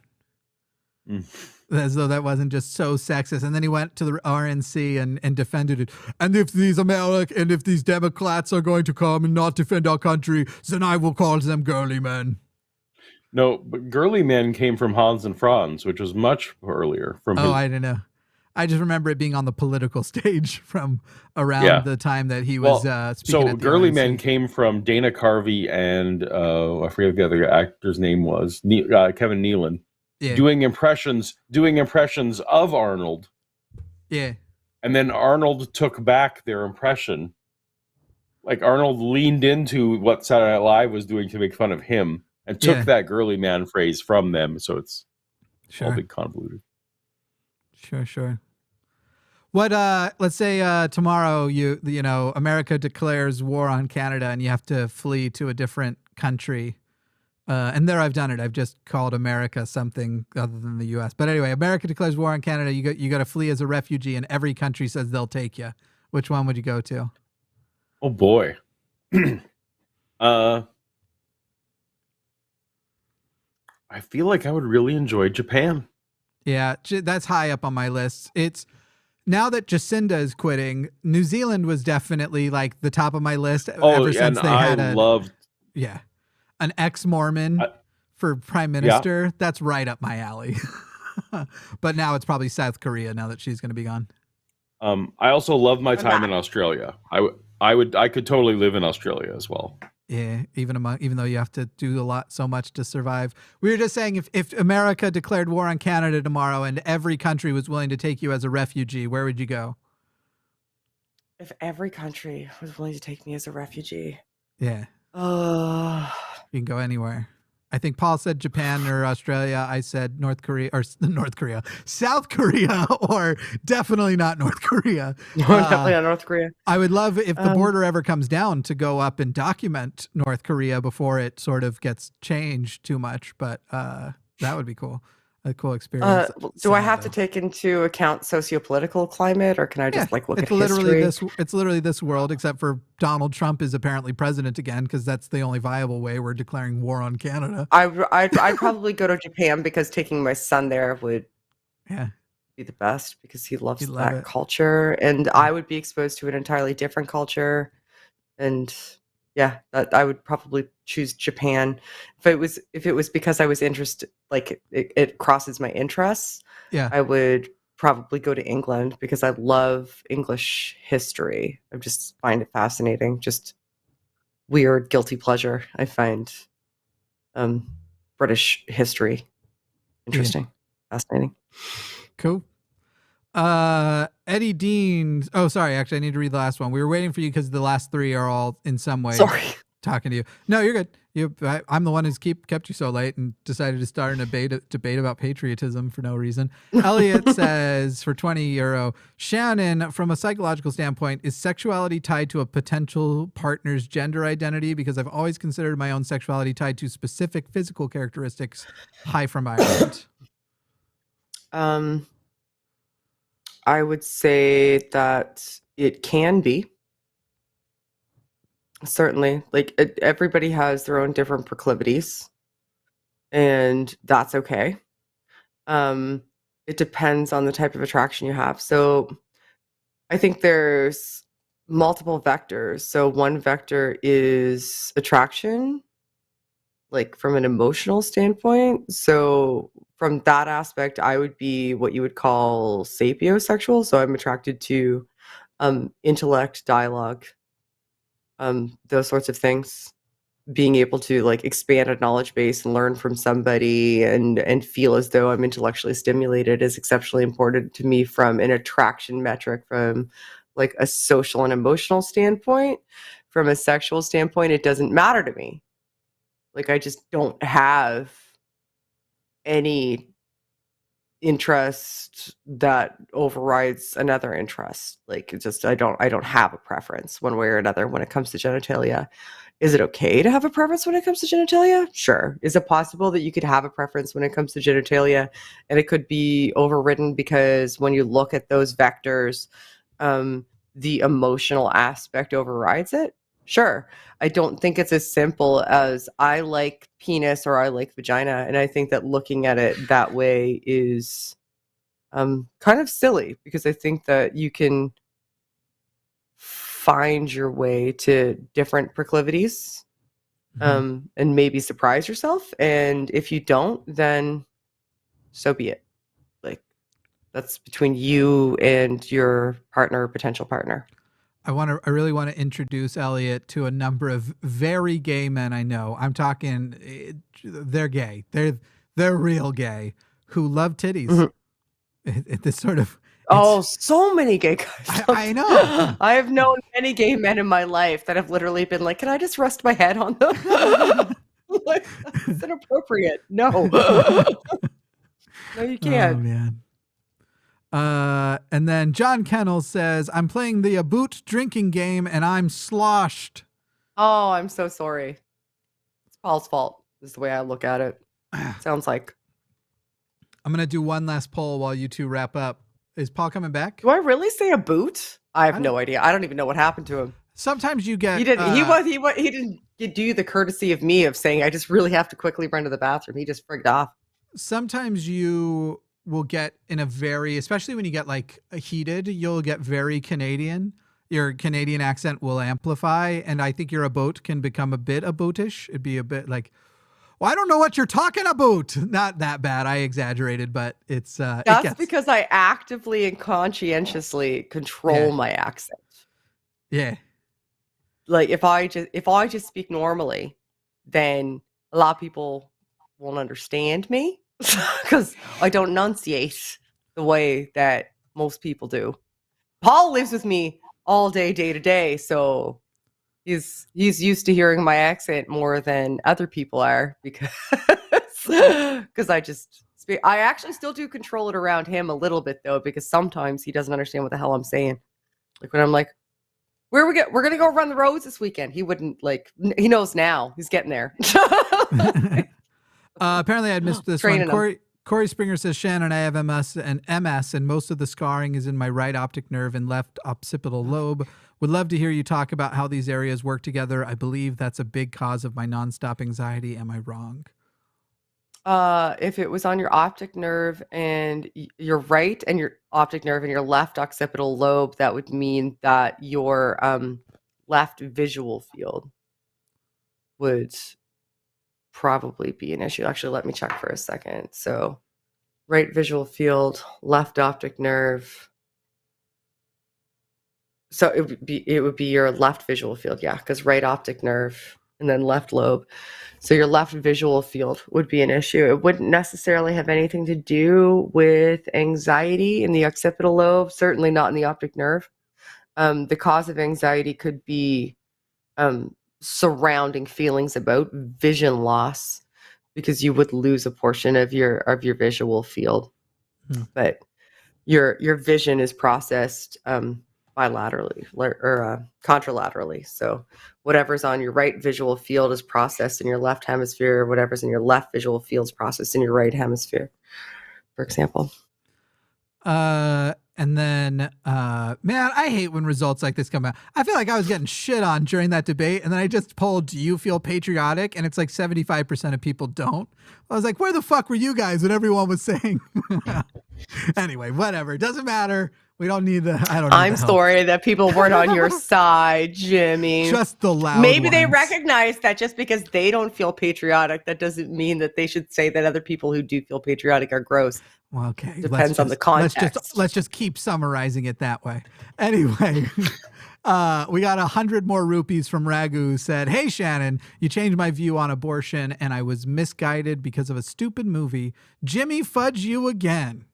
As though that wasn't just so sexist. And then he went to the RNC and defended it. And if these Democrats are going to come and not defend our country, then I will call them girly men.
No, but girly men came from Hans and Franz, which was much earlier.
I don't know. I just remember it being on the political stage from around the time that he was speaking at the
girly
RNC.
men came from Dana Carvey and I forget what the other actor's name was, Kevin Nealon, doing impressions of Arnold.
Yeah.
And then Arnold took back their impression. Like Arnold leaned into what Saturday Night Live was doing to make fun of him and took that girly man phrase from them. So it's all big convoluted.
Sure. What let's say tomorrow you know America declares war on Canada and you have to flee to a different country. And there I've done it. I've just called America something other than the US. But anyway, America declares war on Canada. You got to flee as a refugee and every country says they'll take you. Which one would you go to?
Oh boy. I feel like I would really enjoy Japan.
Yeah, that's high up on my list. It's now that Jacinda is quitting, New Zealand was definitely like the top of my list ever since they had an ex-Mormon for prime minister. That's right up my alley. But now it's probably South Korea now that she's going to be gone.
I also love my time in Australia. I could totally live in Australia as well.
Yeah, even though you have to do so much to survive. We were just saying if America declared war on Canada tomorrow and every country was willing to take you as a refugee, where would you go?
If every country was willing to take me as a refugee.
Yeah. You can go anywhere. I think Paul said Japan or Australia. I said South Korea, or definitely not North Korea.
Definitely not North Korea.
I would love if the border ever comes down to go up and document North Korea before it sort of gets changed too much. But that would be cool. A cool experience.
Do I have to take into account sociopolitical climate, or can I just look at history?
It's literally this world, except for Donald Trump is apparently president again, because that's the only viable way we're declaring war on Canada.
I'd probably go to Japan because taking my son there would be the best because he loves that culture, and I would be exposed to an entirely different culture, and that I would probably choose Japan if it was because I was interested, like it crosses my interests.
Yeah,
I would probably go to England because I love English history. I just find it fascinating. Just weird, guilty pleasure. I find British history interesting, fascinating.
Cool. Eddie Dean. Oh, sorry. Actually, I need to read the last one. We were waiting for you because the last three are all in some way talking to you. No, you're good. I'm the one who's kept you so late and decided to start a debate about patriotism for no reason. Elliot says for €20, Shannon, from a psychological standpoint, is sexuality tied to a potential partner's gender identity? Because I've always considered my own sexuality tied to specific physical characteristics. Hi from Ireland.
I would say that it can be. Certainly. Like everybody has their own different proclivities, and that's okay. It depends on the type of attraction you have. So I think there's multiple vectors. So one vector is attraction, like from an emotional standpoint. So from that aspect, I would be what you would call sapiosexual. So I'm attracted to intellect, dialogue, those sorts of things. Being able to like expand a knowledge base and learn from somebody and feel as though I'm intellectually stimulated is exceptionally important to me from an attraction metric, from like a social and emotional standpoint. From a sexual standpoint, it doesn't matter to me. Like I just don't have any interest that overrides another interest. Like it's just I don't have a preference one way or another when it comes to genitalia. Is it okay to have a preference when it comes to genitalia? Sure. Is it possible that you could have a preference when it comes to genitalia and it could be overridden because when you look at those vectors, the emotional aspect overrides it? Sure. I don't think it's as simple as I like penis or I like vagina. And I think that looking at it that way is kind of silly, because I think that you can find your way to different proclivities and maybe surprise yourself. And if you don't, then so be it. Like that's between you and your partner or potential partner.
I really want to introduce Elliot to a number of very gay men I know. I'm talking, they're gay. They're real gay who love titties. Mm-hmm. This sort of.
So many gay guys.
I know.
I have known many gay men in my life that have literally been like, "Can I just rest my head on them?" Like, that's inappropriate. No, no, you can't.
Oh man. And then John Kennel says, I'm playing the Aboot drinking game and I'm sloshed.
Oh, I'm so sorry. It's Paul's fault, is the way I look at it. Sounds like.
I'm going to do one last poll while you two wrap up. Is Paul coming back?
Do I really say a boot? I have no idea. I don't even know what happened to him.
Sometimes you get.
He didn't. He didn't do the courtesy of me of saying I just really have to quickly run to the bathroom. He just frigged off.
Sometimes you will get in a very, especially when you get like heated, you'll get very Canadian. Your Canadian accent will amplify, and I think your about can become a bit aboutish. It'd be a bit like, well, I don't know what you're talking about. Not that bad. I exaggerated, but it's
that's because I actively and conscientiously control my accent.
Yeah.
Like if I just speak normally, then a lot of people won't understand me because I don't enunciate the way that most people do. Paul lives with me all day to day, so he's used to hearing my accent more than other people are because I just speak. I actually still do control it around him a little bit though, because sometimes he doesn't understand what the hell I'm saying. Like when I'm like, we're gonna go run the roads this weekend. He wouldn't he knows now. He's getting there.
Apparently I missed this one. Corey Springer says, Shannon, I have MS, and most of the scarring is in my right optic nerve and left occipital lobe. Would love to hear you talk about how these areas work together. I believe that's a big cause of my nonstop anxiety. Am I wrong?
If it was on your optic nerve and your right and your optic nerve and your left occipital lobe, that would mean that your left visual field would probably be an issue. Actually, let me check for a second. So right visual field, left optic nerve. So it would be your left visual field, yeah, because right optic nerve and then left lobe. So your left visual field would be an issue. It wouldn't necessarily have anything to do with anxiety in the occipital lobe, certainly not in the optic nerve. The cause of anxiety could be surrounding feelings about vision loss, because you would lose a portion of your visual field. But your vision is processed bilaterally or contralaterally. So whatever's on your right visual field is processed in your left hemisphere. Whatever's in your left visual field is processed in your right hemisphere, for example.
And then, man, I hate when results like this come out. I feel like I was getting shit on during that debate, and then I just polled, do you feel patriotic? And it's like 75% of people don't. I was like, where the fuck were you guys when everyone was saying? Anyway, whatever. It doesn't matter. We don't need the, I don't know.
I'm sorry that people weren't on your side, Jimmy.
Just the loud
Maybe
ones.
they recognize that just because they don't feel patriotic, that doesn't mean that they should say that other people who do feel patriotic are gross.
Well, okay.
Depends on the context.
Let's just keep summarizing it that way. Anyway, we got 100 more rupees from Ragu, who said, hey, Shannon, you changed my view on abortion and I was misguided because of a stupid movie. Jimmy, fudge you again.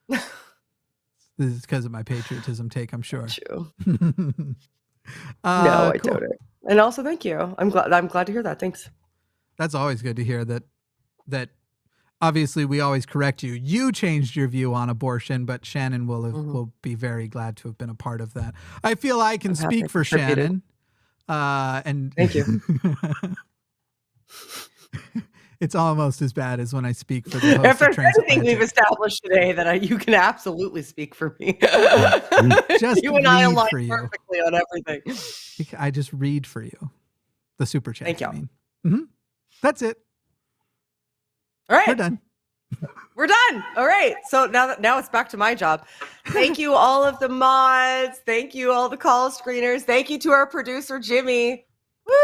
This is because of my patriotism take, I'm sure.
True. No, I
cool.
doubt it. And also, thank you. I'm glad to hear that. Thanks.
That's always good to hear that obviously we always correct you. You changed your view on abortion, but Shannon will be very glad to have been a part of that. I feel I can speak for Shannon. And
thank you.
It's almost as bad as when I speak for the host.
If there's anything we've established today, that you can absolutely speak for me.
Just
you and I align
perfectly
on everything.
I just read for you. The super chat.
Thank you.
I mean. Mm-hmm. That's it.
All right.
We're done.
We're done. All right. So now it's back to my job. Thank you, all of the mods. Thank you, all the call screeners. Thank you to our producer, Jimmy. Woo!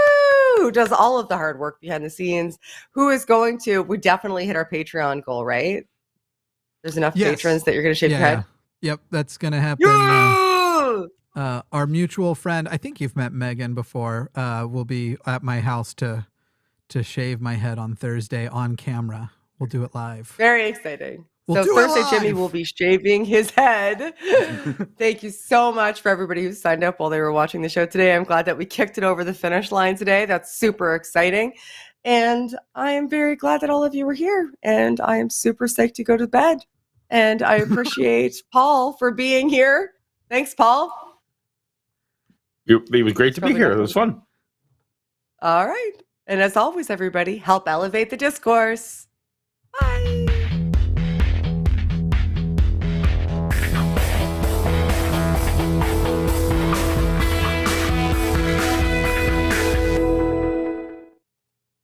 Who does all of the hard work behind the scenes? We definitely hit our Patreon goal, right? There's enough patrons that you're going to shave your head?
Yep, that's going to happen. Our mutual friend, I think you've met Megan before, will be at my house to shave my head on Thursday on camera. We'll do it live.
Very exciting. So Thursday, Jimmy will be shaving his head. Thank you so much for everybody who signed up while they were watching the show today. I'm glad that we kicked it over the finish line today. That's super exciting. And I am very glad that all of you were here. And I am super psyched to go to bed. And I appreciate Paul for being here. Thanks, Paul.
It was great to be here. It was fun.
All right. And as always, everybody, help elevate the discourse. Bye.